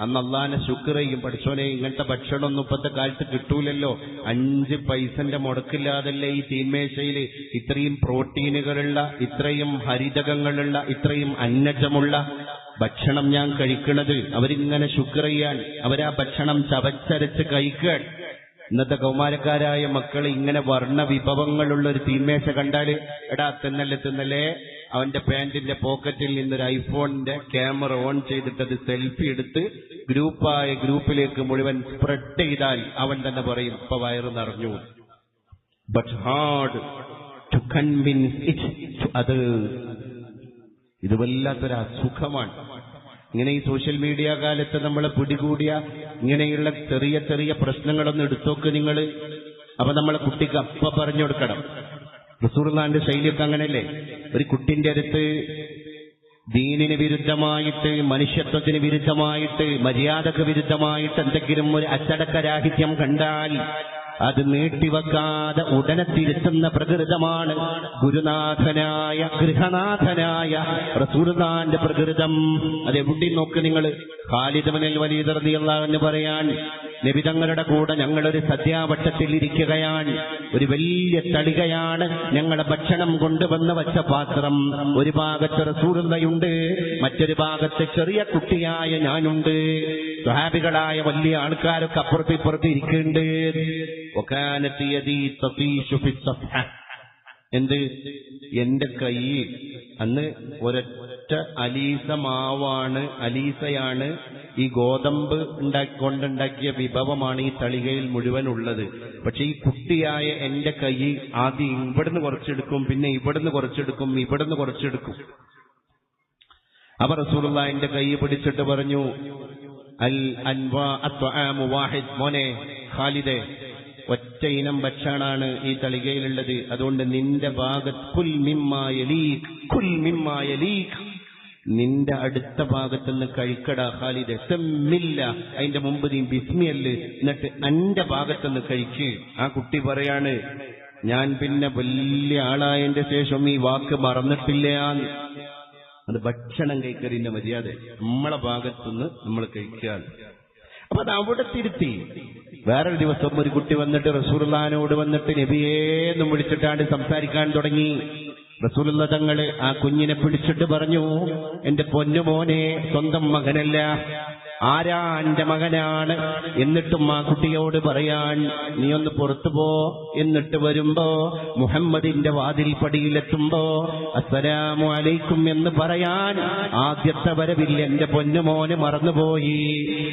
അന്ന് അള്ളാനെ ശുക്ർ ചെയ്യും, പഠിച്ചോനെ ഇങ്ങനത്തെ ഭക്ഷണമൊന്നും ഇപ്പത്തെ കാലത്ത് കിട്ടൂലല്ലോ, 5 പൈസന്റെ മുടക്കില്ലാതല്ലേ ഈ തീന്മേശയില് ഇത്രയും പ്രോട്ടീനുകളുള്ള, ഇത്രയും ഹരിതകങ്ങളുള്ള, ഇത്രയും അന്നജമുള്ള ഭക്ഷണം ഞാൻ കഴിക്കണത്. അവരിങ്ങനെ ശുക്ർ ചെയ്യാൻ, അവരാ ഭക്ഷണം ചവച്ചരച്ച് കഴിക്കാൻ. ഇന്നത്തെ കൗമാരക്കാരായ മക്കൾ ഇങ്ങനെ വർണ്ണ വിഭവങ്ങളുള്ള ഒരു തീന്മേശ കണ്ടാല് എടാ തിന്നല്ലേ, അവന്റെ പാന്റിന്റെ പോക്കറ്റിൽ നിന്നൊരു ഐഫോണിന്റെ ക്യാമറ ഓൺ ചെയ്തിട്ടത് സെൽഫി എടുത്ത് ഗ്രൂപ്പിലേക്ക് മുഴുവൻ സ്പ്രെഡ് ചെയ്താൽ അവൻ തന്നെ പറയും ഇപ്പൊ വയറ് നിറഞ്ഞു. But hard to convince it to others. ഇത് വല്ലാത്തൊരു അസുഖമാണ്. ഇങ്ങനെ ഈ സോഷ്യൽ മീഡിയ കാലത്ത് നമ്മളെ പിടികൂടിയ ഇങ്ങനെയുള്ള ചെറിയ ചെറിയ പ്രശ്നങ്ങളൊന്നും എടുത്തോക്ക് നിങ്ങൾ. അപ്പൊ നമ്മളെ കുട്ടിക്ക് അപ്പ പറഞ്ഞു കൊടുക്കണം. റസൂലുള്ളാഹിന്റെ ശൈലിയൊക്കെ അങ്ങനെയല്ലേ? ഒരു കുട്ടിന്റെ അടുത്ത് ദീനിന് വിരുദ്ധമായിട്ട്, മനുഷ്യത്വത്തിന് വിരുദ്ധമായിട്ട്, മര്യാദക്ക് വിരുദ്ധമായിട്ട് എന്തെങ്കിലും ഒരു അച്ചടക്കരാഹിത്യം കണ്ടാൽ അത് നീട്ടിവെക്കാതെ ഉടനെ തിരുത്തുന്ന പ്രകൃതമാണ് ഗുരുനാഥനായ, ഗൃഹനാഥനായ റസൂലുള്ളാഹിന്റെ പ്രകൃതം. അതെവിടെ നോക്ക് നിങ്ങൾ. ഖാലിദ് ഇബ്നുൽ വലീദ് റളിയല്ലാഹു അൻഹു പറയാൻ, നബി തങ്ങളുടെ കൂടെ ഞങ്ങളൊരു സദ്യാവട്ടത്തിൽ ഇരിക്കുകയാണ്. ഒരു വലിയ തളികയാണ് ഞങ്ങളെ ഭക്ഷണം കൊണ്ടുവന്ന് വച്ച പാത്രം. ഒരു ഭാഗത്ത് റസൂലുള്ളാഹിയുണ്ട്, മറ്റൊരു ഭാഗത്ത് ചെറിയ കുട്ടിയായ ഞാനുണ്ട്. സ്വഹാബികളായ വലിയ ആൾക്കാരൊക്കെ അപ്പുറത്ത് ഇപ്പുറത്ത് ഇരിക്കുന്നുണ്ട്. എന്ത്, എന്റെ കൈ അന്ന് ഒരൊറ്റ അലീസയാണ് ഈ ഗോതമ്പ് കൊണ്ടുണ്ടാക്കിയ വിഭവമാണ് ഈ തളികയിൽ മുഴുവൻ ഉള്ളത്. പക്ഷെ ഈ കുട്ടിയായ എന്റെ കൈ ആദ്യം ഇവിടുന്ന് കുറച്ചെടുക്കും, പിന്നെ ഇവിടുന്ന് കുറച്ചെടുക്കും, ഇവിടുന്ന് കുറച്ചെടുക്കും. അപ്പൊ റസൂലുള്ളാഹിന്റെ കൈ പിടിച്ചിട്ട് പറഞ്ഞു, അൽ അൻവാ അത്അമു വാഹിദ്, മോനെ ഖാലിദേ, ഒറ്റ ഇനം ഭക്ഷണമാണ് ഈ തളികയിലുള്ളത്. അതുകൊണ്ട് നിന്റെ ഭാഗത്ത് കുൽ മിമ്മാ യലീക്, നിന്റെ അടുത്ത ഭാഗത്തുനിന്ന് കഴിക്കടാ ഖാലിദേ. സമ്മില്ല, അതിന്റെ മുമ്പ് നീ ബിസ്മിയല്ല്, എന്നിട്ട് എന്റെ ഭാഗത്തുനിന്ന് കഴിക്ക്. ആ കുട്ടി പറയാണ്, ഞാൻ പിന്നെ വലിയ ആളായതിന്റെ ശേഷം ഈ വാക്ക് മറന്നിട്ടില്ല. അത് ഭക്ഷണം കഴിക്കലിന്റെ മര്യാദ, നമ്മളെ ഭാഗത്തുനിന്ന് നമ്മൾ കഴിക്കാൻ. അപ്പൊ അത് അവിടെ തിരുത്തി. വേറൊരു ദിവസം ഒരു കുട്ടി വന്നിട്ട് റസൂലുള്ളാഹിനോട് വന്നിട്ട് നബിയേന്ന് വിളിച്ചിട്ടാണ് സംസാരിക്കാൻ തുടങ്ങി. റസൂലുള്ളാഹി തങ്ങള് ആ കുഞ്ഞിനെ പിടിച്ചിട്ട് പറഞ്ഞു, എന്റെ പൊന്നുമോനെ, സ്വന്തം മകനല്ല, ആരാന്റെ മകനാണ്. എന്നിട്ടും ആ കുട്ടിയോട് പറയാൻ, നീ ഒന്ന് പുറത്തു പോ. എന്നിട്ട് വരുമ്പോ മുഹമ്മദിന്റെ വാതിൽ പടിയിലെത്തുമ്പോ അസ്സലാമു അലൈക്കും എന്ന് പറയാൻ ആദ്യത്തെ വരവിൽ എന്റെ പൊന്നുമോന് മറന്നുപോയി.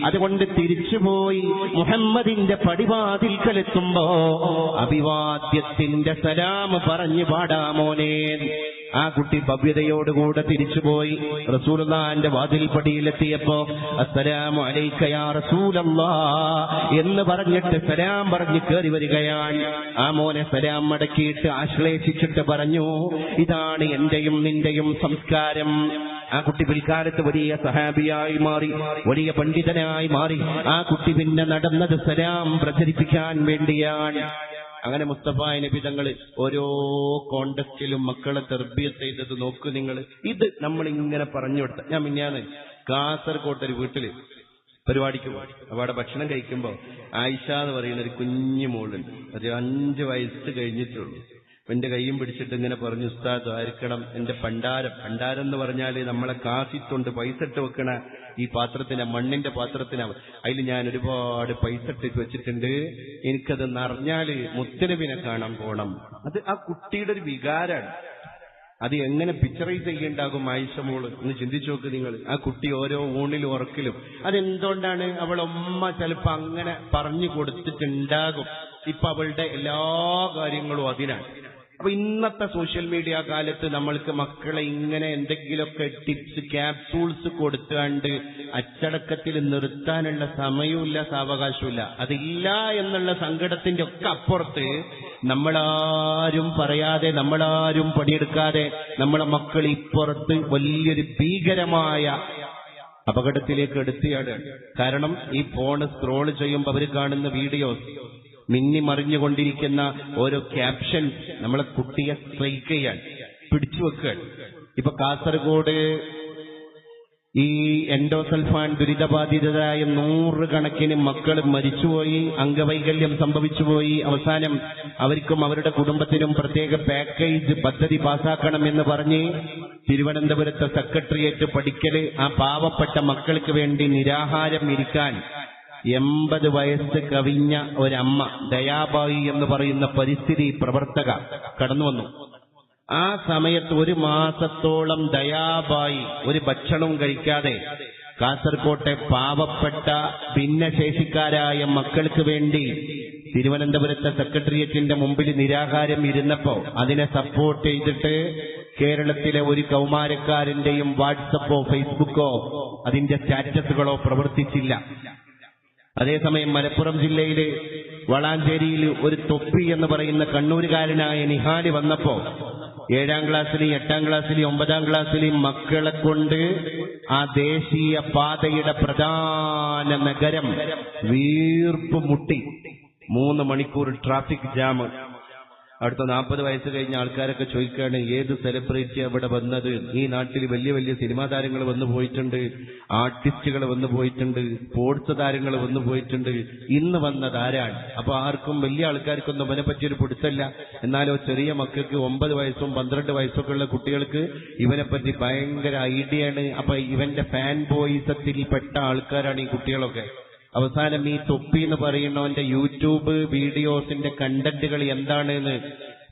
അതുകൊണ്ട് തിരിച്ചുപോയി മുഹമ്മദിന്റെ പടിവാതിൽക്കലെത്തുമ്പോ അഭിവാദ്യത്തിന്റെ സലാം പറഞ്ഞു പാടാമോനെ. ആ കുട്ടി ഭവ്യതയോടുകൂടെ തിരിച്ചുപോയി. റസൂലുള്ളാഹിന്റെ വാതിൽ പടിയിലെത്തിയപ്പോ അസ്സലാമു അലൈക യാ റസൂലല്ലാഹ് എന്ന് പറഞ്ഞിട്ട് സലാം പറഞ്ഞു കയറി വരികയാണ്. ആ മോനെ സലാം മടക്കിയിട്ട് ആശ്ലേഷിച്ചിട്ട് പറഞ്ഞു, ഇതാണ് എന്റെയും നിന്റെയും സംസ്കാരം. ആ കുട്ടി പിൽക്കാലത്ത് വലിയ സഹാബിയായി മാറി, വലിയ പണ്ഡിതനായി മാറി. ആ കുട്ടി പിന്നെ നടന്നത് സലാം പ്രചരിപ്പിക്കാൻ വേണ്ടിയാണ്. അങ്ങനെ മുസ്തഫ നബി തങ്ങൾ ഓരോ കോണ്ടസ്റ്റിലും മക്കളെ തർബിയത്ത് ചെയ്തത് നോക്കൂ നിങ്ങൾ. ഇത് നമ്മൾ ഇങ്ങനെ പറഞ്ഞു കൊടുത്ത. ഞാൻ മിന്നാന്ന് കാസർകോട്ട് ഒരു വീട്ടില് പരിപാടിക്ക് പോയി. അപ്പൊ അവിടെ ഭക്ഷണം കഴിക്കുമ്പോ ആയിഷ എന്ന് പറയുന്ന ഒരു കുഞ്ഞു മോളുണ്ട്. ഒരു 5 വയസ്സ് കഴിഞ്ഞിട്ടുള്ളൂ. എന്റെ കൈയും പിടിച്ചിട്ട് ഇങ്ങനെ പറഞ്ഞു, ഉസ്താദ് ആയിരിക്കണം എന്റെ പണ്ടാരം. പണ്ടാരം എന്ന് പറഞ്ഞാല് നമ്മളെ കാസിട്ടുണ്ട് പൈസ ഇട്ട് വെക്കണ ഈ പാത്രത്തിന്, മണ്ണിന്റെ പാത്രത്തിന്. അതിൽ ഞാൻ ഒരുപാട് പൈസ ഇട്ട് വെച്ചിട്ടുണ്ട്. എനിക്കത് നിറഞ്ഞാല് മുത്തനബിനെ കാണാൻ പോണം. അത് ആ കുട്ടിയുടെ ഒരു വികാരാണ്. അത് എങ്ങനെ പിക്ചറൈസ് ചെയ്യേണ്ടാകും ആയിഷ മോള് ഒന്ന് ചിന്തിച്ചു നോക്ക് നിങ്ങൾ. ആ കുട്ടി ഓരോ ഊണിലും ഉറക്കിലും അതെന്തുകൊണ്ടാണ്? അവളമ്മ ചിലപ്പോ അങ്ങനെ പറഞ്ഞു കൊടുത്തിട്ടുണ്ടാകും. ഇപ്പൊ അവളുടെ എല്ലാ കാര്യങ്ങളും അതിനാണ്. അപ്പൊ ഇന്നത്തെ സോഷ്യൽ മീഡിയ കാലത്ത് നമ്മൾക്ക് മക്കളെ ഇങ്ങനെ എന്തെങ്കിലുമൊക്കെ ടിപ്സ് ക്യാപ്സൂൾസ് കൊടുത്താണ്ട് അച്ചടക്കത്തിൽ നിർത്താനുള്ള സമയമില്ല, സാവകാശമില്ല. അതില്ല എന്നുള്ള സങ്കടത്തിന്റെ ഒക്കെ അപ്പുറത്ത് നമ്മളാരും പറയാതെ, നമ്മളാരും പണിയെടുക്കാതെ നമ്മളെ മക്കൾ ഇപ്പുറത്ത് വലിയൊരു ഭീകരമായ അപകടത്തിലേക്ക് എടുത്തിയാണ്. കാരണം ഈ ഫോൺ സ്ക്രോൾ ചെയ്യുമ്പോൾ അവർ കാണുന്ന വീഡിയോസ്, മിന്നി മറിഞ്ഞുകൊണ്ടിരിക്കുന്ന ഓരോ ക്യാപ്ഷൻ നമ്മളെ കുട്ടിയെ സ്ട്രൈക്ക് ചെയ്യാൻ, പിടിച്ചു വെക്കാൻ. ഇപ്പൊ കാസർഗോഡ് ഈ എൻഡോസൾഫാൻ ദുരിതബാധിതരായ 100 കണക്കിന് മക്കൾ മരിച്ചുപോയി, അംഗവൈകല്യം സംഭവിച്ചുപോയി. അവസാനം അവർക്കും അവരുടെ കുടുംബത്തിനും പ്രത്യേക പാക്കേജ് പദ്ധതി പാസാക്കണമെന്ന് പറഞ്ഞ് തിരുവനന്തപുരത്തെ സെക്രട്ടേറിയറ്റ് പഠിക്കല് ആ പാവപ്പെട്ട മക്കൾക്ക് വേണ്ടി നിരാഹാരം ഇരിക്കാൻ 80 വയസ്സ് കവിഞ്ഞ ഒരമ്മ ദയാബായി എന്ന് പറയുന്ന പരിസ്ഥിതി പ്രവർത്തക കടന്നു വന്നു. ആ സമയത്ത് 1 മാസത്തോളം ദയാബായി ഒരു ഭക്ഷണവും കഴിക്കാതെ കാസർകോട്ടെ പാവപ്പെട്ട ഭിന്നശേഷിക്കാരായ മക്കൾക്ക് വേണ്ടി തിരുവനന്തപുരത്തെ സെക്രട്ടേറിയറ്റിന്റെ മുമ്പിൽ നിരാഹാരം ഇരുന്നപ്പോ അതിനെ സപ്പോർട്ട് ചെയ്തിട്ട് കേരളത്തിലെ ഒരു കൗമാരക്കാരന്റെയും വാട്സപ്പോ ഫേസ്ബുക്കോ അതിന്റെ സ്റ്റാറ്റസുകളോ പ്രവർത്തിച്ചില്ല. അതേസമയം മലപ്പുറം ജില്ലയിലെ വളാഞ്ചേരിയിൽ ഒരു തൊപ്പി എന്ന് പറയുന്ന കണ്ണൂരുകാരനായ നിഹാല് വന്നപ്പോ 7ാം ക്ലാസ്സിലെയും 8ാം ക്ലാസ്സിലെയും 9ാം ക്ലാസ്സിലെയും മക്കളെ കൊണ്ട് ആ ദേശീയ പാതയുടെ പ്രധാന നഗരം വീർപ്പ് മുട്ടി. 3 മണിക്കൂർ ട്രാഫിക് ജാം. അടുത്ത 40 വയസ്സ് കഴിഞ്ഞ ആൾക്കാരൊക്കെ ചോദിക്കുകയാണ്, ഏത് സെലിബ്രിറ്റി അവിടെ വന്നത്? ഈ നാട്ടിൽ വലിയ വലിയ സിനിമാ താരങ്ങൾ വന്നു പോയിട്ടുണ്ട്, ആർട്ടിസ്റ്റുകൾ വന്നു പോയിട്ടുണ്ട്, സ്പോർട്സ് താരങ്ങൾ വന്നു പോയിട്ടുണ്ട്. ഇന്ന് വന്നത് ആരാണ്? അപ്പൊ ആർക്കും വലിയ ആൾക്കാർക്കൊന്നും അവനെ പറ്റിയൊരു പിടുത്തല്ല. എന്നാലോ ചെറിയ മക്കൾക്ക് 9 വയസ്സും 12 വയസ്സൊക്കെ ഉള്ള കുട്ടികൾക്ക് ഇവനെ പറ്റി ഭയങ്കര ഐഡിയ ആണ്. അപ്പൊ ഇവന്റെ ഫാൻ ബോയ്സത്തിൽ പെട്ട ആൾക്കാരാണ് ഈ കുട്ടികളൊക്കെ. അവസാനം ഈ തൊപ്പി എന്ന് പറയുന്നവന്റെ യൂട്യൂബ് വീഡിയോസിന്റെ കണ്ടന്റുകൾ എന്താണെന്ന്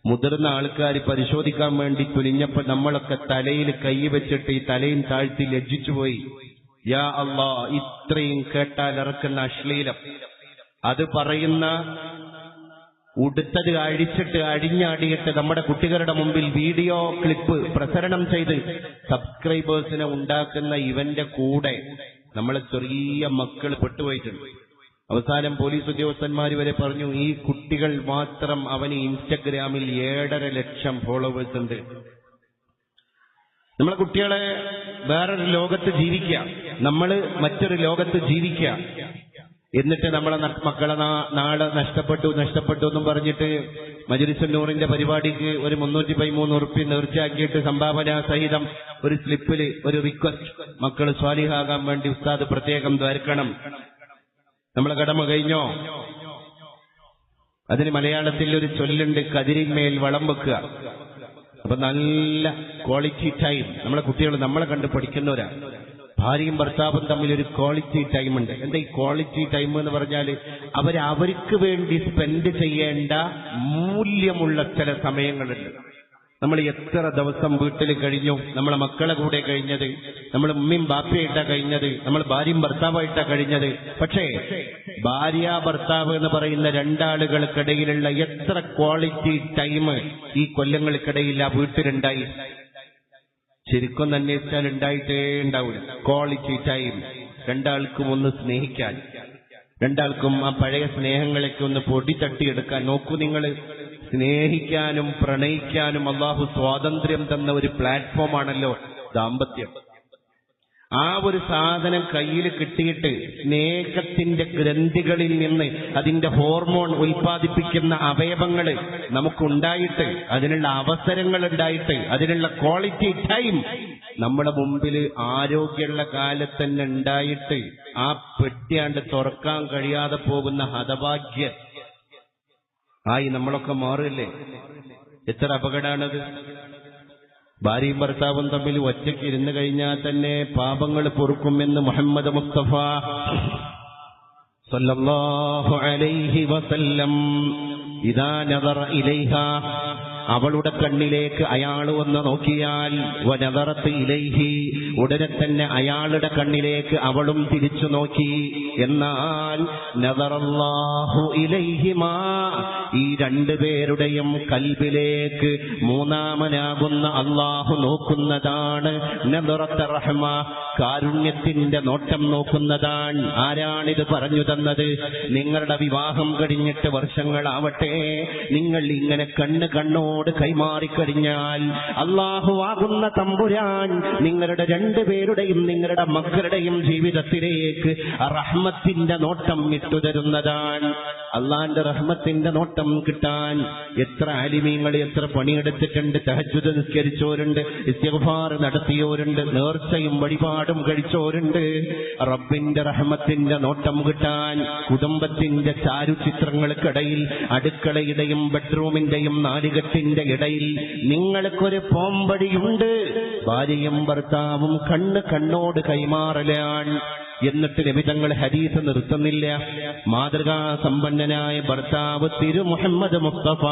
മുതിർന്ന ആൾക്കാർ പരിശോധിക്കാൻ വേണ്ടി തുനിഞ്ഞപ്പോൾ നമ്മളൊക്കെ തലയിൽ കൈവച്ചിട്ട് ഈ തലയും താഴ്ത്തി ലജ്ജിച്ചുപോയി. യാ അല്ലാ, ഇത്രയും കേട്ടാൽ ഇറക്കുന്ന അശ്ലീലം. അത് പറയുന്ന ഉടുത്തത് അഴിച്ചിട്ട് അഴിഞ്ഞാടിയിട്ട് നമ്മുടെ കുട്ടികളുടെ മുമ്പിൽ വീഡിയോ ക്ലിപ്പ് പ്രസരണം ചെയ്ത് സബ്സ്ക്രൈബേഴ്സിനെ ഉണ്ടാക്കുന്ന ഇവന്റെ കൂടെ നമ്മളെ ചെറിയ മക്കൾ പെട്ടുപോയിട്ടുണ്ട്. അവസാനം പോലീസ് ഉദ്യോഗസ്ഥന്മാർ വരെ പറഞ്ഞു, ഈ കുട്ടികൾ മാത്രം അവന് ഇൻസ്റ്റഗ്രാമിൽ 7.5 ലക്ഷം ഫോളോവേഴ്സ് ഉണ്ട്. നമ്മളെ കുട്ടികളെ വേറൊരു ലോകത്ത് ജീവിക്കുക, നമ്മള് മറ്റൊരു ലോകത്ത് ജീവിക്കുക. എന്നിട്ട് നമ്മളെ മക്കളെ നാളെ നഷ്ടപ്പെട്ടു എന്നും പറഞ്ഞിട്ട് മജ്‌ലിസുൻ നൂറിന്റെ പരിപാടിക്ക് ഒരു 313 ഉറുപ്പിക നേർച്ചയാക്കിയിട്ട് സംഭാവന സഹിതം ഒരു സ്ലിപ്പിൽ ഒരു റിക്വസ്റ്റ്, മക്കൾ സ്വാലിഹാകാൻ വേണ്ടി ഉസ്താദ് പ്രത്യേകം ദ്വാരക്കണം. നമ്മളെ കടമ കഴിഞ്ഞോ? അതിന് മലയാളത്തിൽ ഒരു ചൊല്ലുണ്ട്, കതിരിന്മേൽ വളം വെക്കുക. അപ്പൊ നല്ല ക്വാളിറ്റി ടൈം നമ്മളെ കുട്ടികൾ നമ്മളെ കണ്ട് പഠിക്കുന്നവരാ. ഭാര്യയും ഭർത്താവും തമ്മിൽ ഒരു ക്വാളിറ്റി ടൈം ഉണ്ട്. എന്താ ഈ ക്വാളിറ്റി ടൈം എന്ന് പറഞ്ഞാൽ അവർക്ക് വേണ്ടി സ്പെൻഡ് ചെയ്യേണ്ട മൂല്യമുള്ള ചില സമയങ്ങളുണ്ട്. നമ്മൾ എത്ര ദിവസം വീട്ടിൽ കഴിഞ്ഞു, നമ്മളെ മക്കളെ കൂടെ കഴിഞ്ഞത്, നമ്മൾ ഉമ്മയും ബാപ്പയായിട്ടാ കഴിഞ്ഞത്, നമ്മൾ ഭാര്യയും ഭർത്താവായിട്ടാ കഴിഞ്ഞത്. പക്ഷേ ഭാര്യ ഭർത്താവ് എന്ന് പറയുന്ന രണ്ടാളുകൾക്കിടയിലുള്ള എത്ര ക്വാളിറ്റി ടൈം ഈ കൊല്ലങ്ങൾക്കിടയിൽ ആ വീട്ടിലുണ്ടായി? ശരിക്കും അന്വേഷിച്ചാൽ ഉണ്ടായിട്ടേ ഉണ്ടാവില്ല. ക്വാളിറ്റി ടൈം, രണ്ടാൾക്കും ഒന്ന് സ്നേഹിക്കാൻ, രണ്ടാൾക്കും ആ പഴയ സ്നേഹങ്ങളൊക്കെ ഒന്ന് പൊടി തട്ടിയെടുക്കാൻ. നോക്കൂ നിങ്ങൾ, സ്നേഹിക്കാനും പ്രണയിക്കാനും അള്ളാഹു സ്വാതന്ത്ര്യം തന്ന ഒരു പ്ലാറ്റ്ഫോമാണല്ലോ ദാമ്പത്യം. ആ ഒരു സാധനം കയ്യിൽ കിട്ടിയിട്ട് സ്നേഹത്തിന്റെ ഗ്രന്ഥികളിൽ നിന്ന് അതിന്റെ ഹോർമോൺ ഉൽപ്പാദിപ്പിക്കുന്ന അവയവങ്ങൾ നമുക്കുണ്ടായിട്ട്, അതിനുള്ള അവസരങ്ങൾ ഉണ്ടായിട്ട്, അതിനുള്ള ക്വാളിറ്റി ടൈം നമ്മുടെ മുമ്പിൽ ആരോഗ്യമുള്ള കാലത്ത് തന്നെ ഉണ്ടായിട്ട് ആ പെട്ടിയാണ്ട് തുറക്കാൻ കഴിയാതെ പോകുന്ന ഹതഭാഗ്യം ആയി നമ്മളൊക്കെ മാറില്ലേ? എത്ര അപകടമാണത്. ഭാര്യയും ഭർത്താവും തമ്മിൽ ഒറ്റയ്ക്ക് ഇരുന്ന് കഴിഞ്ഞാൽ തന്നെ പാപങ്ങൾ പൊറുക്കുമെന്ന് മുഹമ്മദ് മുസ്തഫ സല്ലല്ലാഹു അലൈഹി വസല്ലം. ഇദാ നദറ ഇലൈഹ, അവളുടെ കണ്ണിലേക്ക് അയാൾ ഒന്ന് നോക്കിയാൽ, വനദറത്ത് ഇലൈഹി, ഉടനെ തന്നെ അയാളുടെ കണ്ണിലേക്ക് അവളും തിരിച്ചു നോക്കി. എന്നാൽ നദറല്ലാഹു ഇലൈഹിമാ, ഈ രണ്ടുപേരുടെയും കൽബിലേക്ക് മൂന്നാമനാകുന്ന അള്ളാഹു നോക്കുന്നതാണ് നദറത്ത് റഹ്മ, കാരുണ്യത്തിന്റെ നോട്ടം നോക്കുന്നതാണ്. ആരാണിത് പറഞ്ഞു തന്നത്? നിങ്ങളുടെ വിവാഹം കഴിഞ്ഞിട്ട് വർഷങ്ങളാവട്ടെ, നിങ്ങൾ ഇങ്ങനെ കണ്ണോട് കൈമാറിക്കഴിഞ്ഞാൽ അല്ലാഹു ആകുന്ന തമ്പുരാൻ നിങ്ങളുടെ രണ്ടുപേരുടെയും നിങ്ങളുടെ മക്കളുടെയും ജീവിതത്തിലേക്ക് റഹ്മത്തിന്റെ നോട്ടം ഇട്ടുതരുന്നതാണ്. അള്ളാന്റെ റഹ്മത്തിന്റെ നോട്ടം കിട്ടാൻ എത്ര ആലിമീങ്ങൾ എത്ര പണിയെടുത്തിട്ടുണ്ട്. തഹജ്ജുദ് നിസ്കരിച്ചോരുണ്ട്, ഇസ്തിഗ്ഫാർ നടത്തിയോരുണ്ട്, നേർച്ചയും വഴിപാടും കഴിച്ചോരുണ്ട്. റബ്ബിന്റെ റഹ്മത്തിന്റെ നോട്ടം കിട്ടാൻ കുടുംബത്തിന്റെ ചാരുചിത്രങ്ങൾക്കിടയിൽ, അടുക്കളയുടെയും ബെഡ്റൂമിന്റെയും നാലികത്തിന്റെ ഇടയിൽ നിങ്ങൾക്കൊരു പോംവഴിയുണ്ട്. ഭാര്യയും ഭർത്താവും കണ്ണോട് കൈമാറലാണ്. എന്നിട്ട് നബി തങ്ങൾ ഹദീസ് നിർത്തുന്നില്ല. മാതൃകാ സമ്പന്നനായ ഭർത്താവ് തിരു മുഹമ്മദ് മുസ്തഫ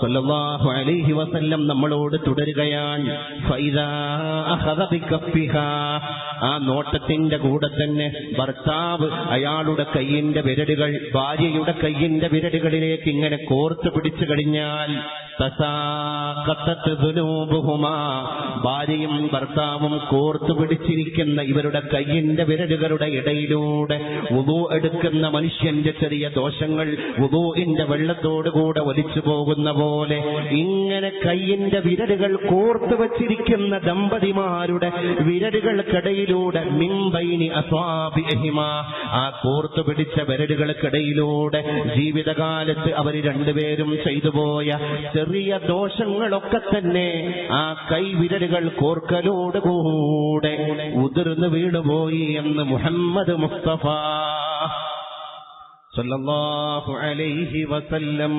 സല്ലല്ലാഹു അലൈഹി വസല്ലം നമ്മളോട് തുടരുകയാണ്. ഫൈദാ അഖദ ബികഫിഹാ, ആ നോട്ടത്തിന്റെ കൂടെ തന്നെ ഭർത്താവ് അയാളുടെ കയ്യിന്റെ വിരലുകൾ ഭാര്യയുടെ കയ്യിന്റെ വിരലുകളിലേക്ക് ഇങ്ങനെ കോർത്തു പിടിച്ചു കഴിഞ്ഞാൽ, തസാഖത്തത് ദുനൂബുഹുമാ, ഭാര്യയും ഭർത്താവും കോർത്തു പിടിച്ചിരിക്കുന്ന ഇവരുടെ കയ്യിന്റെ വിരലുകളുടെ ഇടയിലൂടെ വുദൂ എടുക്കുന്ന മനുഷ്യന്റെ ചെറിയ ദോഷങ്ങൾ വുദൂഇന്റെ വെള്ളത്തോടുകൂടെ ഒലിച്ചു പോകുന്ന പോലെ ഇങ്ങനെ കയ്യിന്റെ വിരലുകൾ കോർത്തു വച്ചിരിക്കുന്ന ദമ്പതിമാരുടെ വിരലുകൾക്കിടയിലൂടെ മിംബൈനി അസ്വാബിഹിമാ, ആ കോർത്തു പിടിച്ച വിരലുകൾക്കിടയിലൂടെ ജീവിതകാലത്ത് അവർ രണ്ടുപേരും ചെയ്തുപോയ ചെറിയ ദോഷങ്ങളൊക്കെ തന്നെ ആ കൈവിരലുകൾ കോർക്കലോടുകൂടെ ഉതിർന്നു വീണുപോയി എന്ന് മുഹമ്മദ് മുസ്തഫ സല്ലല്ലാഹു അലൈഹി വസല്ലം.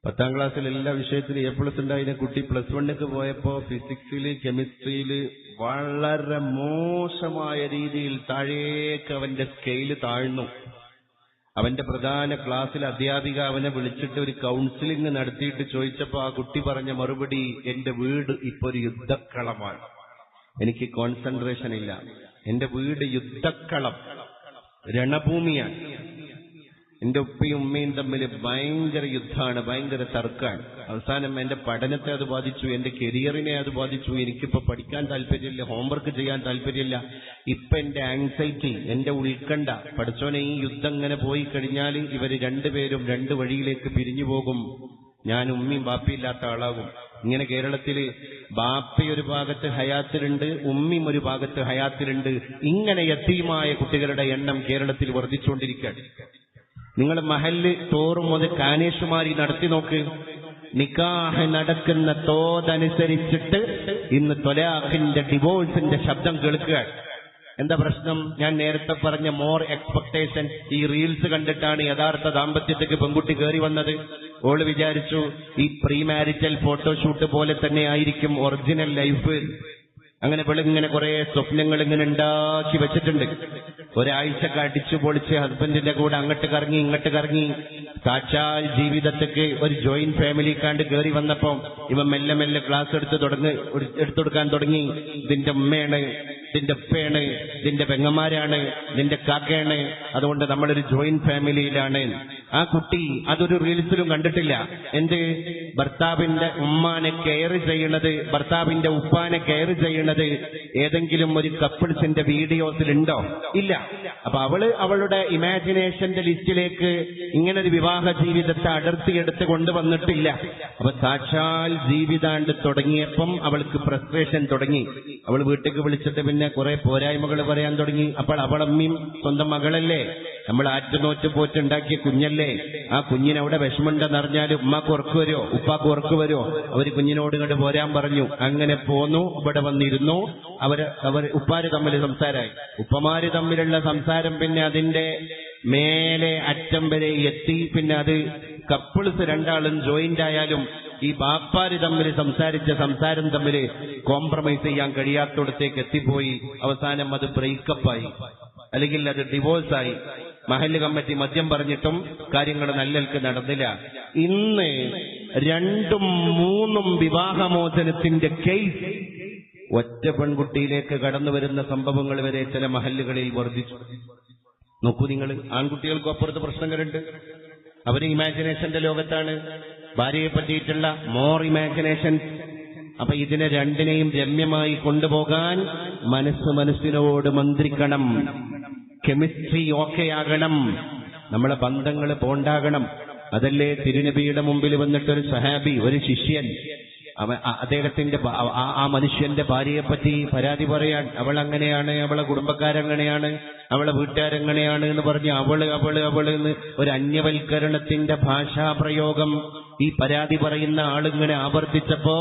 10ാം ക്ലാസ്സിൽ എല്ലാ വിഷയത്തിലും A+ ഉണ്ടായിരുന്ന കുട്ടി +1 പോയപ്പോ ഫിസിക്സില് കെമിസ്ട്രിയില് വളരെ മോശമായ രീതിയിൽ താഴേക്ക് അവന്റെ സ്കെയില് താഴ്ന്നു. അവന്റെ പ്രധാന ക്ലാസ്സിൽ അധ്യാപിക അവനെ വിളിച്ചിട്ട് ഒരു കൗൺസിലിംഗ് നടത്തിയിട്ട് ചോദിച്ചപ്പോ ആ കുട്ടി പറഞ്ഞ മറുപടി, എന്റെ വീട് ഇപ്പൊ ഒരു യുദ്ധക്കളമാണ്, എനിക്ക് കോൺസെൻട്രേഷൻ ഇല്ല. എന്റെ വീട് യുദ്ധക്കളം, രണഭൂമിയാണ്. എന്റെ ഉപ്പയും ഉമ്മയും തമ്മിൽ ഭയങ്കര യുദ്ധമാണ്, ഭയങ്കര തർക്കമാണ്. അവസാനം എന്റെ പഠനത്തെ അത് ബാധിച്ചു, എന്റെ കരിയറിനെ അത് ബാധിച്ചു. എനിക്കിപ്പോ പഠിക്കാൻ താല്പര്യമില്ല, ഹോംവർക്ക് ചെയ്യാൻ താല്പര്യമില്ല. ഇപ്പൊ എന്റെ ആങ്സൈറ്റി, എന്റെ ഉത്കണ്ഠ, പഠിച്ചോനെ ഈ യുദ്ധം ഇങ്ങനെ പോയി കഴിഞ്ഞാൽ ഇവര് രണ്ടുപേരും രണ്ട് വഴിയിലേക്ക് പിരിഞ്ഞു പോകും, ഞാൻ ഉമ്മയും ബാപ്പയില്ലാത്ത ആളാകും. ഇങ്ങനെ കേരളത്തില് ബാപ്പ ഒരു ഭാഗത്ത് ഹയാത്തിലുണ്ട്, ഉമ്മയും ഒരു ഭാഗത്ത് ഹയാത്തിലുണ്ട്. ഇങ്ങനെ യതീമായ കുട്ടികളുടെ എണ്ണം കേരളത്തിൽ വർദ്ധിച്ചുകൊണ്ടിരിക്കുകയാണ്. നിങ്ങൾ മഹല്ല് തോറും അത് കാനേഷുമാരി നടത്തി നോക്ക്. നിക്കാഹ് നടക്കുന്ന തോതനുസരിച്ചിട്ട് ഇന്ന് തൊലാഖിന്റെ ഡിവോഴ്സിന്റെ ശബ്ദം കേൾക്കുകയാണ്. എന്താ പ്രശ്നം? ഞാൻ നേരത്തെ പറഞ്ഞ മോർ എക്സ്പെക്ടേഷൻ. ഈ റീൽസ് കണ്ടിട്ടാണ് യഥാർത്ഥ ദാമ്പത്യത്തേക്ക് പെൺകുട്ടി കയറി വന്നത്. ഓള് വിചാരിച്ചു ഈ പ്രീ മാരിറ്റൽ ഫോട്ടോഷൂട്ട് പോലെ തന്നെ ആയിരിക്കും ഒറിജിനൽ ലൈഫ്. അങ്ങനെ ഇവളിങ്ങനെ കുറെ സ്വപ്നങ്ങൾ ഇങ്ങനെ ഉണ്ടാക്കി വെച്ചിട്ടുണ്ട്. ഒരാഴ്ചക്ക് അടിച്ചു പൊളിച്ച് ഹസ്ബൻഡിന്റെ കൂടെ അങ്ങോട്ട് കറങ്ങി ഇങ്ങോട്ട് കറങ്ങി സാക്ഷാൽ ജീവിതത്തേക്ക് ഒരു ജോയിന്റ് ഫാമിലി കാണ്ട് കയറി വന്നപ്പോ ഇവൻ മെല്ലെ മെല്ലെ ക്ലാസ് എടുത്തെടുക്കാൻ തുടങ്ങി. ഇതിന്റെ ഉമ്മയാണ്, ഇതിന്റെ ഉപ്പയാണ്, ഇതിന്റെ പെങ്ങന്മാരാണ്, ഇതിന്റെ കാക്കയാണ്, അതുകൊണ്ട് നമ്മളൊരു ജോയിന്റ് ഫാമിലിയിലാണ്. ആ കുട്ടി അതൊരു റീൽസിലും കണ്ടിട്ടില്ല. എന്ത് ഭർത്താവിന്റെ ഉമ്മാനെ കെയർ ചെയ്യണത്, ഭർത്താവിന്റെ ഉപ്പാനെ കെയർ ചെയ്യണത് ഏതെങ്കിലും ഒരു കപ്പിൾസിന്റെ വീഡിയോസിലുണ്ടോ? ഇല്ല. അപ്പൊ അവളുടെ ഇമാജിനേഷന്റെ ലിസ്റ്റിലേക്ക് ഇങ്ങനൊരു വിവാഹ ജീവിതത്തെ അടർത്തിയെടുത്ത് കൊണ്ടുവന്നിട്ടില്ല. അപ്പൊ സാക്ഷാൽ ജീവിതാണ്ട് തുടങ്ങിയപ്പം അവൾക്ക് ഫ്രസ്ട്രേഷൻ തുടങ്ങി. അവൾ വീട്ടിലേക്ക് വിളിച്ചിട്ട് പിന്നെ കുറെ പോരായ്മകൾ പറയാൻ തുടങ്ങി. അപ്പോൾ അവളമ്മയും സ്വന്തം മകളല്ലേ, നമ്മൾ ആറ്റുനോറ്റ് പോറ്റുണ്ടാക്കിയ കുഞ്ഞല്ലേ, ആ കുഞ്ഞിനവിടെ വിഷമുണ്ടെന്നറിഞ്ഞാൽ ഉമ്മാക്ക് ഉറക്ക് വരുമോ ഉപ്പാക്ക് ഉറക്ക് വരുമോ? അവര് കുഞ്ഞിനോട് ഇങ്ങോട്ട് പോരാൻ പറഞ്ഞു. അങ്ങനെ പോന്നു, ഇവിടെ വന്നിരുന്നു. അവർ ഉപ്പാര് തമ്മിൽ സംസാരമായി. ഉപ്പമാര് തമ്മിലുള്ള സംസാരം പിന്നെ അതിന്റെ മേലെ അറ്റം വരെ എത്തി. പിന്നെ അത് കപ്പിൾസ് രണ്ടാളും ജോയിന്റ് ആയാലും ഈ ബാപ്പാര് തമ്മിൽ സംസാരിച്ച സംസാരം തമ്മിൽ കോംപ്രമൈസ് ചെയ്യാൻ കഴിയാത്തടത്തേക്ക് എത്തിപ്പോയി. അവസാനം അത് ബ്രേക്കപ്പായി, അല്ലെങ്കിൽ അത് ഡിവോഴ്സായി. മഹല്ല് കമ്മിറ്റി മദ്യം പറഞ്ഞിട്ടും കാര്യങ്ങൾ നല്ലൽക്ക് നടന്നില്ല. ഇന്ന് 2ഉം 3ഉം വിവാഹമോചനത്തിന്റെ കേസ് ഒറ്റ പെൺകുട്ടിയിലേക്ക് കടന്നു വരുന്ന സംഭവങ്ങൾ വരെ ചില മഹല്ലുകളിൽ വർദ്ധിച്ചു. നോക്കൂ നിങ്ങൾ, ആൺകുട്ടികൾക്കും അപ്പുറത്ത് പ്രശ്നങ്ങളുണ്ട്. അവര് ഇമാജിനേഷന്റെ ലോകത്താണ്, ഭാര്യയെ പറ്റിയിട്ടുള്ള മോർ ഇമാജിനേഷൻ. അപ്പൊ ഇതിനെ രണ്ടിനെയും രമ്യമായി കൊണ്ടുപോകാൻ മനസ്സിനോട് മന്ത്രിക്കണം, കെമിസ്ട്രി ഓക്കെയാകണം, നമ്മളെ ബന്ധങ്ങൾ പോണ്ടാകണം. അതല്ലേ തിരുനബിയുടെ മുമ്പിൽ വന്നിട്ടൊരു സഹാബി, ഒരു ശിഷ്യൻ, അദ്ദേഹത്തിന്റെ ആ മനുഷ്യന്റെ ഭാര്യയെപ്പറ്റി പരാതി പറയാൻ, അവൾ അങ്ങനെയാണ്, അവളെ കുടുംബക്കാരങ്ങനെയാണ്, അവളെ വീട്ടുകാരെങ്ങനെയാണ് എന്ന് പറഞ്ഞ് അവള് എന്ന് ഒരു അന്യവൽക്കരണത്തിന്റെ ഭാഷാപ്രയോഗം ഈ പരാതി പറയുന്ന ആളിങ്ങനെ ആവർത്തിച്ചപ്പോ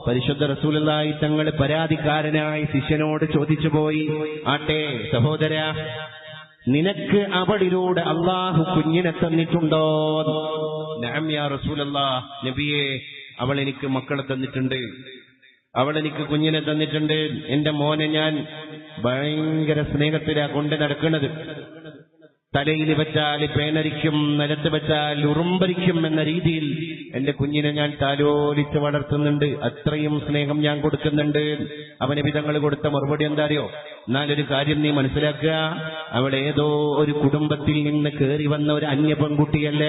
പരിശുദ്ധ റസൂലുള്ളാഹി തങ്ങൾ പരാതിക്കാരനായി ശിഷ്യനോട് ചോദിച്ചു പോയി, ആട്ടെ സഹോദര, നിനക്ക് അവളിലൂടെ അള്ളാഹു കുഞ്ഞിനെ തന്നിട്ടുണ്ടോ? നഅം യാ റസൂലല്ലാഹ്, നബിയേ, അവൾ എനിക്ക് മക്കളെ തന്നിട്ടുണ്ട്, അവൾ എനിക്ക് കുഞ്ഞിനെ തന്നിട്ടുണ്ട്. എന്റെ മോനെ ഞാൻ ഭയങ്കര സ്നേഹത്തിലാ കൊണ്ട് നടക്കുന്നത്. തലയിൽ വെച്ചാൽ പേനരിക്കും, നിലത്ത് വെച്ചാൽ ഉറുമ്പരിക്കും എന്ന രീതിയിൽ എന്റെ കുഞ്ഞിനെ ഞാൻ താലോലിച്ച് വളർത്തുന്നുണ്ട്, അത്രയും സ്നേഹം ഞാൻ കൊടുക്കുന്നുണ്ട്. അവന് വിധങ്ങൾ കൊടുത്ത മറുപടി എന്താ അറിയോ? എന്നാലൊരു കാര്യം നീ മനസ്സിലാക്കുക, അവൾ ഏതോ ഒരു കുടുംബത്തിൽ നിന്ന് കയറി വന്ന ഒരു അന്യ പെൺകുട്ടിയല്ല.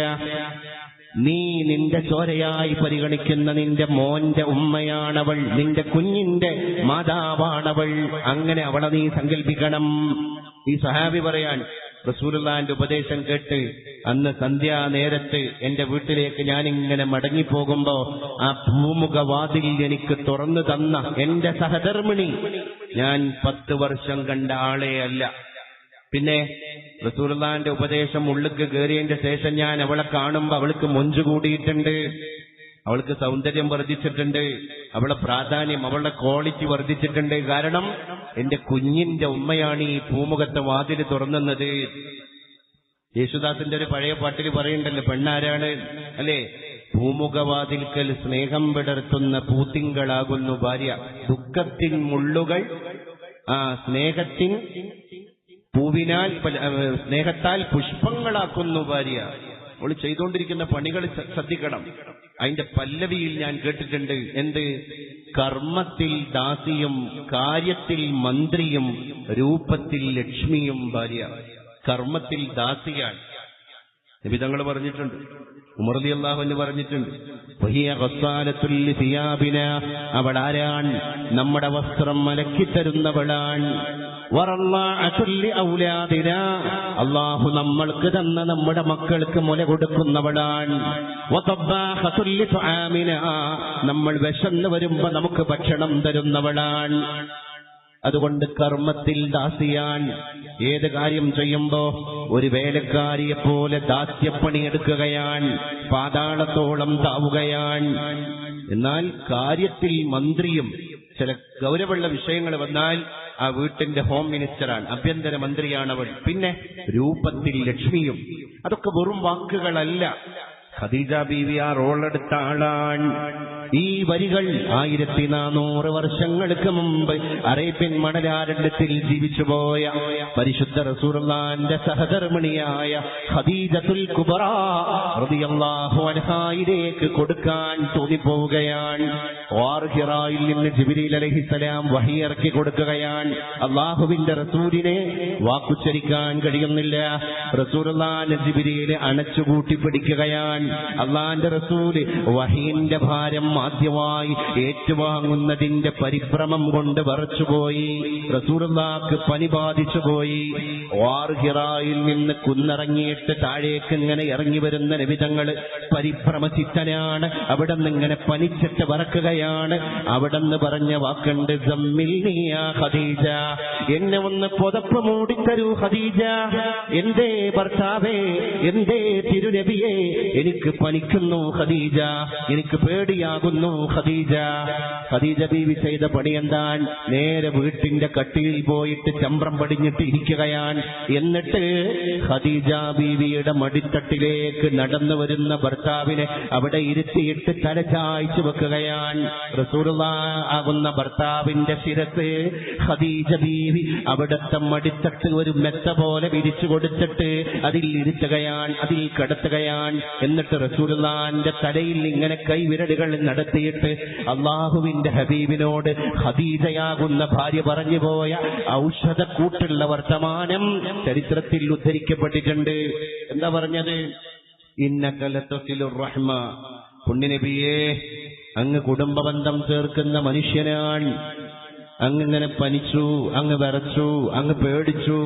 നീ നിന്റെ ചോരയായി പരിഗണിക്കുന്ന നിന്റെ മോന്റെ ഉമ്മയാണവൾ, നിന്റെ കുഞ്ഞിന്റെ മാതാവാണവൾ. അങ്ങനെ അവളെ നീ സങ്കല്പിക്കണം. ഈ സഹാബി പറയാൻ, റസൂലുള്ളാഹിന്റെ ഉപദേശം കേട്ട് അന്ന് സന്ധ്യാനേരത്ത് എന്റെ വീട്ടിലേക്ക് ഞാനിങ്ങനെ മടങ്ങിപ്പോകുമ്പോ ആ ഭൂമുഖവാതിൽ എനിക്ക് തുറന്നു തന്ന എന്റെ സഹധർമ്മിണി ഞാൻ 10 വർഷം കണ്ട ആളെ അല്ല. പിന്നെ റസൂലുള്ളാഹിന്റെ ഉപദേശം ഉള്ളിക്ക് കയറിയതിന്റെ ശേഷം ഞാൻ അവളെ കാണുമ്പോ അവൾക്ക് മൊഞ്ചു കൂടിയിട്ടുണ്ട്, അവൾക്ക് സൗന്ദര്യം വർദ്ധിച്ചിട്ടുണ്ട്, അവളെ പ്രാധാന്യം, അവളുടെ ക്വാളിറ്റി വർദ്ധിച്ചിട്ടുണ്ട്. കാരണം എന്റെ കുഞ്ഞിന്റെ ഉമ്മയാണ് ഈ ഭൂമുഖത്തെ വാതിൽ തുറന്നത്. യേശുദാസിന്റെ ഒരു പഴയ പാട്ടിൽ പറയുണ്ടല്ലോ, പെണ്ണാരാണ് അല്ലേ? ഭൂമുഖവാതിൽക്കൽ സ്നേഹം വിടർത്തുന്ന പൂത്തിങ്കളാകുന്നു ഭാര്യ, ദുഃഖത്തിൻ മുള്ളുകൾ സ്നേഹത്തിൻ പൂവിനാൽ സ്നേഹത്താൽ പുഷ്പങ്ങളാക്കുന്നു ഭാര്യ. അവൾ ചെയ്തുകൊണ്ടിരിക്കുന്ന പണികൾ ശ്രദ്ധിക്കണം. അതിന്റെ പല്ലവിയിൽ ഞാൻ കേട്ടിട്ടുണ്ട്, എന്ത്? കർമ്മത്തിൽ ദാസിയും കാര്യത്തിൽ മന്ത്രിയും രൂപത്തിൽ ലക്ഷ്മിയും ഭാര്യ. കർമ്മത്തിൽ ദാസിയാണ് നബി തങ്ങൾ പറഞ്ഞിട്ടുണ്ട്, ഉമർ റളിയല്ലാഹു അൻഹു പറഞ്ഞിട്ടുണ്ട്, വഹിയ ഖസ്സാലത്തുൽ ലിസിയാബിന, അവൾ ആരാൻ? നമ്മുടെ വസ്ത്രം മലക്കിത്തരുന്നവളാൻ. വറല്ലാഅത്തുൽ ഔലാദിന, അല്ലാഹു നമ്മൾക്ക് തന്ന നമ്മുടെ മക്കൾക്ക് മുല കൊടുക്കുന്നവളാൻ. വതബ്ബാഖത്തുൽ ലിതുആമിന, നമ്മൾ വിശന്ന് വരുമ്പോ നമുക്ക് ഭക്ഷണം തരുന്നവളാൻ. അതുകൊണ്ട് കർമ്മത്തിൽ ദാസിയാൻ. ഏത് കാര്യം ചെയ്യുമ്പോ ഒരു വേലക്കാരിയെ പോലെ ദാസ്യപ്പണിയെടുക്കുകയാൻ, പാതാളത്തോളം താവുകയാൻ. എന്നാൽ കാര്യത്തിൽ മന്ത്രിയും, ചില ഗൗരവമുള്ള വിഷയങ്ങൾ വന്നാൽ ആ വീട്ടിന്റെ ഹോം മിനിസ്റ്ററാണ്, ആഭ്യന്തര മന്ത്രിയാണവൾ. പിന്നെ രൂപത്തിൽ ലക്ഷ്മിയും. അതൊക്കെ വെറും വാക്കുകളല്ല. ഖദീജ ബീവി ആ റോളെടുത്ത ആളാണ്. ഈ വരികൾ 1400 വർഷങ്ങൾക്ക് മുമ്പ് അറേബ്യൻ മണലാരണ്യത്തിൽ ജീവിച്ചുപോയ പരിശുദ്ധ റസൂലുള്ളാഹിന്റെ സഹധർമ്മിണിയായ ഖദീജത്തുൽ കുബ്ര റളിയല്ലാഹു അൻഹായിലേക്ക് കൊടുക്കാൻ തോന്നിപ്പോവുകയാണ്. ഹിറായിൽ നിന്ന് ജിബ്രീൽ അലൈഹിസ്സലാം വഹി ഇറക്കി കൊടുക്കുകയാണ്. അല്ലാഹുവിന്റെ റസൂലിനെ വാക്കുച്ചരിക്കാൻ കഴിയുന്നില്ല. റസൂലുള്ളാഹിനെ ജിബ്രീൽ അണച്ചുകൂട്ടി പിടിക്കുകയാണ്. അല്ലാഹുവിന്റെ റസൂല് വഹീന്റെ ഭാരം ആദ്യമായി ഏറ്റുവാങ്ങുന്നതിന്റെ പരിഭ്രമം കൊണ്ട് വിറച്ചുപോയി. റസൂലുള്ളാഹിക്ക് പനി ബാധിച്ചുപോയി. ഹിറായിൽ നിന്ന് കുന്നിറങ്ങിയിട്ട് താഴേക്ക് ഇങ്ങനെ ഇറങ്ങി വരുന്ന നബിതങ്ങള് പരിഭ്രമചിത്തനാണ്. അവിടെ നിന്ന് ഇങ്ങനെ പനിച്ചിട്ട് വറക്കുകയാണ്. അവിടെ നിന്ന് പറഞ്ഞ വാക്കുണ്ട്, സമ്മിൽനി യാ ഖദീജ, എന്നെ ഒന്ന് പുതപ്പ് മൂടിത്തരൂ ഖദീജ. എന്തേ ഭർത്താവേ, എന്തേ തിരുനബിയെ, എനിക്ക് പനിക്കുന്നു ഖദീജ, എനിക്ക് പേടിയാകുന്നു ഖദീജ. ഖദീജ ബീവി ചെയ്ത പണി എന്താണ്? നേരെ വീട്ടിന്റെ കട്ടിലിൽ പോയിട്ട് ചമ്രം പടിഞ്ഞിട്ട് ഇരിക്കുകയാണ്. എന്നിട്ട് ഖദീജ ബീവിയുടെ മടിത്തട്ടിലേക്ക് നടന്നു വരുന്ന ഭർത്താവിനെ അവിടെ ഇരുത്തിയിട്ട് തലചായ്ച്ചു വെക്കുകയാണ്. റസൂലുള്ളാഹി ആകുന്ന ഭർത്താവിന്റെ ശിരസ് ഖദീജ ബീവി അവിടുത്തെ മടിത്തട്ട് ഒരു മെത്ത പോലെ വിരിച്ചു കൊടുത്തിട്ട് അതിൽ ഇരുത്തുകയാണ്, അതിൽ കിടത്തുകയാണ്. എന്നിട്ട് റസൂലുള്ളാഹിന്റെ തലയിൽ ഇങ്ങനെ കൈവിരലുകൾ നടത്തിയിട്ട് അള്ളാഹുവിന്റെ ഹബീബിനോട് ഖദീജയാകുന്ന ഭാര്യ പറഞ്ഞു പോയ ഔഷധക്കൂട്ടുള്ള വർത്തമാനം ചരിത്രത്തിൽ ഉദ്ധരിക്കപ്പെട്ടിട്ടുണ്ട്. എന്താ പറഞ്ഞത്? ഇന്നക ലതസിലുർ റഹ്മ, പുണ്യനബിയേ, അങ്ങ് കുടുംബബന്ധം ചേർക്കുന്ന മനുഷ്യനാണ്. അങ്ങിങ്ങനെ പനിച്ചു, അങ്ങ് വിറച്ചു, അങ്ങ് പേടിച്ചു.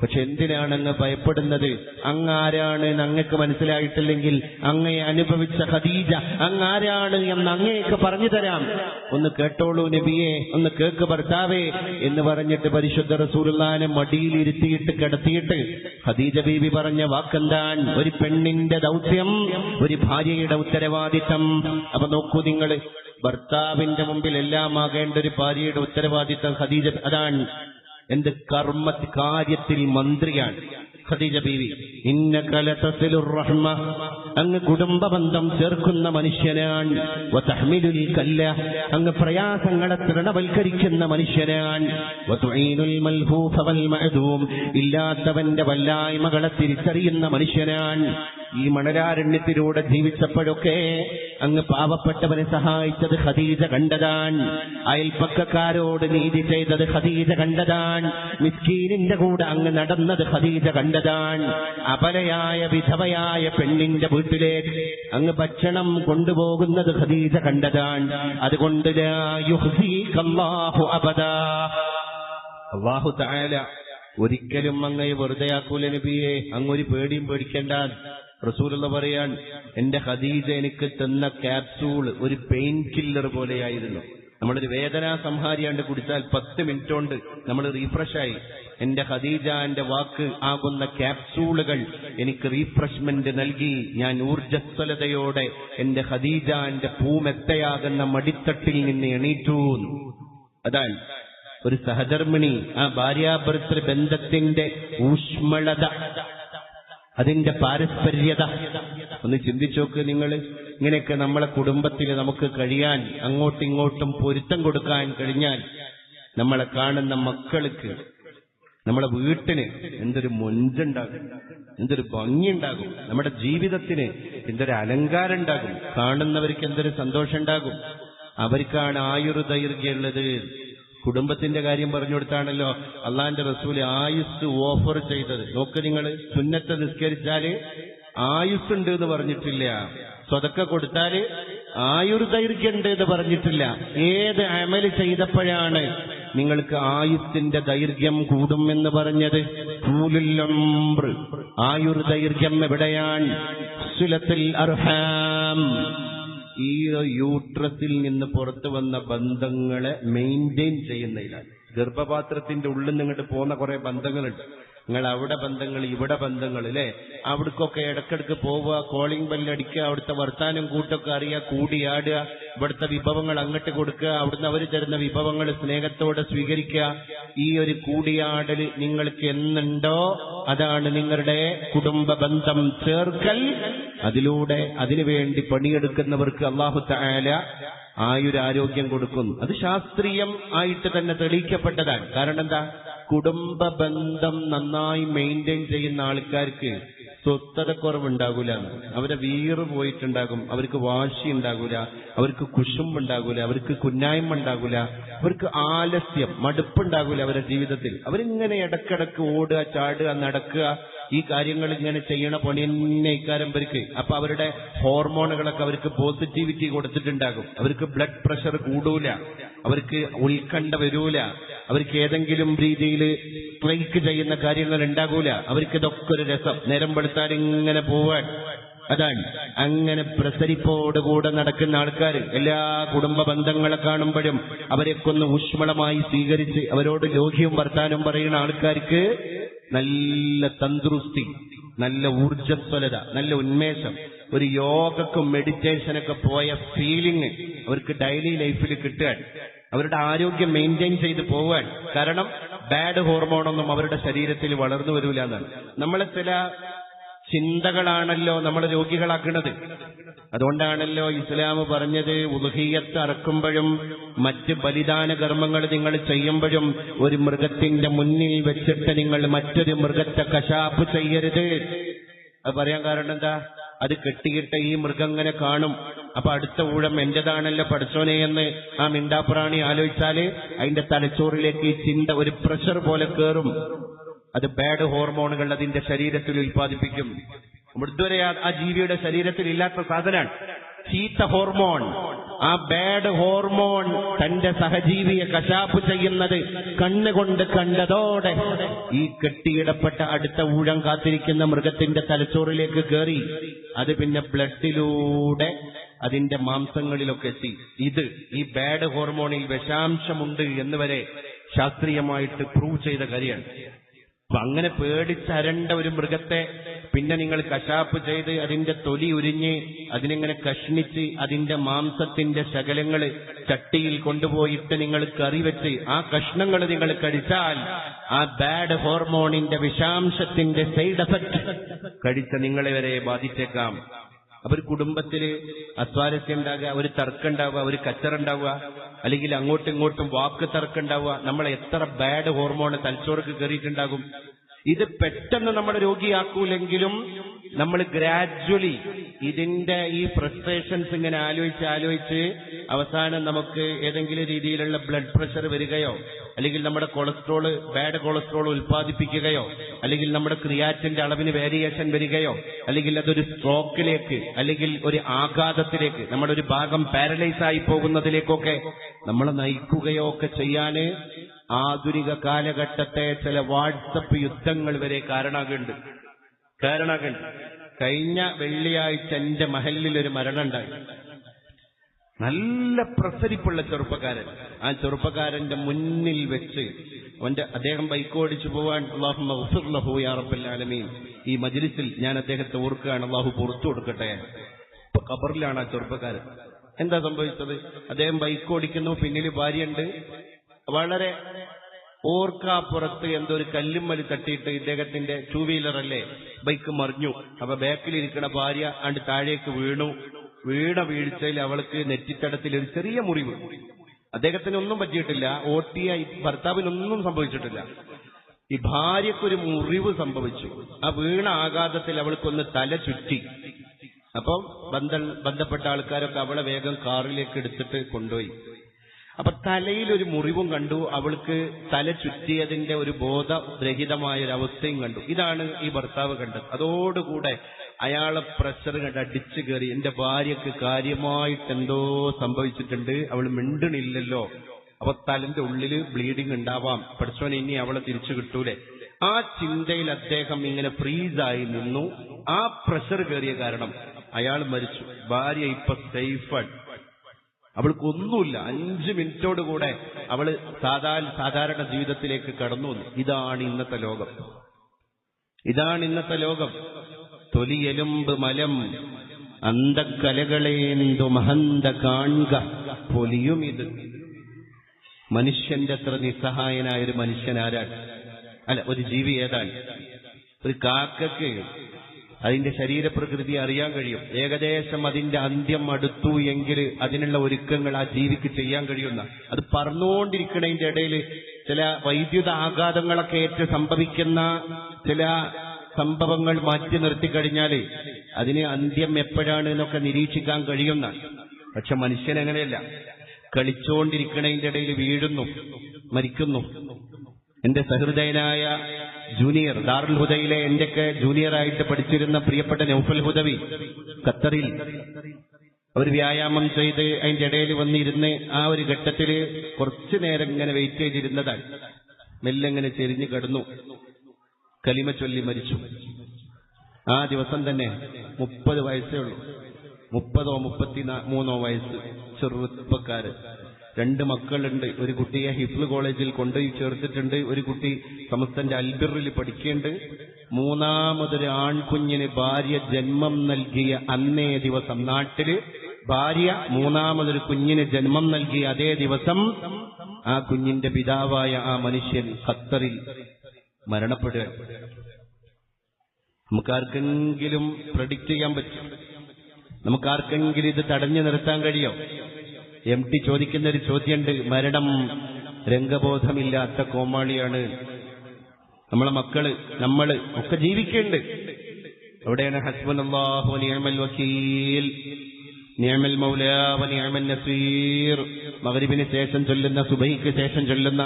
പക്ഷെ എന്തിനാണ് അങ്ങ് ഭയപ്പെടുന്നത്? അങ്ങാരാണ് അങ്ങക്ക് മനസ്സിലായിട്ടില്ലെങ്കിൽ അങ്ങയെ അനുഭവിച്ച ഖദീജ അങ്ങാരാണ് എന്ന് അങ്ങേക്ക് പറഞ്ഞു തരാം. ഒന്ന് കേട്ടോളൂ നബിയെ, ഒന്ന് കേക്ക് ഭർത്താവേ എന്ന് പറഞ്ഞിട്ട് പരിശുദ്ധ റസൂലുള്ളാഹിനെ മടിയിൽ ഇരുത്തിയിട്ട് കിടത്തിയിട്ട് ഖദീജ ബീബി പറഞ്ഞ വാക്കെന്താൻ? ഒരു പെണ്ണിന്റെ ദൗത്യം, ഒരു ഭാര്യയുടെ ഉത്തരവാദിത്തം. അപ്പൊ നോക്കൂ നിങ്ങൾ, ഭർത്താവിന്റെ മുമ്പിൽ എല്ലാം ആകേണ്ട ഒരു ഭാര്യയുടെ ഉത്തരവാദിത്തം ഖദീജ അതാണ്. എന്ത് കാര്യത്തിൽ മന്ത്രിയാണ് ഖദീജ ബീവി. ഇന്നക ലതസിലുർ റഹ്മ, അങ്ങ് കുടുംബബന്ധം ചേർക്കുന്ന മനുഷ്യനാണ്. വതഹ്മിലുൽ കല്ല, അങ്ങ് പ്രയാസങ്ങളെ തൃണവൽക്കരിക്കുന്ന മനുഷ്യനാണ്. വതുഈനുൽ മൽഹൂഫ വൽ മഅദൂം, ഇല്ലാത്തവന്റെ വല്ലായ്മകളെ തിരിച്ചറിയുന്ന മനുഷ്യനാണ്. ഈ മണലാരണ്യത്തിലൂടെ ജീവിച്ചപ്പോഴൊക്കെ അങ്ങ് പാവപ്പെട്ടവനെ സഹായിച്ചത് ഖദീജ കണ്ടതാണ്. അയൽപ്പക്കക്കാരോട് നീതി ചെയ്തത് ഖദീജ കണ്ടതാണ്. മിസ്കീനിന്റെ കൂടെ അങ്ങ് നടന്നത് ഖദീജ കണ്ടതാണ്. അബലയായ വിധവയായ പെണ്ണിന്റെ വീട്ടിലേക്ക് അങ്ങ് ഭക്ഷണം കൊണ്ടുപോകുന്നത് ഖദീജ കണ്ടതാണ്. അതുകൊണ്ട് ലാ യുഖ്സികല്ലാഹു അബദാ, അല്ലാഹു തആല ഒരിക്കലും അങ്ങയെ വെറുതെയാക്കൂല നബിയെ. അങ്ങൊരു പേടിയും പേടിക്കേണ്ട. റസൂലുള്ള പറയാൻ, എന്റെ ഖദീജ എനിക്ക് തന്ന ക്യാപ്സൂൾ ഒരു പെയിൻ കില്ലർ പോലെയായിരുന്നു. നമ്മളൊരു വേദനാ സംഹാരിയാണ്ട് കുടിച്ചാൽ 10 മിനിറ്റ് കൊണ്ട് നമ്മൾ റീഫ്രഷായി. എന്റെ ഖദീജന്റെ വാക്ക് ആകുന്ന ക്യാപ്സൂളുകൾ എനിക്ക് റീഫ്രഷ്മെന്റ് നൽകി. ഞാൻ ഊർജ്ജസ്വലതയോടെ എന്റെ ഖദീജന്റെ പൂമെത്തയാകുന്ന മടിത്തട്ടിൽ നിന്ന് എണീറ്റു. അതാണ് ഒരു സഹധർമ്മിണി, ആ ഭാര്യാഭർത്തൃ ബന്ധത്തിന്റെ ഊഷ്മളത, അതിന്റെ പാരസ്പര്യത ഒന്ന് ചിന്തിച്ചോക്ക് നിങ്ങൾ. ഇങ്ങനെയൊക്കെ നമ്മളെ കുടുംബത്തിൽ നമുക്ക് കഴിയാൻ, അങ്ങോട്ടും ഇങ്ങോട്ടും പൊരുത്തം കൊടുക്കാൻ കഴിഞ്ഞാൽ നമ്മളെ കാണുന്ന മക്കൾക്ക്, നമ്മളെ വീട്ടിന് എന്തൊരു മൊഞ്ചുണ്ടാകും, എന്തൊരു ഭംഗിയുണ്ടാകും, നമ്മുടെ ജീവിതത്തിന് എന്തൊരു അലങ്കാരം ഉണ്ടാകും, കാണുന്നവർക്ക് എന്തൊരു സന്തോഷം ഉണ്ടാകും. അവർക്കാണ് ആയുർദൈർഘ്യമുള്ളത്. കുടുംബത്തിന്റെ കാര്യം പറഞ്ഞു കൊടുത്താണല്ലോ അള്ളാന്റെ റസൂല് ആയുസ് ഓഫർ ചെയ്തത്. നോക്ക് നിങ്ങൾ, സുന്നത്ത് നിസ്കരിച്ചാല് ആയുസ്സുണ്ട് എന്ന് പറഞ്ഞിട്ടില്ല, സ്വതക്ക കൊടുത്താല് ആയുർദൈർഘ്യമുണ്ട് എന്ന് പറഞ്ഞിട്ടില്ല. ഏത് അമല് ചെയ്തപ്പോഴാണ് നിങ്ങൾക്ക് ആയുസ്സിന്റെ ദൈർഘ്യം കൂടും എന്ന് പറഞ്ഞത്? ആയുർദൈർഘ്യം എവിടെയാണ്? സുലത്തുൽ അർഹാം, ഈ യൂട്രസിൽ നിന്ന് പുറത്തു വന്ന ബന്ധങ്ങളെ മെയിൻറ്റെയിൻ ചെയ്യുന്നതിലാണ്. ഗർഭപാത്രത്തിന്റെ ഉള്ളിൽ നിന്നിട്ട് പോകുന്ന കുറെ ബന്ധങ്ങളുണ്ട്. നിങ്ങൾ അവിടെ ബന്ധങ്ങൾ, ഇവിടെ ബന്ധങ്ങൾ അല്ലേ? അവിടേക്കൊക്കെ ഇടക്കിടക്ക് പോവുക, കോളിംഗ് ബെല്ലടിക്കുക, അവിടുത്തെ വർത്താനം കൂട്ടൊക്കെ അറിയുക, കൂടിയാടുക, ഇവിടുത്തെ വിഭവങ്ങൾ അങ്ങോട്ട് കൊടുക്കുക, അവിടുന്ന് അവർ തരുന്ന വിഭവങ്ങൾ സ്നേഹത്തോടെ സ്വീകരിക്കുക. ഈ ഒരു കൂടിയാടല് നിങ്ങൾക്ക് എന്നുണ്ടോ അതാണ് നിങ്ങളുടെ കുടുംബ ബന്ധം ചേർക്കൽ. അതിലൂടെ അതിനുവേണ്ടി പണിയെടുക്കുന്നവർക്ക് അല്ലാഹു തആല ആയുരാരോഗ്യം കൊടുക്കുന്നു. അത് ശാസ്ത്രീയം ആയിട്ട് തന്നെ തെളിയിക്കപ്പെട്ടതാണ്. കാരണം എന്താ? കുടുംബ ബന്ധം നന്നായി മെയിൻറ്റെയിൻ ചെയ്യുന്ന ആൾക്കാർക്ക് സ്വസ്ഥതക്കുറവുണ്ടാകൂല, അവരെ വീറ് പോയിട്ടുണ്ടാകും, അവർക്ക് വാശി ഉണ്ടാകൂല, അവർക്ക് കുശുമ്പുണ്ടാകൂല, അവർക്ക് കുന്നായ്മ ഉണ്ടാകൂല, അവർക്ക് ആലസ്യം മടുപ്പുണ്ടാകൂല അവരുടെ ജീവിതത്തിൽ. അവരിങ്ങനെ ഇടക്കിടക്ക് ഓടുക, ചാടുക, നടക്കുക, ഈ കാര്യങ്ങൾ ഇങ്ങനെ ചെയ്യണ പണി തന്നെ ഇക്കാരം അവർക്ക്. അപ്പൊ അവരുടെ ഹോർമോണുകളൊക്കെ അവർക്ക് പോസിറ്റിവിറ്റി കൊടുത്തിട്ടുണ്ടാകും. അവർക്ക് ബ്ലഡ് പ്രഷർ കൂടൂല, അവർക്ക് ഉത്കണ്ഠ വരൂല, അവർക്ക് ഏതെങ്കിലും രീതിയിൽ സ്ട്രൈക്ക് ചെയ്യുന്ന കാര്യങ്ങൾ ഉണ്ടാകൂല. അവർക്ക് ഇതൊക്കെ ഒരു രസം, നേരം വെളുത്താൽ ഇങ്ങനെ പോവാൻ. അതാണ് അങ്ങനെ പ്രസരിപ്പോടുകൂടെ നടക്കുന്ന ആൾക്കാർ. എല്ലാ കുടുംബ ബന്ധങ്ങളെ കാണുമ്പോഴും അവരെയൊക്കെ ഒന്ന് ഊഷ്മളമായി സ്വീകരിച്ച് അവരോട് ലോഹ്യവും വർത്താനവും പറയുന്ന ആൾക്കാർക്ക് നല്ല തന്ത്രുസ്തി, നല്ല ഊർജ്ജസ്വലത, നല്ല ഉന്മേഷം, ഒരു യോഗക്കും മെഡിറ്റേഷനൊക്കെ പോയ ഫീലിംഗ് അവർക്ക് ഡെയിലി ലൈഫിൽ കിട്ടുകയാണ്. അവരുടെ ആരോഗ്യം മെയിൻറ്റെയിൻ ചെയ്ത് പോവാൻ. കാരണം ബാഡ് ഹോർമോണൊന്നും അവരുടെ ശരീരത്തിൽ വളർന്നു വരൂല എന്നാണ്. നമ്മളെ ചില ചിന്തകളാണല്ലോ നമ്മളെ രോഗികളാക്കുന്നത്. അതുകൊണ്ടാണല്ലോ ഇസ്ലാം പറഞ്ഞത്, ഉദ്ഹിയ്യത്ത് അറക്കുമ്പോഴും മറ്റ് ബലിദാന കർമ്മങ്ങൾ നിങ്ങൾ ചെയ്യുമ്പോഴും ഒരു മൃഗത്തിന്റെ മുന്നിൽ വെച്ചിട്ട് നിങ്ങൾ മറ്റൊരു മൃഗത്തെ കശാപ്പ് ചെയ്യരുത്. അത് പറയാൻ കാരണം എന്താ? അത് കെട്ടിയിട്ട് ഈ മൃഗം ഇങ്ങനെ കാണും. അപ്പൊ അടുത്ത ഊഴം എന്റേതാണല്ലോ പഠിച്ചോനെ എന്ന് ആ മിണ്ടാപ്രാണി ആലോചിച്ചാല് അതിന്റെ തലച്ചോറിലേക്ക് ഈ ചിന്ത ഒരു പ്രഷർ പോലെ കയറും. അത് ബാഡ് ഹോർമോണുകൾ അതിന്റെ ശരീരത്തിൽ ഉൽപ്പാദിപ്പിക്കും. ഇതുവരെ ആ ജീവിയുടെ ശരീരത്തിൽ ഇല്ലാത്ത സാധനമാണ് ചീത്ത ഹോർമോൺ. ആ ബാഡ് ഹോർമോൺ തന്റെ സഹജീവിയെ കശാപ്പ് ചെയ്യുന്നത് കണ്ണുകൊണ്ട് കണ്ടതോടെ ഈ കെട്ടിയിടപ്പെട്ട അടുത്ത ഊഴം കാത്തിരിക്കുന്ന മൃഗത്തിന്റെ തലച്ചോറിലേക്ക് കയറി അത് പിന്നെ ബ്ലഡിലൂടെ അതിന്റെ മാംസങ്ങളിലൊക്കെ എത്തി. ഈ ബാഡ് ഹോർമോണിൽ വിഷാംശമുണ്ട് എന്ന് വരെ ശാസ്ത്രീയമായിട്ട് പ്രൂവ് ചെയ്ത കാര്യമാണ്. അപ്പൊ അങ്ങനെ പേടിച്ചരണ്ട ഒരു മൃഗത്തെ പിന്നെ നിങ്ങൾ കശാപ്പ് ചെയ്ത് അതിന്റെ തൊലി ഉരിഞ്ഞ് അതിനെങ്ങനെ കഷ്ണിച്ച് അതിന്റെ മാംസത്തിന്റെ ശകലങ്ങൾ ചട്ടിയിൽ കൊണ്ടുപോയിട്ട് നിങ്ങൾ കറി വെച്ച് ആ കഷ്ണങ്ങൾ നിങ്ങൾ കഴിച്ചാൽ ആ ബാഡ് ഹോർമോണിന്റെ വിഷാംശത്തിന്റെ സൈഡ് എഫക്ട് കഴിച്ച നിങ്ങളെ വരെ ബാധിച്ചേക്കാം. അപ്പൊ ഒരു കുടുംബത്തില് അസ്വാരസ്യം ഉണ്ടാകുക, ഒരു തർക്കം ഉണ്ടാവുക, ഒരു കച്ചറുണ്ടാവുക, അല്ലെങ്കിൽ അങ്ങോട്ടും ഇങ്ങോട്ടും വാക്ക് തർക്കം ഉണ്ടാവുക. നമ്മൾ എത്ര ബാഡ് ഹോർമോൺ തലച്ചോർക്ക് കയറിയിട്ടുണ്ടാകും. ഇത് പെട്ടെന്ന് നമ്മുടെ രോഗിയാക്കൂലെങ്കിലും നമ്മൾ ഗ്രാജ്വലി ഇതിന്റെ ഈ ഫ്രസ്ട്രേഷൻസ് ഇങ്ങനെ ആലോചിച്ച് അവസാനം നമുക്ക് ഏതെങ്കിലും രീതിയിലുള്ള ബ്ലഡ് പ്രഷർ വരികയോ, അല്ലെങ്കിൽ നമ്മുടെ കൊളസ്ട്രോള് ബാഡ് കൊളസ്ട്രോൾ ഉൽപ്പാദിപ്പിക്കുകയോ, അല്ലെങ്കിൽ നമ്മുടെ ക്രിയാറ്റിന്റെ അളവിന് വേരിയേഷൻ വരികയോ, അല്ലെങ്കിൽ അതൊരു സ്ട്രോക്കിലേക്ക് അല്ലെങ്കിൽ ഒരു ആഘാതത്തിലേക്ക് നമ്മുടെ ഒരു ഭാഗം പാരലൈസ് ആയി പോകുന്നതിലേക്കൊക്കെ നമ്മളെ നയിക്കുകയോ ഒക്കെ ചെയ്യാന് ആധുനിക കാലഘട്ടത്തെ ചില വാട്സപ്പ് യുദ്ധങ്ങൾ വരെ കാരണാകുന്നുണ്ട്. കഴിഞ്ഞ വെള്ളിയാഴ്ച എന്റെ മഹലിൽ ഒരു മരണം ഉണ്ടായി. നല്ല പ്രസരിപ്പുള്ള ചെറുപ്പക്കാരൻ. ആ ചെറുപ്പക്കാരന്റെ മുന്നിൽ വെച്ച് അദ്ദേഹം ബൈക്ക് ഓടിച്ചു പോവാൻ, അല്ലാഹുമ്മ ഗ്ഫിർ ലഹു യാ റബ്ബൽ ആലമീൻ, ഈ മജ്ലിസിൽ ഞാൻ അദ്ദേഹത്തെ ഓർക്കുകയാണ്, അല്ലാഹു പുറത്തു കൊടുക്കട്ടെ. ഇപ്പൊ ഖബറിലാണ് ആ ചെറുപ്പക്കാരൻ. എന്താ സംഭവിച്ചത്? അദ്ദേഹം ബൈക്ക് ഓടിക്കുന്നു, പിന്നിൽ ഭാര്യയുണ്ട്. വളരെ ഓർക്കാപ്പുറത്ത് എന്തോ ഒരു കല്ലുമ്മൽ തട്ടിയിട്ട് ഇദ്ദേഹത്തിന്റെ ടൂ വീലർ അല്ലേ, ബൈക്ക് മറിഞ്ഞു. അപ്പൊ ബാക്കിലിരിക്കുന്ന ഭാര്യ അണ്ട് താഴേക്ക് വീണ വീഴ്ചയിൽ അവൾക്ക് നെറ്റിത്തടത്തിൽ ഒരു ചെറിയ മുറിവ്. അദ്ദേഹത്തിനൊന്നും പറ്റിയിട്ടില്ല, ഓട്ടിയായി ഭർത്താവിനൊന്നും സംഭവിച്ചിട്ടില്ല. ഈ ഭാര്യക്കൊരു മുറിവ് സംഭവിച്ചു. ആ വീണ ആഘാതത്തിൽ അവൾക്കൊന്ന് തല ചുറ്റി. അപ്പം ബന്ധപ്പെട്ട ആൾക്കാരൊക്കെ അവളെ വേഗം കാറിലേക്ക് എടുത്തിട്ട് കൊണ്ടുപോയി. അപ്പൊ തലയിലൊരു മുറിവും കണ്ടു, അവൾക്ക് തല ചുറ്റിയതിന്റെ ഒരു ബോധരഹിതമായ ഒരു അവസ്ഥയും കണ്ടു. ഇതാണ് ഈ ഭർത്താവ് കണ്ടത്. അതോടുകൂടെ അയാളെ പ്രഷർ കണ്ട് അടിച്ചു കയറി, എന്റെ ഭാര്യക്ക് കാര്യമായിട്ട് എന്തോ സംഭവിച്ചിട്ടുണ്ട്, അവൾ മിണ്ടണില്ലല്ലോ, അപ്പൊ തലന്റെ ഉള്ളില് ബ്ലീഡിങ് ഉണ്ടാവാം, പഠിച്ചോനെ ഇനി അവളെ തിരിച്ചു കിട്ടൂലേ. ആ ചിന്തയിൽ അദ്ദേഹം ഇങ്ങനെ ഫ്രീസായി നിന്നു. ആ പ്രഷർ കയറിയ കാരണം അയാൾ മരിച്ചു. ഭാര്യ ഇപ്പൊ സേഫാണ്, അവൾക്കൊന്നുമില്ല. 5 മിനിറ്റോടുകൂടെ അവള് സാധാരണ ജീവിതത്തിലേക്ക് കടന്നു വന്നു. ഇതാണ് ഇന്നത്തെ ലോകം. തൊലിയെലുമ്പ് മലം അന്തക്കലകളേന്തു മഹന്ത കാൺക പൊലിയും. ഇത് മനുഷ്യന്റെ അത്ര നിസ്സഹായനായ ഒരു മനുഷ്യൻ ആരാണ്? അല്ല, ഒരു ജീവി ഏതാണ്? ഒരു കാക്കക്ക് അതിന്റെ ശരീരപ്രകൃതി അറിയാൻ കഴിയും. ഏകദേശം അതിന്റെ അന്ത്യം അടുത്തു എങ്കിൽ അതിനുള്ള ഒരുക്കങ്ങൾ ആ ജീവിക്ക് ചെയ്യാൻ കഴിയുന്ന, അത് പറന്നുകൊണ്ടിരിക്കുന്നതിന്റെ ഇടയിൽ ചില വൈദ്യുത ആഘാതങ്ങളൊക്കെ ഏറ്റ് സംഭവിക്കുന്ന ചില സംഭവങ്ങൾ മാറ്റി നിർത്തിക്കഴിഞ്ഞാൽ അതിന് അന്ത്യം എപ്പോഴാണ് എന്നൊക്കെ നിരീക്ഷിക്കാൻ കഴിയുന്ന. പക്ഷെ മനുഷ്യൻ അങ്ങനെയല്ല, കളിച്ചുകൊണ്ടിരിക്കുന്നതിന്റെ ഇടയിൽ വീഴുന്നു, മരിക്കുന്നു. എന്റെ സഹൃദയനായ ജൂനിയർ, ദാറുൽ ഹുദയിലെ എന്റെയൊക്കെ ജൂനിയറായിട്ട് പഠിച്ചിരുന്ന പ്രിയപ്പെട്ട നൗഫൽ ഹുദവി ഖത്തറിൽ അവർ വ്യായാമം ചെയ്ത് അതിന്റെ ഇടയിൽ വന്നിരുന്ന് ആ ഒരു ഘട്ടത്തിൽ കുറച്ചു നേരം ഇങ്ങനെ വെയിറ്റ് ചെയ്തിരുന്നതാണ്. മെല്ലെ ഇങ്ങനെ ചെരിഞ്ഞു കിടന്നു, കലിമ ചൊല്ലി മരിച്ചു. ആ ദിവസം തന്നെ 30 വയസ്സേ ഉള്ളൂ, 30ഓ 33ഓ വയസ്സ്, ചെറുപ്പക്കാര്. 2 മക്കളുണ്ട്. ഒരു കുട്ടിയെ ഹിഫ്ള് കോളേജിൽ കൊണ്ടുപോയി ചേർത്തിട്ടുണ്ട്, ഒരു കുട്ടി സമസ്തന്റെ അൽബിറിൽ പഠിക്കേണ്ട. 3ാമതൊരു ആൺകുഞ്ഞിന് ഭാര്യ ജന്മം നൽകിയ അന്നേ ദിവസം, നാട്ടില് ഭാര്യ 3ാമതൊരു കുഞ്ഞിന് ജന്മം നൽകിയ അതേ ദിവസം ആ കുഞ്ഞിന്റെ പിതാവായ ആ മനുഷ്യൻ ഖത്തറിൽ മരണപ്പെടുക. നമുക്കാർക്കെങ്കിലും പ്രഡിക്റ്റ് ചെയ്യാൻ പറ്റും? നമുക്കാർക്കെങ്കിലും ഇത് തടഞ്ഞു നിർത്താൻ കഴിയോ? MT ചോദിക്കുന്ന ഒരു ചോദ്യമുണ്ട്. മരണം രംഗബോധമില്ലാത്ത കോമാളിയാണ്. നമ്മളെ മക്കള്, നമ്മള് ഒക്കെ ജീവിക്കുന്നുണ്ട്. എവിടെയാണ് ഹസ്ബുനല്ലാഹു വ നിഅമൽ വകീൽ, നിഅമൽ മൗലാ വ നിഅമൻ നസീർ? മഗ്രിബിന് ശേഷം ചൊല്ലുന്ന, സുബഹിക്ക് ശേഷം ചൊല്ലുന്ന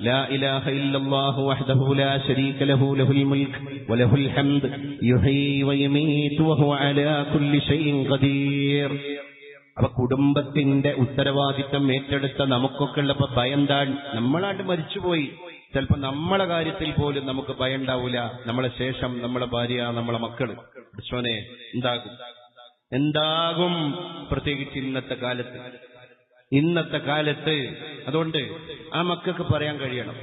ലാ ഇലാഹ ഇല്ലല്ലാഹു വഹ്ദഹു ലാ ശരീക ലഹു ലഹുൽ മുൽക്ക് വ ലഹുൽ ഹംദ് യുഹ്യി വ യുമീതു വ ഹുവ അലാ കുല്ലി ഷൈഇൻ ഖദീർ. അപ്പൊ കുടുംബത്തിന്റെ ഉത്തരവാദിത്തം ഏറ്റെടുത്ത നമുക്കൊക്കെ ഉള്ളപ്പോ ഭയം താൻ, നമ്മളായിട്ട് മരിച്ചുപോയി. ചിലപ്പോ നമ്മളെ കാര്യത്തിൽ പോലും നമുക്ക് ഭയം ഉണ്ടാവൂല. നമ്മളെ ശേഷം നമ്മളെ ഭാര്യ, നമ്മളെ മക്കള്, കൃഷ്ണനെ എന്താകും? പ്രത്യേകിച്ച് ഇന്നത്തെ കാലത്ത്. അതുകൊണ്ട് ആ മക്കൾക്ക് പറയാൻ കഴിയണം.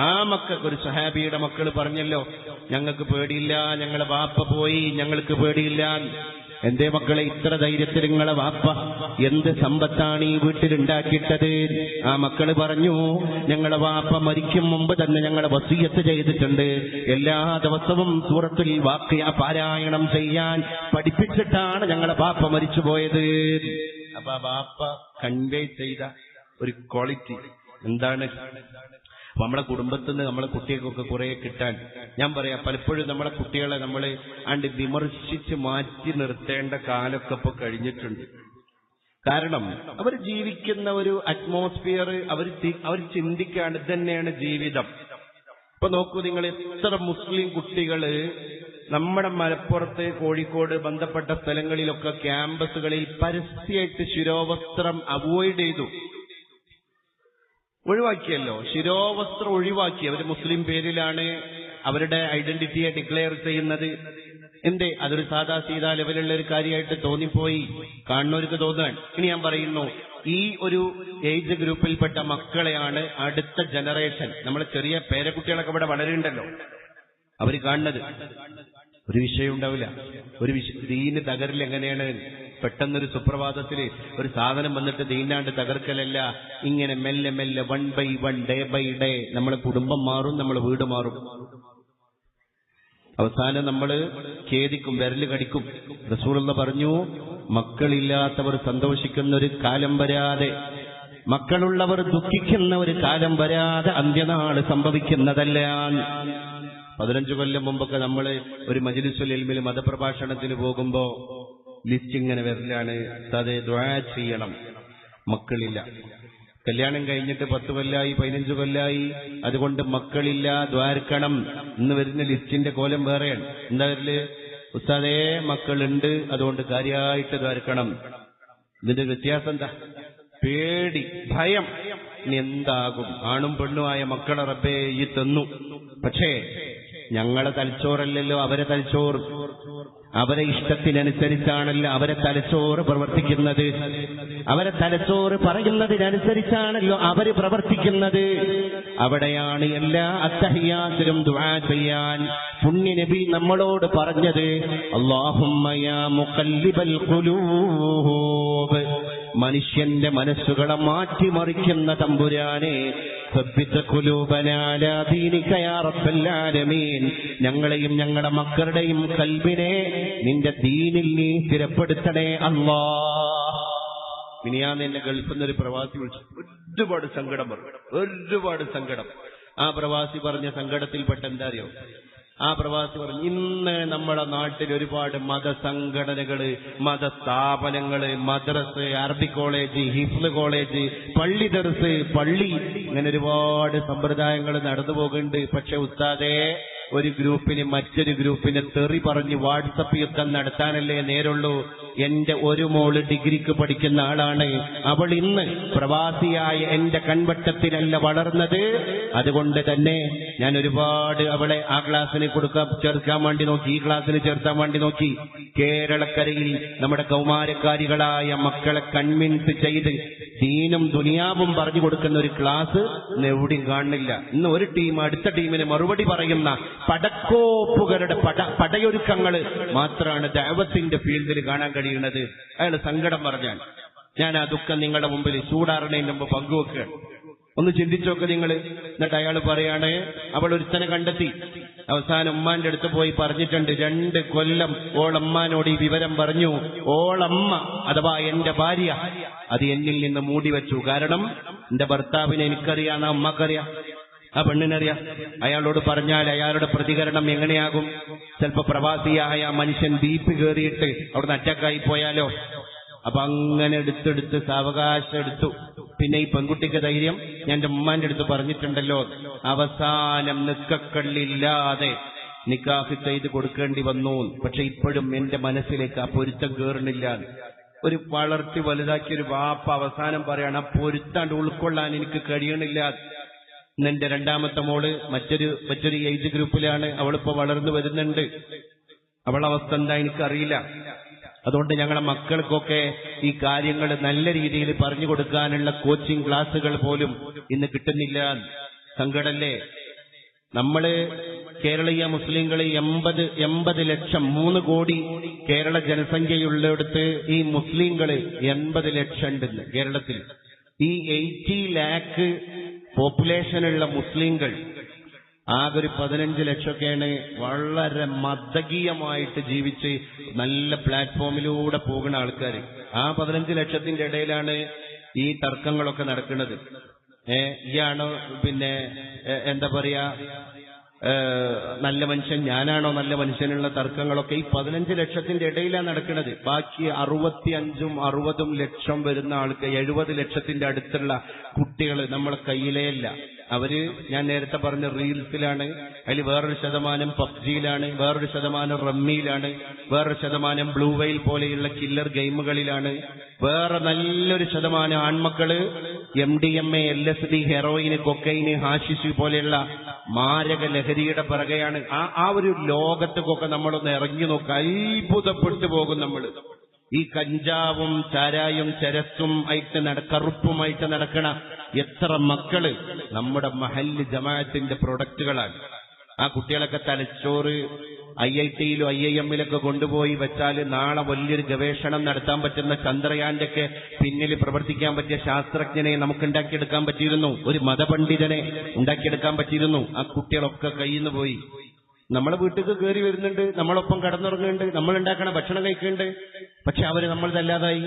ആ മക്കൾക്ക്, ഒരു സഹാബിയുടെ മക്കള് പറഞ്ഞല്ലോ, ഞങ്ങൾക്ക് പേടിയില്ല, ഞങ്ങളെ വാപ്പ പോയി, ഞങ്ങൾക്ക് പേടിയില്ല. എന്തേ മക്കളെ ഇത്ര ധൈര്യത്തിൽ നിങ്ങളെ വാപ്പ എന്ത് സമ്പത്താണ് ഈ വീട്ടിലുണ്ടാക്കിയിട്ടത്? ആ മക്കള് പറഞ്ഞു, ഞങ്ങളെ വാപ്പ മരിക്കും മുമ്പ് തന്നെ ഞങ്ങളെ വസിയത്ത് ചെയ്തിട്ടുണ്ട്, എല്ലാ ദിവസവും സൂറത്തുൽ വാഖിഅ പാരായണം ചെയ്യാൻ പഠിപ്പിച്ചിട്ടാണ് ഞങ്ങളെ വാപ്പ മരിച്ചുപോയത്. അപ്പൊ ആ വാപ്പ കൺവേ ചെയ്ത ഒരു ക്വാളിറ്റി എന്താണ്? നമ്മളെ കുടുംബത്തിൽ നിന്ന് നമ്മളെ കുട്ടികൾക്കൊക്കെ കുറെ കിട്ടാൻ, ഞാൻ പറയാം, പലപ്പോഴും നമ്മളെ കുട്ടികളെ നമ്മൾ ആണ്ട് വിമർശിച്ച് മാറ്റി നിർത്തേണ്ട കാലമൊക്കെ ഇപ്പൊ കഴിഞ്ഞിട്ടുണ്ട്. കാരണം അവർ ജീവിക്കുന്ന ഒരു അറ്റ്മോസ്ഫിയർ, അവർ ചിന്തിക്കാണ് ഇത് തന്നെയാണ് ജീവിതം. ഇപ്പൊ നോക്കൂ നിങ്ങൾ, എത്ര മുസ്ലിം കുട്ടികള് നമ്മുടെ മലപ്പുറത്ത്, കോഴിക്കോട് ബന്ധപ്പെട്ട സ്ഥലങ്ങളിലൊക്കെ ക്യാമ്പസുകളിൽ പരസ്യമായിട്ട് ശിരോവസ്ത്രം അവോയ്ഡ് ചെയ്തു, ഒഴിവാക്കിയല്ലോ. ശിരോവസ്ത്രം ഒഴിവാക്കി. അവർ മുസ്ലിം പേരിലാണ് അവരുടെ ഐഡന്റിറ്റിയെ ഡിക്ലെയർ ചെയ്യുന്നത്. എന്തേ? അതൊരു സാധാ സീതാ ലെവലുള്ള ഒരു കാര്യമായിട്ട് തോന്നിപ്പോയി, കാണുന്നവർക്ക് തോന്നാൻ. ഇനി ഞാൻ പറയുന്നു, ഈ ഒരു ഏജ് ഗ്രൂപ്പിൽപ്പെട്ട മക്കളെയാണ് അടുത്ത ജനറേഷൻ, നമ്മളെ ചെറിയ പേരക്കുട്ടികളൊക്കെ ഇവിടെ വളരുന്നുണ്ടല്ലോ, അവര് കാണുന്നത്. ഒരു വിഷയം ഉണ്ടാവില്ല, ഒരു ദീന് തകരിൽ എങ്ങനെയാണ് പെട്ടെന്നൊരു സുപ്രഭാതത്തില് ഒരു സാധനം വന്നിട്ട് ദീനാണ്ട് തകർക്കലല്ല, ഇങ്ങനെ മെല്ലെ മെല്ലെ 1 by 1 ഡേ ബൈ ഡേ നമ്മളെ കുടുംബം മാറും, നമ്മളെ വീട് മാറും. അവസാനം നമ്മൾ ഖേദിക്കും, വിരല് കടിക്കും. റസൂലുള്ള പറഞ്ഞു, മക്കളില്ലാത്തവർ സന്തോഷിക്കുന്ന ഒരു കാലം വരാതെ, മക്കളുള്ളവർ ദുഃഖിക്കുന്ന ഒരു കാലം വരാതെ അന്ത്യനാള് സംഭവിക്കുന്നതല്ല. 15 കൊല്ലം മുമ്പൊക്കെ നമ്മൾ ഒരു മജ്‌ലിസുൽ ഇൽമിൽ മതപ്രഭാഷണത്തിന് പോകുമ്പോ ലിസ്റ്റ് ഇങ്ങനെ വരലാണ്, അതെ ദുആ ചെയ്യണം, മക്കളില്ല. കല്യാണം കഴിഞ്ഞിട്ട് 10 കൊല്ലായി 15 കൊല്ലായി, അതുകൊണ്ട് മക്കളില്ല, ദ്വാരക്കണം. ഇന്ന് വരുന്ന ലിസ്റ്റിന്റെ കോലം വേറെയാണ്. എന്താ വരല്? ഉസ്താദേ മക്കളുണ്ട്, അതുകൊണ്ട് കാര്യമായിട്ട് ദ്വാരക്കണം. ഇതിന്റെ വ്യത്യാസം എന്താ? പേടി, ഭയം. ഇനി എന്താകും? ആണും പെണ്ണുമായ മക്കളെ റബ്ബേ ഈ തന്നു, പക്ഷേ ഞങ്ങളെ തലച്ചോറല്ലല്ലോ അവരെ തലച്ചോർ. അവരെ ഇഷ്ടത്തിനനുസരിച്ചാണല്ലോ അവരെ തലച്ചോറ് പ്രവർത്തിക്കുന്നത്. അവരെ തലച്ചോറ് പറയുന്നതിനനുസരിച്ചാണല്ലോ അവര് പ്രവർത്തിക്കുന്നത്. അവിടെയാണ് എല്ലാ അത്തഹിയാത്തിലും ദുആ ചെയ്യാൻ പുണ്യ നബി നമ്മളോട് പറഞ്ഞത്, അല്ലാഹുമ്മ യാ മുഖല്ലിബൽ ഖുലൂബ്, മനുഷ്യന്റെ മനസ്സുകളെ മാറ്റിമറിക്കുന്ന തമ്പുരാനെ, സബ്ബിത് ഖുലൂബനാ അലാ ദീനിക യാ റബ്ബൽ ആലമീൻ. ഞങ്ങളെയും ഞങ്ങളുടെ മക്കളുടെയും കൽബിനെ നിന്റെ ദീനിൽ നീ സ്ഥിരപ്പെടുത്തണേ അല്ലാഹ്. മിനിയാന്ന് എന്നെ ഗൾഫിൽ നിന്നൊരു പ്രവാസി വിളിച്ചു. ഒരുപാട് സങ്കടം പറഞ്ഞു, ഒരുപാട് സങ്കടം. ആ പ്രവാസി പറഞ്ഞ സങ്കടത്തിൽപ്പെട്ട എന്താ അറിയോ? ആ പ്രവാസി പറഞ്ഞു, ഇന്ന് നമ്മുടെ നാട്ടിൽ ഒരുപാട് മതസംഘടനകള്, മതസ്ഥാപനങ്ങള്, മദ്രസ്, അറബി കോളേജ്, ഹിഫ്ള് കോളേജ്, പള്ളി ദർസ്, പള്ളി, ഇങ്ങനെ ഒരുപാട് സമ്പ്രദായങ്ങൾ നടന്നു പോകുന്നുണ്ട്. പക്ഷെ ഉസ്താദേ, ഒരു ഗ്രൂപ്പിന് മറ്റൊരു ഗ്രൂപ്പിന് തെറി പറഞ്ഞ് വാട്സപ്പ് യുദ്ധം നടത്താനല്ലേ നേരുള്ളൂ. എന്റെ ഒരു മോള് ഡിഗ്രിക്ക് പഠിക്കുന്ന ആളാണ്. അവൾ ഇന്ന് പ്രവാസിയായ എന്റെ കൺവട്ടത്തിലല്ല വളർന്നത്. അതുകൊണ്ട് തന്നെ ഞാൻ ഒരുപാട് അവളെ ആ ക്ലാസ്സിന് ചേർക്കാൻ വേണ്ടി നോക്കി, ഈ ക്ലാസ്സിന് ചേർത്താൻ വേണ്ടി നോക്കി. കേരളക്കരയിൽ നമ്മുടെ കൗമാരക്കാരികളായ മക്കളെ കൺവിൻസ് ചെയ്ത് ദീനും ദുനിയാവും പറഞ്ഞു കൊടുക്കുന്ന ഒരു ക്ലാസ് ഇന്ന് എവിടെയും കാണുന്നില്ല. ഇന്ന് ഒരു ടീം അടുത്ത ടീമിന് മറുപടി പറയുന്ന പടക്കോപ്പുകളുടെ പടയൊരുക്കങ്ങള് മാത്രമാണ് ദഅവത്തിന്റെ ഫീൽഡിൽ കാണാൻ കഴിയുന്നത്. അയാൾ സങ്കടം പറഞ്ഞാൽ ഞാൻ ആ ദുഃഖം നിങ്ങളുടെ മുമ്പിൽ ചൂടാറുന്നതിന് മുമ്പ് പങ്കുവെക്കുകയാണ്. ഒന്ന് ചിന്തിച്ചോക്കെ നിങ്ങൾ. എന്നിട്ട് അയാൾ പറയാണ്, അവൾ ഒരുത്തനെ കണ്ടെത്തി. അവസാനം ഉമ്മാന്റെ അടുത്ത് പോയി പറഞ്ഞിട്ടുണ്ട്. 2 കൊല്ലം ഓളമ്മാനോട് ഈ വിവരം പറഞ്ഞു. ഓളമ്മ അഥവാ എന്റെ ഭാര്യ അത് എന്നിൽ നിന്ന് മൂടി വെച്ചു. കാരണം എന്റെ ഭർത്താവിനെ എനിക്കറിയാം, ആ ഉമ്മക്കറിയാം, ആ പെണ്ണിനറിയാം. അയാളോട് പറഞ്ഞാൽ അയാളുടെ പ്രതികരണം എങ്ങനെയാകും? ചിലപ്പോ പ്രവാസിയായ മനുഷ്യൻ ദീപ് കയറിയിട്ട് അവിടുന്ന് അറ്റാക്കായി പോയാലോ? അപ്പൊ അങ്ങനെ എടുത്തെടുത്ത് സാവകാശം എടുത്തു. പിന്നെ ഈ പെൺകുട്ടിക്ക് ധൈര്യം, ഞാൻ എന്റെ ഉമ്മാന്റെ അടുത്ത് പറഞ്ഞിട്ടുണ്ടല്ലോ. അവസാനം നിക്കക്കള്ളില്ലാതെ നിക്കാഹ് ചെയ്ത് കൊടുക്കേണ്ടി വന്നു. പക്ഷെ ഇപ്പോഴും എന്റെ മനസ്സിലേക്ക് ആ പൊരുത്തം കയറുന്നില്ല. ഒരു വളർത്തി വലുതാക്കിയൊരു വാപ്പ അവസാനം പറയാണ്, ആ പൊരുത്താണ്ട് ഉൾക്കൊള്ളാൻ എനിക്ക് കഴിയണില്ല. എന്റെ രണ്ടാമത്തെ മോള് മറ്റൊരു ഏജ് ഗ്രൂപ്പിലാണ്. അവളിപ്പോ വളർന്നു വരുന്നുണ്ട്. അവളവസ്ഥ എന്താ എനിക്കറിയില്ല. അതുകൊണ്ട് ഞങ്ങളുടെ മക്കൾക്കൊക്കെ ഈ കാര്യങ്ങൾ നല്ല രീതിയിൽ പറഞ്ഞു കൊടുക്കാനുള്ള കോച്ചിങ് ക്ലാസുകൾ പോലും ഇന്ന് കിട്ടുന്നില്ല. സങ്കടല്ലേ? നമ്മള് കേരളീയ മുസ്ലിങ്ങൾ 80 ലക്ഷം, 3 കോടി കേരള ജനസംഖ്യയുള്ളിടത്ത് ഈ മുസ്ലിങ്ങള് 80 ലക്ഷം ഉണ്ട് കേരളത്തിൽ. ഈ 80 ലാക്ക് പോപ്പുലേഷനുള്ള മുസ്ലിങ്ങൾ ആകെ ഒരു 15 ലക്ഷമൊക്കെയാണ് വളരെ മതകീയമായിട്ട് ജീവിച്ച് നല്ല പ്ലാറ്റ്ഫോമിലൂടെ പോകുന്ന ആൾക്കാർ. ആ 15 ലക്ഷത്തിന്റെ ഇടയിലാണ് ഈ തർക്കങ്ങളൊക്കെ നടക്കുന്നത്. ഇയാണോ പിന്നെ എന്താ പറയാ നല്ല മനുഷ്യൻ, ഞാനാണോ നല്ല മനുഷ്യനുള്ള തർക്കങ്ങളൊക്കെ ഈ 15 ലക്ഷത്തിന്റെ ഇടയിലാണ് നടക്കുന്നത്. ബാക്കി 65ഉം 60ഉം ലക്ഷം വരുന്ന ആൾക്ക് 70 ലക്ഷത്തിന്റെ അടുത്തുള്ള കുട്ടികൾ നമ്മളെ കയ്യിലേ ഇല്ല. അവര് ഞാൻ നേരത്തെ പറഞ്ഞ റീൽസിലാണ്. അതിൽ വേറൊരു ശതമാനം പബ്ജിയിലാണ്, വേറൊരു ശതമാനം റമ്മിയിലാണ്, വേറൊരു ശതമാനം ബ്ലൂ വെയിൽ പോലെയുള്ള കില്ലർ ഗെയിമുകളിലാണ്, വേറെ നല്ലൊരു ശതമാനം ആൺമക്കള് MDMA, LSD, ഹെറോയിന്, കൊക്കൈന്, ഹാഷിഷ് പോലെയുള്ള മാരക ലഹരിയുടെ പിറകെയാണ്. ആ ഒരു ലോകത്തേക്കൊക്കെ നമ്മളൊന്ന് ഇറങ്ങി നോക്കുക, അത്ഭുതപ്പെട്ടു പോകും നമ്മൾ. ഈ കഞ്ചാവും ചാരായും ചരസും ആയിട്ട് കറുപ്പുമായിട്ട് നടക്കണ എത്ര മക്കള് നമ്മുടെ മഹല്ല് ജമാഅത്തിന്റെ പ്രൊഡക്റ്റുകളാണ്. ആ കുട്ടികളൊക്കെ തലച്ചോറ് IIT-യിലും IIM-ലൊക്കെ കൊണ്ടുപോയി വെച്ചാൽ നാളെ വലിയൊരു ഗവേഷണം നടത്താൻ പറ്റുന്ന ചന്ദ്രയാന്റെ ഒക്കെ പിന്നിൽ പ്രവർത്തിക്കാൻ പറ്റിയ ശാസ്ത്രജ്ഞനെ നമുക്ക് ഉണ്ടാക്കിയെടുക്കാൻ പറ്റിയിരുന്നു. ഒരു മതപണ്ഡിതനെ ഉണ്ടാക്കിയെടുക്കാൻ പറ്റിയിരുന്നു. ആ കുട്ടികളൊക്കെ കയ്യിൽ നിന്ന് പോയി. നമ്മളെ വീട്ടിലേക്ക് കയറി വരുന്നുണ്ട്, നമ്മളൊപ്പം കടന്നുറങ്ങുന്നുണ്ട്, നമ്മൾ ഉണ്ടാക്കണ ഭക്ഷണം കഴിക്കുന്നുണ്ട്. പക്ഷെ അവര് നമ്മളതല്ലാതായി.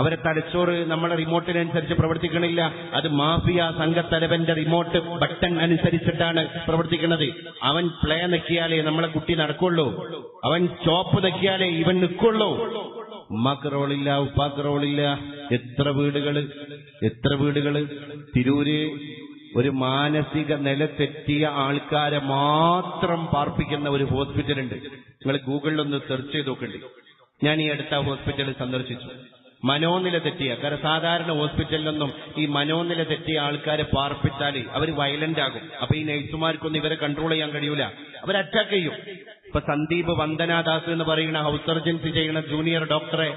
അവരെ തലച്ചോറ് നമ്മളെ റിമോട്ടിനനുസരിച്ച് പ്രവർത്തിക്കണില്ല. അത് മാഫിയ സംഘത്തലവന്റെ റിമോട്ട് ബട്ടൺ അനുസരിച്ചിട്ടാണ് പ്രവർത്തിക്കുന്നത്. അവൻ പ്ലേ നെക്കിയാലേ നമ്മളെ കുട്ടി നടക്കുള്ളൂ. അവൻ സ്റ്റോപ്പ് നെക്കിയാലേ ഇവൻ നിൽക്കുള്ളൂ. ഉമ്മാക്ക് റോളില്ല, ഉപ്പാക്ക് റോളില്ല. എത്ര വീടുകള് തിരൂര് ഒരു മാനസിക നില തെറ്റിയ ആൾക്കാരെ മാത്രം പാർപ്പിക്കുന്ന ഒരു ഹോസ്പിറ്റലുണ്ട്. നിങ്ങൾ ഗൂഗിളിലൊന്ന് സെർച്ച് ചെയ്ത് നോക്കണ്ടി. ഞാൻ ഈ അടുത്ത ഹോസ്പിറ്റലിൽ സന്ദർശിച്ചു. മനോനില തെറ്റിയ, കാരണം സാധാരണ ഹോസ്പിറ്റലിലൊന്നും ഈ മനോനില തെറ്റിയ ആൾക്കാരെ പാർപ്പിച്ചാൽ അവർ വയലന്റ് ആകും. അപ്പൊ ഈ നഴ്സുമാർക്കൊന്നും ഇവരെ കൺട്രോൾ ചെയ്യാൻ കഴിയൂല, അവർ അറ്റാക്ക് ചെയ്യും. ഇപ്പൊ സന്ദീപ് വന്ദനാദാസ് എന്ന് പറയുന്ന ഹൗസ് സർജൻസി ചെയ്യുന്ന ജൂനിയർ ഡോക്ടറെ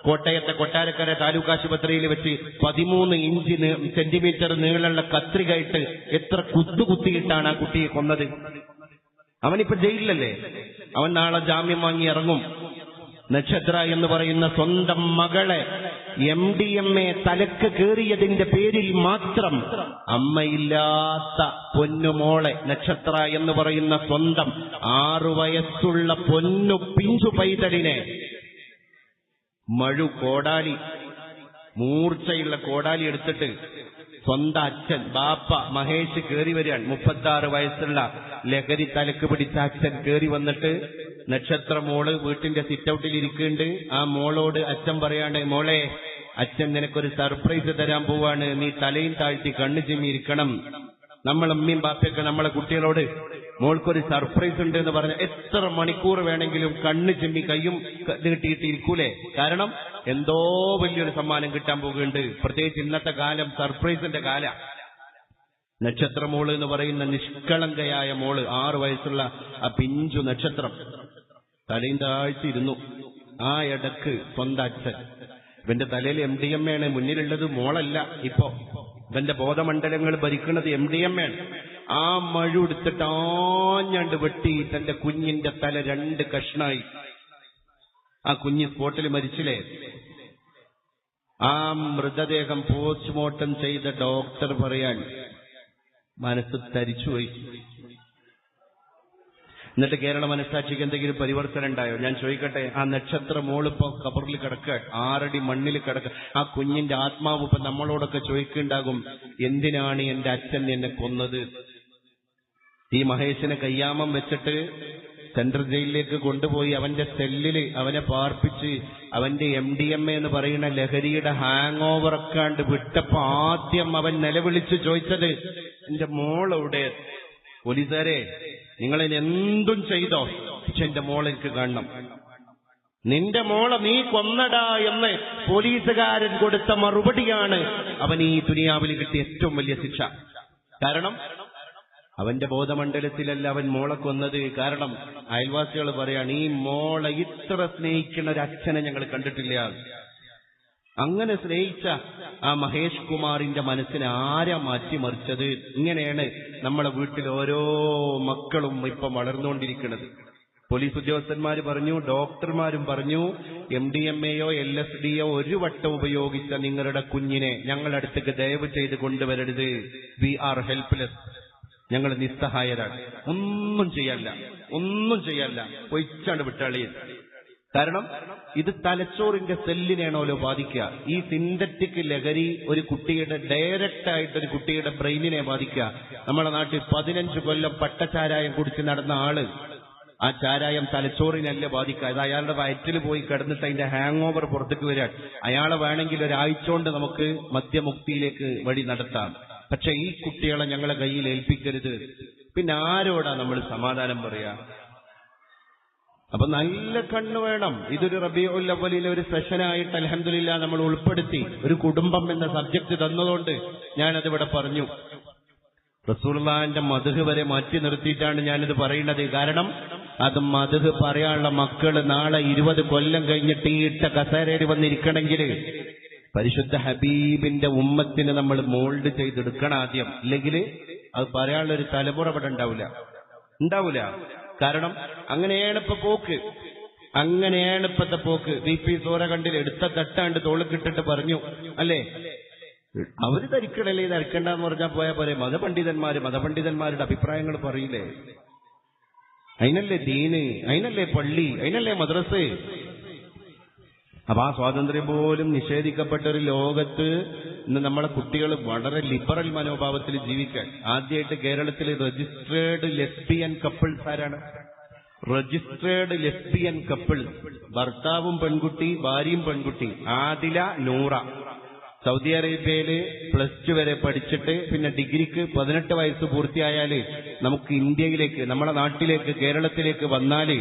കോട്ടയത്തെ കൊട്ടാരക്കര താലൂക്ക് ആശുപത്രിയിൽ വെച്ച് 13 സെന്റിമീറ്റർ നീളമുള്ള കത്രികയിട്ട് എത്ര കുത്തിയിട്ടാണ് ആ കുട്ടിയെ കൊന്നത്. അവനിപ്പോ ജയിലിലല്ലേ, അവൻ നാളെ ജാമ്യം വാങ്ങി ഇറങ്ങും. നക്ഷത്ര എന്ന് പറയുന്ന സ്വന്തം മകളെ MDMA തലക്ക് കയറിയതിന്റെ പേരിൽ മാത്രം അമ്മയില്ലാത്ത പൊന്നുമോളെ, നക്ഷത്ര എന്ന് പറയുന്ന സ്വന്തം 6 വയസ്സുള്ള പൊന്നു പിഞ്ചു പൈതലിനെ കോടാലി, മൂർച്ചയുള്ള കോടാലി എടുത്തിട്ട് സ്വന്തം അച്ഛൻ ബാപ്പ മഹേഷ് കേറി വരികയാണ്. 36 വയസ്സുള്ള ലഹരി തലക്ക് പിടിച്ച അച്ഛൻ കേറി വന്നിട്ട് നക്ഷത്ര മോള് വീട്ടിന്റെ സിറ്റൗട്ടിൽ ഇരിക്കുന്നുണ്ട്. ആ മോളോട് അച്ഛൻ പറയാണ്, മോളെ അച്ഛൻ നിനക്കൊരു സർപ്രൈസ് തരാൻ പോവാണ്, നീ തലയും താഴ്ത്തി കണ്ണു ചിമ്മി ഇരിക്കണം. നമ്മളമ്മയും ബാപ്പയൊക്കെ നമ്മളെ കുട്ടികളോട് മോൾക്കൊരു സർപ്രൈസ് ഉണ്ട് എന്ന് പറഞ്ഞ എത്ര മണിക്കൂർ വേണമെങ്കിലും കണ്ണു ചിമ്മി കയ്യും നീട്ടിയിട്ട് ഇരിക്കൂലേ? കാരണം എന്തോ വലിയൊരു സമ്മാനം കിട്ടാൻ പോകുന്നുണ്ട്. പ്രത്യേകിച്ച് ഇന്നത്തെ കാലം സർപ്രൈസിന്റെ കാല. നക്ഷത്ര മോള് എന്ന് പറയുന്ന നിഷ്കളങ്കയായ മോള്, 6 വയസ്സുള്ള ആ പിഞ്ചു നക്ഷത്രം തലയും താഴ്ത്തിയിരുന്നു. ആ ഇടക്ക് സ്വന്തം അച്ഛൻ, ഇവന്റെ തലയിൽ MDMA ആണ് മുന്നിലുള്ളത്, മോളല്ല. ഇപ്പോ ഇവന്റെ ബോധമണ്ഡലങ്ങൾ ഭരിക്കുന്നത് MDMA ആണ്. ആ മഴു എടുത്തിട്ട് ആഞ്ഞാണ്ട് വെട്ടി തന്റെ കുഞ്ഞിന്റെ തല 2 കഷ്ണായി. ആ കുഞ്ഞ് സ്പോട്ടിൽ മരിച്ചില്ലേ? ആ മൃതദേഹം പോസ്റ്റ്മോർട്ടം ചെയ്ത ഡോക്ടർ പറയാൻ മനസ്സ് തരിച്ചുപോയി. എന്നിട്ട് കേരള മനസ്സാക്ഷിക്ക് എന്തെങ്കിലും പരിവർത്തനം ഉണ്ടായോ? ഞാൻ ചോദിക്കട്ടെ, ആ നക്ഷത്ര മോളിപ്പോ കബറിൽ കിടക്കുക, 6 അടി മണ്ണിൽ കിടക്കുക. ആ കുഞ്ഞിന്റെ ആത്മാവ് ഇപ്പൊ നമ്മളോടൊക്കെ ചോദിക്കുന്നുണ്ടാകും, എന്തിനാണ് എന്റെ അച്ഛൻ എന്നെ കൊന്നത്? ഈ മഹേഷിനെ കയ്യാമം വെച്ചിട്ട് സെൻട്രൽ ജയിലിലേക്ക് കൊണ്ടുപോയി അവന്റെ സെല്ലില് അവനെ പാർപ്പിച്ച് അവന്റെ MDMA എന്ന് പറയുന്ന ലഹരിയുടെ ഹാങ് ഓവർ ഒക്കെ വിട്ടപ്പോ ആദ്യം അവൻ നിലവിളിച്ച് ചോദിച്ചത്, എന്റെ മോളെവിടെ? പോലീസുകാരെ, നിങ്ങളതിന് എന്തും ചെയ്തോ, പക്ഷെ എന്റെ മോളെ എനിക്ക് കാണണം. നിന്റെ മോളെ നീ കൊന്നടാ എന്ന് പോലീസുകാരൻ കൊടുത്ത മറുപടിയാണ് അവൻ ഈ ദുനിയാവിൽ കിട്ടിയ ഏറ്റവും വലിയ ശിക്ഷ. കാരണം അവന്റെ ബോധമണ്ഡലത്തിലല്ല അവൻ മോളെ കൊന്നത്. കാരണം അയൽവാസികൾ പറയാണ്, ഈ മോളെ ഇത്ര സ്നേഹിക്കുന്ന ഒരു അച്ഛനെ ഞങ്ങൾ കണ്ടിട്ടില്ല. അങ്ങനെ സ്നേഹിച്ച ആ മഹേഷ് കുമാറിന്റെ മനസ്സിനെ ആരാ മാറ്റിമറിച്ചത്? ഇങ്ങനെയാണ് നമ്മളെ വീട്ടിൽ ഓരോ മക്കളും ഇപ്പം വളർന്നുകൊണ്ടിരിക്കുന്നത്. പോലീസ് ഉദ്യോഗസ്ഥന്മാർ പറഞ്ഞു, ഡോക്ടർമാരും പറഞ്ഞു, MDMAയോ LSDയോ ഒരു വട്ടം ഉപയോഗിച്ച നിങ്ങളുടെ കുഞ്ഞിനെ ഞങ്ങളുടെ അടുത്തേക്ക് ദയവ് ചെയ്ത് കൊണ്ടുവരരുത്. വി ആർ ഹെൽപ്ലെസ്, ഞങ്ങൾ നിസ്സഹായരാണ്, ഒന്നും ചെയ്യല്ല, പൊയ്ച്ചാണ്ട് വിട്ടാളിയത്. കാരണം ഇത് തലച്ചോറിന്റെ സെല്ലിനെയാണോലോ ബാധിക്കുക. ഈ സിന്തറ്റിക് ലഹരി ഒരു കുട്ടിയുടെ ഡയറക്റ്റ് ആയിട്ട് ഒരു കുട്ടിയുടെ ബ്രെയിനിനെ ബാധിക്കുക. നമ്മുടെ നാട്ടിൽ 15 കൊല്ലം പട്ടച്ചാരായം കുടിച്ച് നടന്ന ആള്, ആ ചാരായം തലച്ചോറിനല്ല ബാധിക്കുക. അത് അയാളുടെ വയറ്റിൽ പോയി കിടന്നിട്ട് അതിന്റെ ഹാങ് ഓവർ പുറത്തേക്ക് വരാൻ. അയാളെ വേണമെങ്കിൽ ഒരാഴ്ച കൊണ്ട് നമുക്ക് മദ്യമുക്തിയിലേക്ക് വഴി നടത്താം. പക്ഷെ ഈ കുട്ടികളെ ഞങ്ങളെ കയ്യിൽ ഏൽപ്പിക്കരുത്. പിന്നെ ആരോടാ നമ്മൾ സമാധാനം പറയാ? അപ്പൊ നല്ല കണ്ണ് വേണം. ഇതൊരു റബീഉൽ അവ്വലിലെ ഒരു സെഷനായിട്ട് അൽഹംദുലില്ലാഹ് നമ്മൾ ഉൾപ്പെടുത്തി. ഒരു കുടുംബം എന്ന സബ്ജക്ട് തന്നതുകൊണ്ട് ഞാനതിവിടെ പറഞ്ഞു. റസൂലുള്ളാഹിന്റെ മദ്ഹ് വരെ മാറ്റി നിർത്തിയിട്ടാണ് ഞാനിത് പറയുന്നത്. കാരണം അത് മദ്ഹ് പറയാനുള്ള മക്കള് നാളെ 20 കൊല്ലം കഴിഞ്ഞിട്ട് ഈ ഇട്ട കസേരയിൽ വന്നിരിക്കണമെങ്കിൽ പരിശുദ്ധ ഹബീബിന്റെ ഉമ്മത്തിന് നമ്മൾ മോൾഡ് ചെയ്തെടുക്കണം ആദ്യം. ഇല്ലെങ്കിൽ അത് പറയാനുള്ള ഒരു തലമുറ ഇവിടെ ഉണ്ടാവൂല. കാരണം അങ്ങനെയാണ് ഇപ്പൊ പോക്ക്, അങ്ങനെയാണ് ഇപ്പത്തെ പോക്ക്. VP സോറകണ്ടിൽ എടുത്ത തട്ടാണ്ട് തോളിക്കിട്ടിട്ട് പറഞ്ഞു അല്ലേ, അവര് ധരിക്കണല്ലേ, ധരിക്കണ്ടെന്ന് പറഞ്ഞാൽ പോയാൽ പോരെ. മതപണ്ഡിതന്മാരുടെ അഭിപ്രായങ്ങൾ പറയില്ലേ? അതിനല്ലേ ദീന്, അതിനല്ലേ പള്ളി, അതിനല്ലേ മദ്രസ്. അപ്പൊ ആ സ്വാതന്ത്ര്യം പോലും നിഷേധിക്കപ്പെട്ട ഒരു ലോകത്ത് ഇന്ന് നമ്മളെ കുട്ടികൾ വളരെ ലിബറൽ മനോഭാവത്തിൽ ജീവിക്കാൻ. ആദ്യമായിട്ട് കേരളത്തിൽ രജിസ്ട്രേഡ് ലെസ്ബിയൻ കപ്പിൾസ് ആരാണ്? രജിസ്ട്രേഡ് ലെസ്ബിയൻ കപ്പിൾസ്, ഭർത്താവും പെൺകുട്ടി, ഭാര്യയും പെൺകുട്ടി. ആദില, നൂറ. സൗദി അറേബ്യയില് +2 വരെ പഠിച്ചിട്ട് പിന്നെ ഡിഗ്രിക്ക് 18 വയസ്സ് പൂർത്തിയായാല് നമുക്ക് ഇന്ത്യയിലേക്ക്, നമ്മുടെ നാട്ടിലേക്ക്, കേരളത്തിലേക്ക് വന്നാല്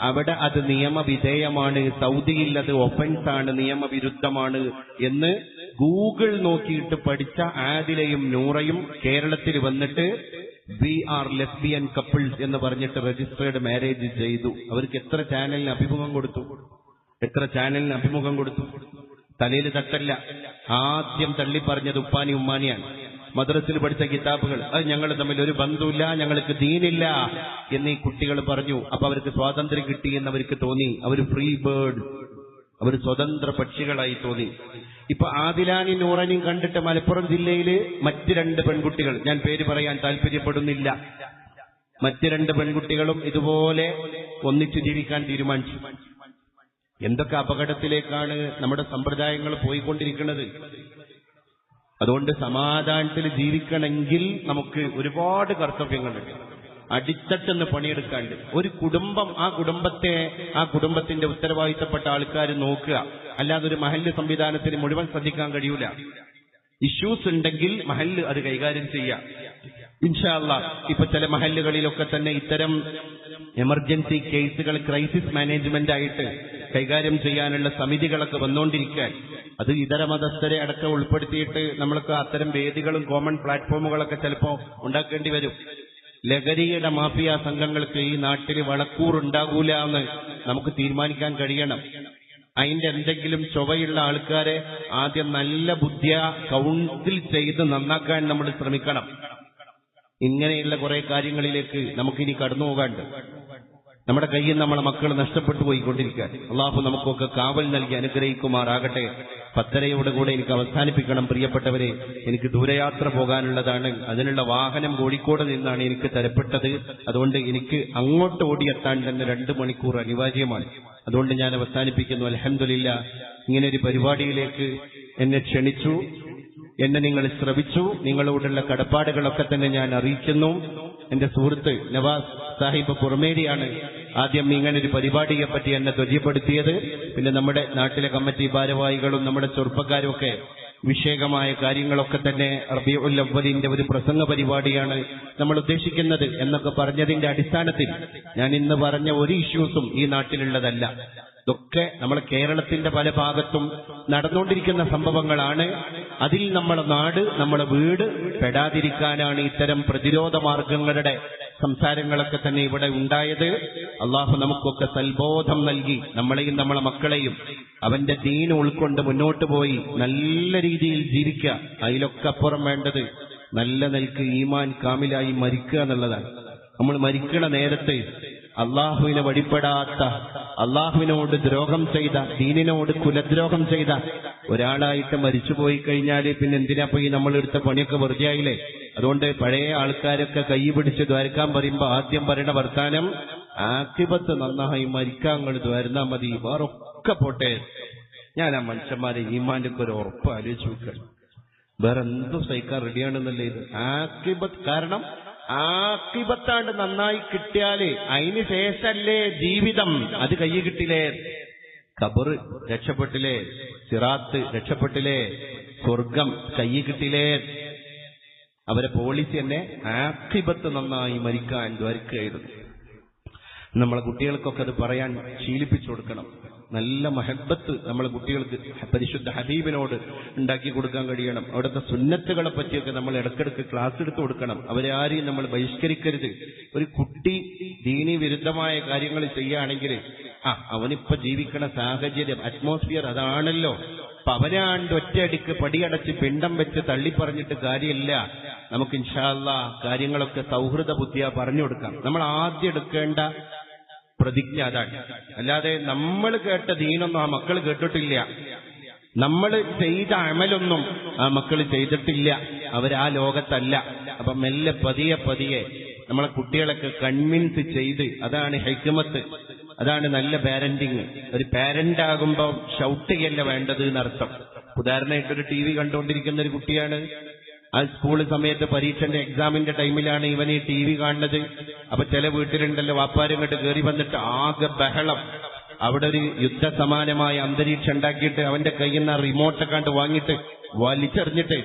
അവിടെ അത് നിയമവിധേയമാണ്. സൗദിയിൽ അത് ഒഫൻസാണ്, നിയമവിരുദ്ധമാണ് എന്ന് ഗൂഗിൾ നോക്കിയിട്ട് പഠിച്ച ആദിലയും നൂറയും കേരളത്തിൽ വന്നിട്ട് വി ആർ ലെസ്ബിയൻ കപ്പിൾസ് എന്ന് പറഞ്ഞിട്ട് രജിസ്ട്രേഡ് മാരേജ് ചെയ്തു. അവർക്ക് എത്ര ചാനലിന് അഭിമുഖം കൊടുത്തു. തലയിൽ തട്ടല്ല. ആദ്യം തള്ളി പറഞ്ഞത് ഉപ്പാനി ഉമ്മാനിയാണ്. മദ്രസയിൽ പഠിച്ച കിതാബുകൾ അത് ഞങ്ങൾ തമ്മിൽ ഒരു ബന്ധമില്ല, ഞങ്ങൾക്ക് ദീനില്ല എന്നീ കുട്ടികൾ പറഞ്ഞു. അപ്പൊ അവർക്ക് സ്വാതന്ത്ര്യം കിട്ടി എന്നവർക്ക് തോന്നി. അവർ ഫ്രീ ബേർഡ്, അവർ സ്വതന്ത്ര പക്ഷികളായി തോന്നി. ഇപ്പൊ ആദിലാനി നൂറനിയും കണ്ടിട്ട് മലപ്പുറം ജില്ലയില് മറ്റ് 2 പെൺകുട്ടികൾ, ഞാൻ പേര് പറയാൻ താല്പര്യപ്പെടുന്നില്ല, മറ്റ് 2 പെൺകുട്ടികളും ഇതുപോലെ ഒന്നിച്ചു ജീവിക്കാൻ തീരുമാനിച്ചു. എന്തൊക്കെ അപകടത്തിലേക്കാണ് നമ്മുടെ സമ്പ്രദായങ്ങൾ പോയിക്കൊണ്ടിരിക്കുന്നത്. അതുകൊണ്ട് സമാധാനത്തിൽ ജീവിക്കണമെങ്കിൽ നമുക്ക് ഒരുപാട് കർത്തവ്യങ്ങളുണ്ട്. അടിത്തട്ടെന്ന് പണിയെടുക്കാണ്ട് ഒരു കുടുംബം, ആ കുടുംബത്തിന്റെ ഉത്തരവാദിത്തപ്പെട്ട ആൾക്കാർ നോക്കുക. അല്ലാതെ ഒരു മഹല്ല് സംവിധാനത്തിന് മുഴുവൻ ശ്രദ്ധിക്കാൻ കഴിയൂല. ഇഷ്യൂസ് ഉണ്ടെങ്കിൽ മഹല്ല് അത് കൈകാര്യം ചെയ്യാം. ഇൻഷാ അല്ലാഹ് ഇപ്പൊ ചില മഹല്ലുകളിലൊക്കെ തന്നെ ഇത്തരം എമർജൻസി കേസുകൾ ക്രൈസിസ് മാനേജ്മെന്റ് ആയിട്ട് കൈകാര്യം ചെയ്യാനുള്ള സമിതികളൊക്കെ വന്നുകൊണ്ടിരിക്കാൻ, അത് ഇതര മതസ്ഥരെ അടക്കം ഉൾപ്പെടുത്തിയിട്ട് നമ്മൾക്ക് അത്തരം വേദികളും കോമൺ പ്ലാറ്റ്ഫോമുകളൊക്കെ ചിലപ്പോ ഉണ്ടാക്കേണ്ടി വരും. ലഹരിയുടെ മാഫിയ സംഘങ്ങൾക്ക് ഈ നാട്ടിൽ വളക്കൂറുണ്ടാകൂല എന്ന് നമുക്ക് തീരുമാനിക്കാൻ കഴിയണം. അതിന്റെ എന്തെങ്കിലും ചൊവ്വയുള്ള ആൾക്കാരെ ആദ്യം നല്ല ബുദ്ധിയ കൗൺസിൽ ചെയ്ത് നന്നാക്കാൻ നമ്മൾ ശ്രമിക്കണം. ഇങ്ങനെയുള്ള കുറെ കാര്യങ്ങളിലേക്ക് നമുക്കിനി കടന്നു പോകാണ്ട്. നമ്മുടെ കയ്യിൽ നമ്മളെ മക്കൾ നഷ്ടപ്പെട്ടു പോയിക്കൊണ്ടിരിക്കാൻ അള്ളാഹു നമുക്കൊക്കെ കാവൽ നൽകി അനുഗ്രഹിക്കുമാറാകട്ടെ. 10:30 കൂടെ എനിക്ക് അവസാനിപ്പിക്കണം. പ്രിയപ്പെട്ടവരെ, എനിക്ക് ദൂരയാത്ര പോകാനുള്ളതാണ്. അതിനുള്ള വാഹനം കോഴിക്കോട് നിന്നാണ് എനിക്ക് തരപ്പെട്ടത്. അതുകൊണ്ട് എനിക്ക് അങ്ങോട്ട് ഓടിയെത്താൻ തന്നെ 2 മണിക്കൂർ അനിവാര്യമാണ്. അതുകൊണ്ട് ഞാൻ അവസാനിപ്പിക്കുന്നു. അൽഹംദുലില്ലാഹ്, ഇങ്ങനെ ഒരു പരിപാടിയിലേക്ക് എന്നെ ക്ഷണിച്ചു, എന്നെ നിങ്ങൾ ശ്രവിച്ചു. നിങ്ങളോടുള്ള കടപ്പാടുകളൊക്കെ തന്നെ ഞാൻ അറിയിക്കുന്നു. എന്റെ സുഹൃത്ത് നവാസ് സാഹിബ് പുറമേടിയാണ് ആദ്യം ഇങ്ങനൊരു പരിപാടിയെ പറ്റി എന്നെ ധ്വജപ്പെടുത്തിയത്. പിന്നെ നമ്മുടെ നാട്ടിലെ കമ്മിറ്റി ഭാരവാഹികളും നമ്മുടെ ചെറുപ്പക്കാരും ഒക്കെ വിഷയകമായ കാര്യങ്ങളൊക്കെ തന്നെ റബീഉൽ അവ്വലിന്റെ ഒരു പ്രസംഗ പരിപാടിയാണ് നമ്മൾ ഉദ്ദേശിക്കുന്നത് എന്നൊക്കെ പറഞ്ഞതിന്റെ അടിസ്ഥാനത്തിൽ ഞാൻ ഇന്ന് പറഞ്ഞ ഒരു ഇഷ്യൂസും ഈ നാട്ടിലുള്ളതല്ല. ഇതൊക്കെ നമ്മുടെ കേരളത്തിന്റെ പല ഭാഗത്തും നടന്നുകൊണ്ടിരിക്കുന്ന സംഭവങ്ങളാണ്. അതിൽ നമ്മുടെ നാട്, നമ്മുടെ വീട് പെടാതിരിക്കാനാണ് ഇത്തരം പ്രതിരോധ മാർഗങ്ങളുടെ സംസാരങ്ങളൊക്കെ തന്നെ ഇവിടെ ഉണ്ടായത്. അള്ളാഹു നമുക്കൊക്കെ സൽബോധം നൽകി നമ്മളെയും നമ്മളെ മക്കളെയും അവന്റെ ദീൻ ഉൾക്കൊണ്ട് മുന്നോട്ട് പോയി നല്ല രീതിയിൽ ജീവിക്കുക. അതിലൊക്കെ അപ്പുറം വേണ്ടത് നല്ല നിലക്ക് ഈമാൻ കാമിലായി മരിക്കുക എന്നുള്ളതാണ്. നമ്മൾ മരിക്കണ നേരത്തെ അള്ളാഹുവിനെ വഴിപ്പെടാത്ത, അള്ളാഹുവിനോട് ദ്രോഹം ചെയ്ത, ദീനിനോട് കുലദ്രോഹം ചെയ്ത ഒരാളായിട്ട് മരിച്ചുപോയി കഴിഞ്ഞാൽ പിന്നെ എന്തിനാ പോയി നമ്മൾ എടുത്ത പണിയൊക്കെ വെറുതെ ആയില്ലേ? അതുകൊണ്ട് പഴയ ആൾക്കാരൊക്കെ കൈ പിടിച്ച് ദ്വാരക്കാൻ പറയുമ്പോ ആദ്യം പറയണ വർത്താനം ആഖിബത്ത് നന്നായി മരിക്കാൻ നിങ്ങൾ ദ്വാരുന്നാ മതി, വേറൊക്കെ പോട്ടെ. ഞാൻ ആ മനുഷ്യന്മാരെ ഈമാന്റെ ഒക്കെ ഒരു ഉറപ്പ് ആലോചിച്ച് നോക്കണം. വേറെ എന്തും സഹിക്കാൻ റെഡിയാണെന്നല്ലേ ഇത് ആഖിബത്ത്. കാരണം ആഖിബത്താണ്ട് നന്നായി കിട്ടിയാല് അതിന് ശേഷല്ലേ ജീവിതം. അത് കൈ കിട്ടില്ലേ, ഖബർ രക്ഷപ്പെട്ടില്ലേ, സിറാത്ത് രക്ഷപ്പെട്ടില്ലേ, സ്വർഗം കൈ കിട്ടില്ലേ. അവരെ പോളിസി തന്നെ ആഖിബത്ത് നന്നായി മരിക്കാൻ ദ്വാരിക്കുകയായിരുന്നു. നമ്മളെ കുട്ടികൾക്കൊക്കെ അത് പറയാൻ ശീലിപ്പിച്ചു കൊടുക്കണം. നല്ല മഹബത്ത് നമ്മളെ കുട്ടികൾക്ക് പരിശുദ്ധ ഹബീബിനോട് ഉണ്ടാക്കി കൊടുക്കാൻ കഴിയണം. അവിടുത്തെ സുന്നത്തുകളെ പറ്റിയൊക്കെ നമ്മൾ ഇടയ്ക്കിടയ്ക്ക് ക്ലാസ് എടുത്തു കൊടുക്കണം. അവരെ ആരെയും നമ്മൾ ബഹിഷ്കരിക്കരുത്. ഒരു കുട്ടി ദീനി വിരുദ്ധമായ കാര്യങ്ങൾ ചെയ്യുകയാണെങ്കിൽ അവനിപ്പോ ജീവിക്കണ സാഹചര്യം, അറ്റ്മോസ്ഫിയർ അതാണല്ലോ. അപ്പൊ അവനാണ്ട് ഒറ്റയടിക്ക് പടിയടച്ച് പിണ്ടം വെച്ച് തള്ളിപ്പറഞ്ഞിട്ട് കാര്യമില്ല. നമുക്ക് ഇൻഷാ അല്ലാഹ് കാര്യങ്ങളൊക്കെ സൗഹൃദ ബുദ്ധിയാ പറഞ്ഞു കൊടുക്കാം. നമ്മൾ ആദ്യം എടുക്കേണ്ട പ്രതിജ്ഞ അതാണ്. അല്ലാതെ നമ്മൾ കേട്ട ദീനൊന്നും ആ മക്കൾ കേട്ടിട്ടില്ല, നമ്മൾ ചെയ്ത അമലൊന്നും ആ മക്കൾ ചെയ്തിട്ടില്ല, അവരാ ലോകത്തല്ല. അപ്പൊ മെല്ലെ പതിയെ പതിയെ നമ്മളെ കുട്ടികളൊക്കെ കൺവിൻസ് ചെയ്ത്, അതാണ് ഹൈക്കമത്ത്, അതാണ് നല്ല പാരന്റിങ്. ഒരു പാരന്റ് ആകുമ്പോൾ ഷൗട്ട് ചെയ്യല്ല വേണ്ടത് എന്നർത്ഥം. ഉദാഹരണമായിട്ടൊരു TV കണ്ടുകൊണ്ടിരിക്കുന്ന ഒരു കുട്ടിയാണ്. ആ സ്കൂൾ സമയത്ത് പരീക്ഷന്റെ എക്സാമിന്റെ ടൈമിലാണ് ഇവൻ ഈ TV കാണുന്നത്. അപ്പൊ ചില വീട്ടിലുണ്ടല്ലോ വാപ്പാരും കണ്ട് കയറി വന്നിട്ട് ആകെ ബഹളം. അവിടെ ഒരു യുദ്ധസമാനമായ അന്തരീക്ഷം ഉണ്ടാക്കിയിട്ട് അവന്റെ കയ്യിൽ നിന്ന് റിമോട്ട് കണ്ട് വാങ്ങിയിട്ട് വലിച്ചെറിഞ്ഞിട്ട്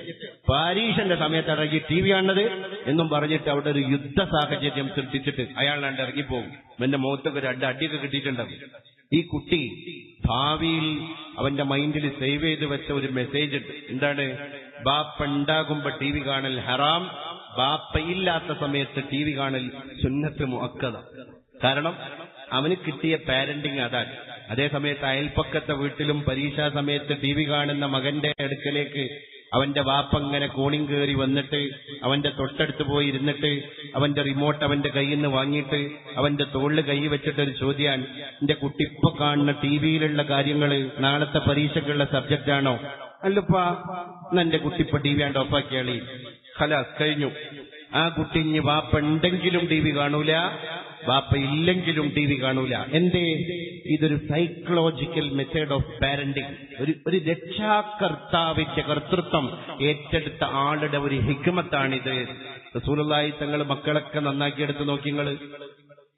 പരീക്ഷന്റെ സമയത്ത് ഇറങ്ങി TV കാണുന്നത് എന്നും പറഞ്ഞിട്ട് അവിടെ ഒരു യുദ്ധ സാഹചര്യം സൃഷ്ടിച്ചിട്ട് അയാളാണ്ട് ഇറങ്ങിപ്പോകും. എന്റെ മുഖത്തൊക്കെ 2 അടിയൊക്കെ കിട്ടിയിട്ടുണ്ടാവും. ഈ കുട്ടി ഭാവിയിൽ അവന്റെ മൈൻഡിൽ സേവ് ചെയ്ത് വെച്ച ഒരു മെസ്സേജ് ഉണ്ട്. എന്താണ്? ബാപ്പ ഉണ്ടാകുമ്പോ TV കാണൽ ഹറാം, ബാപ്പയില്ലാത്ത സമയത്ത് TV കാണൽ സുന്നത്ത് മുഅക്കദ. കാരണം അവന് കിട്ടിയ പാരന്റിങ് അതാണ്. അതേ സമയത്ത് അയൽപ്പക്കത്തെ വീട്ടിലും പരീക്ഷാ സമയത്ത് TV കാണുന്ന മകന്റെ അടുക്കലേക്ക് അവന്റെ വാപ്പങ്ങനെ കോണിങ് കയറി വന്നിട്ട് അവന്റെ തൊട്ടടുത്ത് പോയി ഇരുന്നിട്ട് അവന്റെ റിമോട്ട് അവന്റെ കയ്യിൽ നിന്ന് വാങ്ങിയിട്ട് അവന്റെ തോളിൽ കൈ വെച്ചിട്ടൊരു ചോദ്യാണ്, എന്റെ കുട്ടി ഇപ്പൊ കാണുന്ന ടിവിയിലുള്ള കാര്യങ്ങള് നാളത്തെ പരീക്ഷയ്ക്കുള്ള സബ്ജക്റ്റ് ആണോ? അല്ലപ്പാ, എന്റെ കുട്ടി ഇപ്പൊ ടി വി ആണ്ട് ഓഫാക്കിയാളി. ഖലാസ്, കഴിഞ്ഞു. ആ കുട്ടി ഇനി വാപ്പ ഉണ്ടെങ്കിലും ടി വി കാണൂല, വാപ്പ ഇല്ലെങ്കിലും ടി വി കാണൂല. എന്തേ? ഇതൊരു സൈക്കോളജിക്കൽ മെത്തേഡ് ഓഫ് പാരന്റിങ്. ഒരു രക്ഷാകർത്താവിന്റെ കർത്തൃത്വം ഏറ്റെടുത്ത ആളുടെ ഒരു ഹിക്മത്താണിത്. റസൂലുള്ളാഹി തങ്ങൾ മക്കളൊക്കെ നന്നാക്കിയെടുത്ത് നോക്കിങ്ങള്.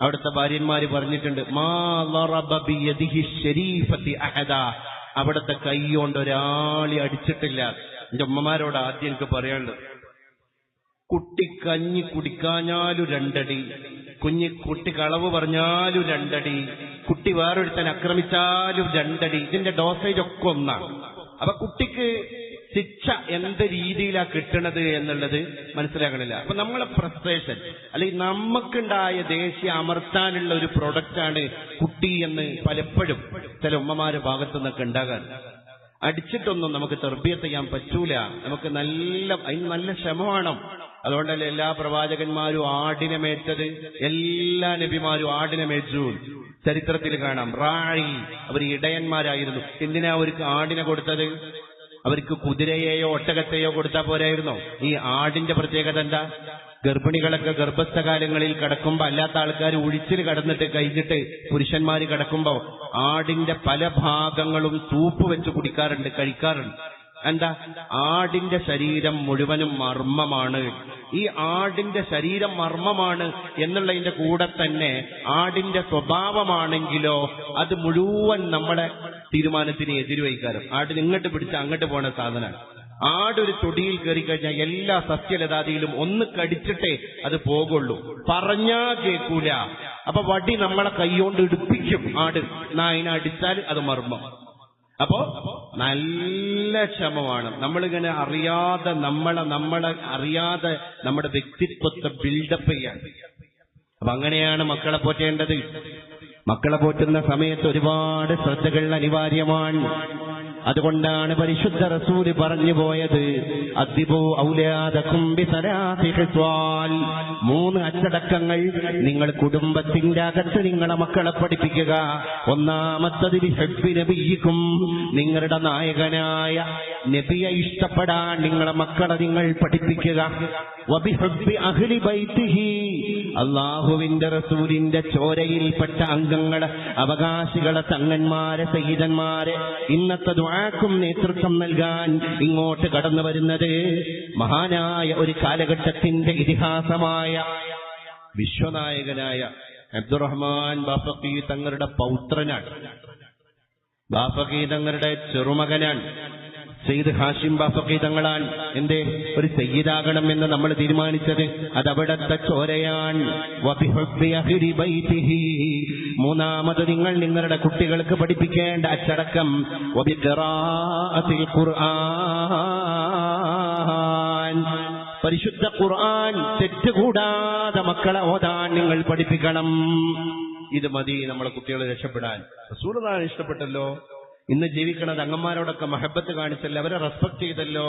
അവിടുത്തെ ഭാര്യന്മാര് പറഞ്ഞിട്ടുണ്ട്, മാ ളറബ ബിയദിഹി ശരീഫതി അഹദ, അവിടുത്തെ കൈ കൊണ്ട് ഒരാളെ അടിച്ചിട്ടില്ല. എന്റെ ഉമ്മമാരോട് ആദ്യം എനിക്ക് പറയാനുള്ളത്, കുട്ടി കഞ്ഞി കുടിക്കാഞ്ഞാലും 2 അടി, കുട്ടി കളവ് പറഞ്ഞാലും 2 അടി, കുട്ടി വേറൊരുത്തൻ ആക്രമിച്ചാലും 2 അടി. ഇതിന്റെ ഡോസേജ് ഒക്കെ ഒന്നാണ്. അപ്പൊ കുട്ടിക്ക് ശിക്ഷ എന്ത് രീതിയിലാണ് കിട്ടണത് എന്നുള്ളത് മനസ്സിലാക്കണില്ല. അപ്പൊ നമ്മളെ ഫ്രസ്ട്രേഷൻ അല്ലെങ്കിൽ നമുക്കുണ്ടായ ദേഷ്യം അമർത്താനുള്ള ഒരു പ്രൊഡക്റ്റാണ് കുട്ടി എന്ന് പലപ്പോഴും ചില ഉമ്മമാരുടെ ഭാഗത്തു നിന്നൊക്കെ ഉണ്ടാകാൻ. അടിച്ചിട്ടൊന്നും നമുക്ക് തർബിയത്ത് ചെയ്യാൻ പറ്റൂല. നമുക്ക് അതിന് നല്ല ക്ഷമ വേണം. അതുകൊണ്ടല്ലേ എല്ലാ പ്രവാചകന്മാരും ആടിനെ മേച്ചത്, എല്ലാ നബിമാരും ആടിനെ മേച്ചു. ചരിത്രത്തിൽ കാണാം, റായി, അവർ ഇടയന്മാരായിരുന്നു. എന്തിനാ അവർക്ക് ആടിനെ കൊടുത്തത്? അവർക്ക് കുതിരയെയോ ഒട്ടകത്തെയോ കൊടുത്താൽ പോരായിരുന്നോ? ഈ ആടിന്റെ പ്രത്യേകത എന്താ? ഗർഭിണികളൊക്കെ ഗർഭസ്ഥകാലങ്ങളിൽ കിടക്കുമ്പോ അല്ലാത്ത ആൾക്കാർ ഒഴിച്ചിൽ കടന്നിട്ട് കഴിഞ്ഞിട്ട് പുരുഷന്മാര് കിടക്കുമ്പോ ആടിന്റെ പല ഭാഗങ്ങളും സൂപ്പ് വെച്ച് കുടിക്കാറുണ്ട്, കഴിക്കാറുണ്ട്. എന്താ? ആടിന്റെ ശരീരം മുഴുവനും മർമ്മമാണ്. ഈ ആടിന്റെ ശരീരം മർമ്മമാണ് എന്നുള്ളതിന്റെ കൂടെ തന്നെ ആടിന്റെ സ്വഭാവമാണെങ്കിലോ അത് മുഴുവൻ നമ്മുടെ തീരുമാനത്തിന് എതിർവഹിക്കാറും. ആടിന് ഇങ്ങോട്ട് പിടിച്ച് അങ്ങോട്ട് പോണ സാധനമാണ്. ആടൊരു തൊടിയിൽ കയറി കഴിഞ്ഞാൽ എല്ലാ സസ്യലതാദിയിലും ഒന്ന് കടിച്ചിട്ടേ അത് പോകുള്ളൂ, പറഞ്ഞാ കേൾക്കൂല. അപ്പൊ വടി നമ്മളെ കൈകൊണ്ട് ഇടിപ്പിക്കും ആട്. അതിനെ അടിച്ചാൽ അത് മർമ്മം. അപ്പോ നല്ല ക്ഷമമാണ്. നമ്മളിങ്ങനെ അറിയാതെ നമ്മളെ അറിയാതെ നമ്മുടെ വ്യക്തിത്വത്തെ ബിൽഡപ്പ് ചെയ്യാൻ. അപ്പൊ അങ്ങനെയാണ് മക്കളെ പോറ്റേണ്ടത്. മക്കളെ പോറ്റുന്ന സമയത്ത് ഒരുപാട് ശ്രദ്ധകൾ അനിവാര്യമാണ്. അതുകൊണ്ടാണ് പരിശുദ്ധ റസൂല് പറഞ്ഞു പോയത്, അദ്ദിബു ഔലാദകും ബിസലാത്തി ഖിസ്വാൽ, 3 അച്ചടക്കങ്ങൾ നിങ്ങൾ കുടുംബത്തിന്റെ അകത്ത് നിങ്ങളെ മക്കളെ പഠിപ്പിക്കുക. ഒന്നാമത്തത് ബിഹബ്ബി നബിയിക്കും, നിങ്ങളുടെ നായകനായ നബിയെ ഇഷ്ടപ്പെടാൻ നിങ്ങളെ മക്കളെ നിങ്ങൾ പഠിപ്പിക്കുക. വബിഹബ്ബി അഹ്ലി ബൈത്തിഹി, അല്ലാഹുവിന്റെ റസൂലിന്റെ ചോരയിൽപ്പെട്ട അംഗങ്ങളെ, അവകാശികളെ, തങ്ങന്മാരെ, സയ്യിദന്മാരെ, ഇന്നത്തെ ദുആക്കും നേതൃത്വം നൽകാൻ ഇങ്ങോട്ട് കടന്നു വരുന്നത് മഹാനായ ഒരു കാലഘട്ടത്തിന്റെ ഇതിഹാസമായ വിശ്വനായകനായ അബ്ദുറഹ്മാൻ ബാഫഖി തങ്ങളുടെ പൗത്രനാണ്. ബാഫഖി തങ്ങളുടെ ചെറുമകനാണ്. സയ്യിദ് ഹാഷിം ബാഫഖി തങ്ങളാണ് എന്റെ ഒരു സയ്യിദാകണം എന്ന് നമ്മൾ തീരുമാനിച്ചത്. അതവിടത്തെ ചോരയാണ്. മൂന്നാമത് നിങ്ങൾ നിങ്ങളുടെ കുട്ടികൾക്ക് പഠിപ്പിക്കേണ്ട അച്ചടക്കം വബിഖിറാഅത്തിൽ ഖുർആൻ, പരിശുദ്ധ ഖുർആൻ തെറ്റുകൂടാതെ മക്കളെ ഓതാൻ നിങ്ങൾ പഠിപ്പിക്കണം. ഇത് മതി നമ്മളെ കുട്ടികളെ രക്ഷപ്പെടാൻ. റസൂലുള്ളാഹിനെ ഇഷ്ടപ്പെട്ടല്ലോ, ഇന്ന് ജീവിക്കണത് അങ്ങന്മാരോടൊക്കെ മഹബത്ത് കാണിച്ചല്ലോ, അവരെ റെസ്പെക്ട് ചെയ്തല്ലോ.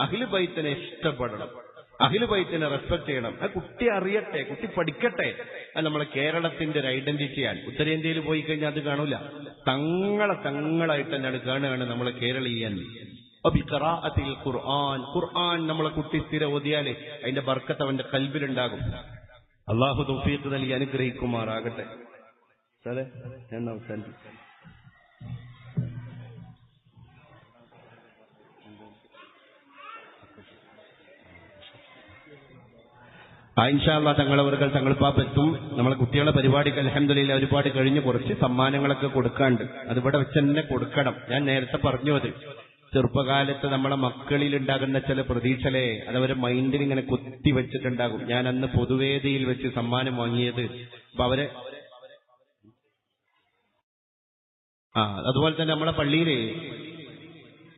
അഹ്ലു ബൈത്തിനെ ഇഷ്ടപ്പെടണം, അഹ്ലു ബൈത്തിനെ റെസ്പെക്ട് ചെയ്യണം. ആ കുട്ടി അറിയട്ടെ, കുട്ടി പഠിക്കട്ടെ. അത് നമ്മളെ കേരളത്തിന്റെ ഒരു ഐഡന്റിറ്റിയാണ്. ഉത്തരേന്ത്യയിൽ പോയി കഴിഞ്ഞാൽ അത് കാണൂല. തങ്ങളായിട്ട് തന്നെയാണ് കാണുകയാണ് നമ്മളെ കേരളീയൻ. ബിഖിറാഅത്തിൽ ഖുർആൻ, ഖുർആൻ നമ്മളെ കുട്ടി സ്ഥിരം ഓതിയാലേ അതിന്റെ ബർക്കത്ത് അവന്റെ കൽബിലുണ്ടാകും. അള്ളാഹു തൗഫീഖ് നൽകി അനുഗ്രഹിക്കുമാറാകട്ടെ. ഞാൻ അവസാനിപ്പിക്കാം. ഇൻഷാ അല്ലാഹ് തങ്ങളവர்கள் തങ്ങൾപ്പാപ്പെത്തും. നമ്മളെ കുട്ടികളെ പരിപാടിക്ക് അൽഹംദുലില്ലാഹ് ഒരുപാട് കഴിഞ്ഞ് കുറച്ച് സമ്മാനങ്ങളൊക്കെ കൊടുക്കാണ്ട്. അതിവിടെ വെച്ച് തന്നെ കൊടുക്കണം. ഞാൻ നേരത്തെ പറഞ്ഞു, അത് ചെറുപ്പകാലത്ത് നമ്മളെ മക്കളിൽ ഉണ്ടാകുന്ന ചില പ്രതീക്ഷകളെ അതവരെ മൈൻഡിൽ ഇങ്ങനെ കുത്തി വെച്ചിട്ടുണ്ടാകും. ഞാൻ അന്ന് പൊതുവേദിയിൽ വെച്ച് സമ്മാനം വാങ്ങിയത്. അപ്പൊ അവരെ അതുപോലെ തന്നെ നമ്മളെ പള്ളിയിൽ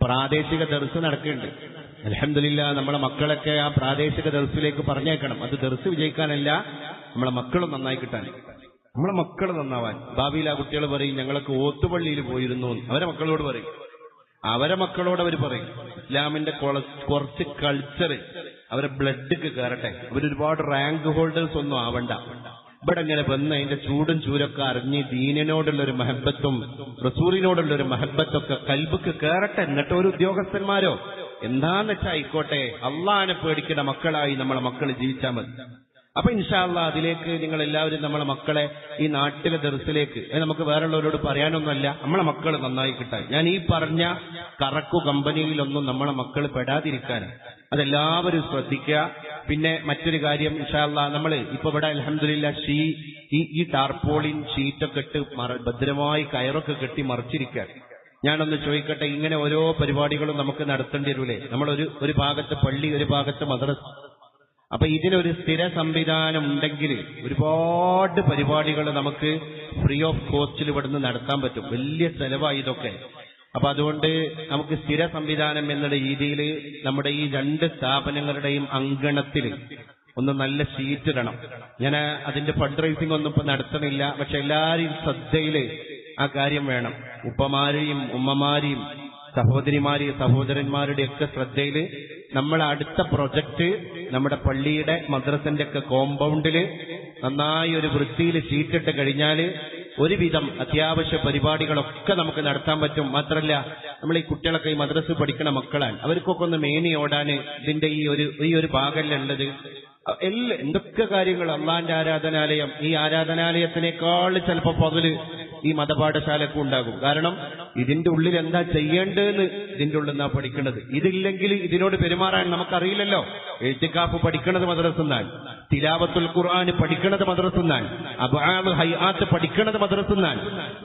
പ്രാദേശിക ദർസ് നടക്കുന്നുണ്ട്. അൽഹംദുലില്ലാഹ് നമ്മളെ മക്കളൊക്കെ ആ പ്രാദേശിക ദർസിലേക്ക് പറഞ്ഞേക്കണം. അത് ദർസ് വിജയിക്കാനല്ല, നമ്മളെ മക്കൾ നന്നായി കിട്ടാൻ, നമ്മളെ മക്കൾ നന്നാവാൻ. ഭാവിയിൽ ആ കുട്ടികൾ പറയും ഞങ്ങളൊക്കെ ഓത്തുപള്ളിയിൽ പോയിരുന്നു, അവരെ മക്കളോട് പറയും. അവരെ മക്കളോട് അവർ പറയും ഇസ്ലാമിന്റെ കുറച്ച് കൾച്ചർ അവരെ ബ്ലഡിക്ക് കയറട്ടെ, അവരൊരുപാട് റാങ്ക് ഹോൾഡേഴ്സ് ഒന്നും ആവണ്ട, ഇവിടെ ഇങ്ങനെ വന്ന് അതിന്റെ ചൂടും ചൂരൊക്കെ അറിഞ്ഞ് ദീനിനോടുള്ളൊരു മഹബത്തും റസൂലിനോടുള്ളൊരു മഹബത്തൊക്കെ കൽബിക്ക് കയറട്ടെ. എന്നിട്ട് ഒരു ഉദ്യോഗസ്ഥന്മാരോ എന്താന്ന് വെച്ചാൽ ആയിക്കോട്ടെ, അള്ളാഹിനെ പേടിക്കുന്ന മക്കളായി നമ്മളെ മക്കൾ ജീവിച്ചാൽ മതി. അപ്പൊ ഇൻഷാ അല്ലാഹ് അതിലേക്ക് നിങ്ങൾ എല്ലാവരും നമ്മളെ മക്കളെ ഈ നാട്ടിലെ ദർസിലേക്ക്, നമുക്ക് വേറെയുള്ളവരോട് പറയാനൊന്നുമല്ല, നമ്മളെ മക്കൾ നന്നായി കിട്ടാൻ. ഞാൻ ഈ പറഞ്ഞ കറക്കു കമ്പനിയിലൊന്നും നമ്മളെ മക്കൾ പെടാതിരിക്കാൻ അതെല്ലാവരും ശ്രദ്ധിക്കുക. പിന്നെ മറ്റൊരു കാര്യം, ഇൻഷാ അല്ലാഹ് നമ്മൾ ഇപ്പൊ ഇവിടെ അൽഹംദുലില്ലാഹ് ഈ ടാർപോളിൻ ഷീറ്റൊക്കെ ഇട്ട് ഭദ്രമായി കയറൊക്കെ കെട്ടി മറിച്ചിരിക്കാൻ. ഞാനൊന്ന് ചോദിക്കട്ടെ, ഇങ്ങനെ ഓരോ പരിപാടികളും നമുക്ക് നടത്തേണ്ടി വരൂലേ? നമ്മൾ ഒരു ഭാഗത്ത് പള്ളി, ഒരു ഭാഗത്ത് മദ്രസ. അപ്പൊ ഇതിനൊരു സ്ഥിര സംവിധാനം ഉണ്ടെങ്കിൽ ഒരുപാട് പരിപാടികൾ നമുക്ക് ഫ്രീ ഓഫ് കോസ്റ്റിൽ ഇവിടുന്ന് നടത്താൻ പറ്റും. വലിയ ചെലവായി ഇതൊക്കെ. അപ്പൊ അതുകൊണ്ട് നമുക്ക് സ്ഥിര സംവിധാനം എന്ന രീതിയിൽ നമ്മുടെ ഈ രണ്ട് സ്ഥാപനങ്ങളുടെയും അങ്കണത്തിൽ ഒന്ന് നല്ല ഷീറ്റ് ഇടണം. ഞാൻ അതിന്റെ ഫണ്ട് റൈസിംഗ് ഒന്നും ഇപ്പൊ നടത്തണില്ല, പക്ഷെ എല്ലാവരെയും ശ്രദ്ധയില് ആ കാര്യം വേണം. ഉപ്പമാരെയും ഉമ്മമാരെയും സഹോദരിമാരെയും സഹോദരന്മാരുടെ ഒക്കെ ശ്രദ്ധയില് നമ്മളെ അടുത്ത പ്രൊജക്ട് നമ്മുടെ പള്ളിയുടെ മദ്രസന്റെ ഒക്കെ കോമ്പൗണ്ടില് നന്നായി ഒരു വൃത്തിയിൽ ഷീറ്റിട്ട് കഴിഞ്ഞാൽ ഒരുവിധം അത്യാവശ്യ പരിപാടികളൊക്കെ നമുക്ക് നടത്താൻ പറ്റും. മാത്രമല്ല, നമ്മൾ ഈ കുട്ടികളൊക്കെ ഈ മദ്രസ പഠിക്കുന്ന മക്കളാണ്, അവർക്കൊക്കെ ഒന്ന് മേനി ഓടാന് ഇതിന്റെ ഈ ഒരു ഭാഗമല്ലുള്ളത്. എന്തൊക്കെ കാര്യങ്ങൾ, അള്ളാന്റെ ആരാധനാലയം, ഈ ആരാധനാലയത്തിനേക്കാൾ ചിലപ്പോൾ പകല് ഈ മതപാഠശാലക്കും ഉണ്ടാകും. കാരണം ഇതിന്റെ ഉള്ളിൽ എന്താ ചെയ്യേണ്ടതെന്ന് ഇതിന്റെ ഉള്ളിൽ നിന്നാ പഠിക്കുന്നത്. ഇതില്ലെങ്കിൽ ഇതിനോട് പെരുമാറാൻ നമുക്കറിയില്ലല്ലോ. എഴുത്തിക്കാഫ് പഠിക്കണത് മദ്രസന്നാൻ, തിലാവത്തുൽ ഖുർആൻ പഠിക്കണത് മദ്രസന്നാൻ, അബ്ആദ് ഹൈആത്ത് പഠിക്കണത് മദ്രസന്നാൻ.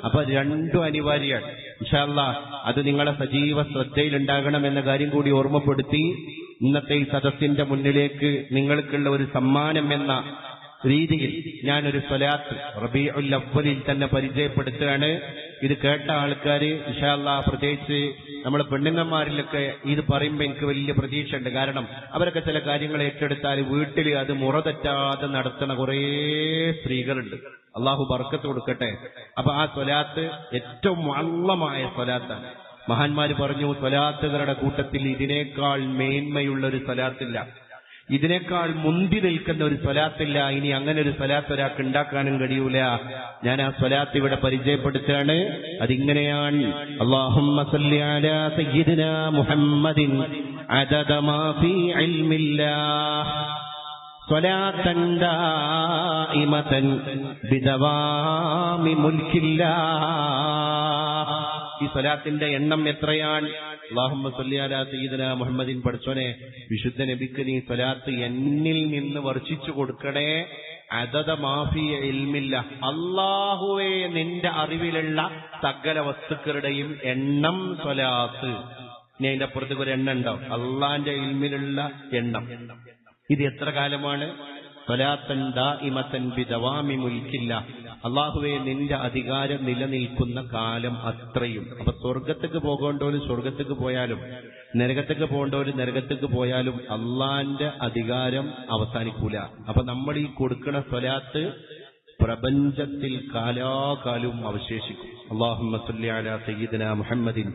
അപ്പൊ രണ്ടും അനിവാര്യമാണ്. ഇൻഷാ അല്ലാഹ് അത് നിങ്ങളെ സജീവ ശ്രദ്ധയിലുണ്ടാകണം എന്ന കാര്യം കൂടി ഓർമ്മപ്പെടുത്തി ഇന്നത്തെ ഈ സദസ്സിന്റെ മുന്നിലേക്ക് നിങ്ങൾക്കുള്ള ഒരു സമ്മാനം എന്ന രീതിയിൽ ഞാനൊരു സ്വലാത്ത് റബീഉൽ അവ്വലിൽ തന്നെ പരിചയപ്പെടുത്തുകയാണ്. ഇത് കേട്ട ആൾക്കാര് ഇൻഷാ അല്ലാഹ്, പ്രത്യേകിച്ച് നമ്മൾ പെണ്ണുങ്ങന്മാരിലൊക്കെ ഇത് പറയുമ്പോൾ എനിക്ക് വലിയ പ്രതീക്ഷയുണ്ട്. കാരണം അവരൊക്കെ ചില കാര്യങ്ങൾ ഏറ്റെടുത്താൽ വീട്ടിൽ അത് മുറ തെറ്റാതെ നടത്തുന്ന കുറേ സ്ത്രീകളുണ്ട്. അള്ളാഹു ബർക്കത്ത് കൊടുക്കട്ടെ. അപ്പൊ ആ സ്വലാത്ത് ഏറ്റവും മുഅല്ലമായ സ്വലാത്താണ്. മഹാന്മാര് പറഞ്ഞു, സ്വലാത്തുകളുടെ കൂട്ടത്തിൽ ഇതിനേക്കാൾ മേന്മയുള്ള ഒരു സ്വലാത്തില്ല, ഇതിനേക്കാൾ മുന്തി നിൽക്കുന്ന ഒരു സ്വലാത്തില്ല. ഇനി അങ്ങനെ ഒരു സ്വലാത്ത് ഒരാൾക്ക് ഉണ്ടാക്കാനും കഴിയൂല. ഞാൻ ആ സ്വലാത്ത് ഇവിടെ പരിചയപ്പെടുത്തുകയാണ്. അതിങ്ങനെയാണ്: അല്ലാഹുമ്മ സല്ലി അലാ സയ്യിദിനാ മുഹമ്മദിൻ അദദ മാ ഫീ ഇൽമില്ലാഹ് സ്വലാത്തൻ ദായിമതൻ ബിദവാമി മുൽക്കില്ലാഹ്. ഈ സ്വലാത്തിന്റെ എണ്ണം എത്രയാണ്? അല്ലാഹുമ്മ സല്ലി അലാ സയ്യിദിനാ മുഹമ്മദിൻ. പഠിച്ചോനെ, വിശുദ്ധ നബിക്ക് നീ സ്വലാത്ത് എന്നിൽ നിന്ന് വർഷിച്ചു കൊടുക്കണേ. അദദ മാഫി ഇൽമില്ല, അല്ലാഹുവേ നിന്റെ അറിവിലുള്ള സകല വസ്തുക്കളുടെയും എണ്ണം സ്വലാത്ത്. ഇനി അതിന്റെ അപ്പുറത്തേക്ക് ഒരു എണ്ണം ഉണ്ടാവും, അള്ളാന്റെ ഇൽമിലുള്ള എണ്ണം. ഇത് എത്ര കാലമാണ്? സ്വലാത്തൻ ദായിമതൻ ബിദവാമി മുൽക്കില്ല, അള്ളാഹുവേ നിന്റെ അധികാരം നിലനിൽക്കുന്ന കാലം അത്രയും. അപ്പൊ സ്വർഗത്തേക്ക് പോകേണ്ടവര് സ്വർഗത്തേക്ക് പോയാലും നരകത്തേക്ക് പോകേണ്ടവര് നരകത്തേക്ക് പോയാലും അള്ളാന്റെ അധികാരം അവസാനിക്കൂല. അപ്പൊ നമ്മൾ ഈ കൊടുക്കുന്ന സ്വലാത്ത് പ്രപഞ്ചത്തിൽ കാലാകാലവും അവശേഷിക്കും. അല്ലാഹുമ്മ സല്ലി അലാ സയ്യിദിനാ മുഹമ്മദിൻ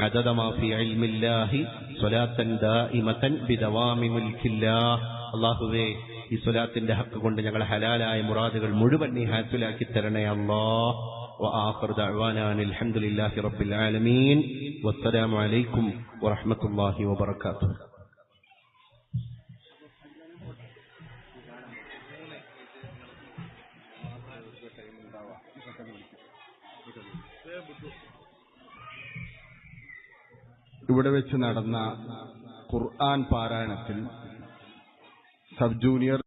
അദദ മാ ഫീ ഇൽമില്ലാഹി സ്വലാത്തൻ ദായിമതൻ ബിദവാമി മുൽക്കില്ലാഹ്. അല്ലാഹുവേ, ഈ സ്വലാത്തിന്റെ ഹക്ക് കൊണ്ട് ഞങ്ങളെ ഹലാലായ മുറാദുകൾ മുഴുവൻ നീ ഹാസിലാക്കി തരണേ അല്ലാഹ്. വആഖിറു ദഅ്വാനാ അൽഹംദുലില്ലാഹി റബ്ബിൽ ആലമീൻ. വസ്സലാമു അലൈക്കും വറഹ്മത്തുള്ളാഹി വബറകാതുഹു. ഇവിടെ വെച്ച് നടന്ന ഖുർആൻ പാരായണത്തിൽ സബ് ജൂനിയർ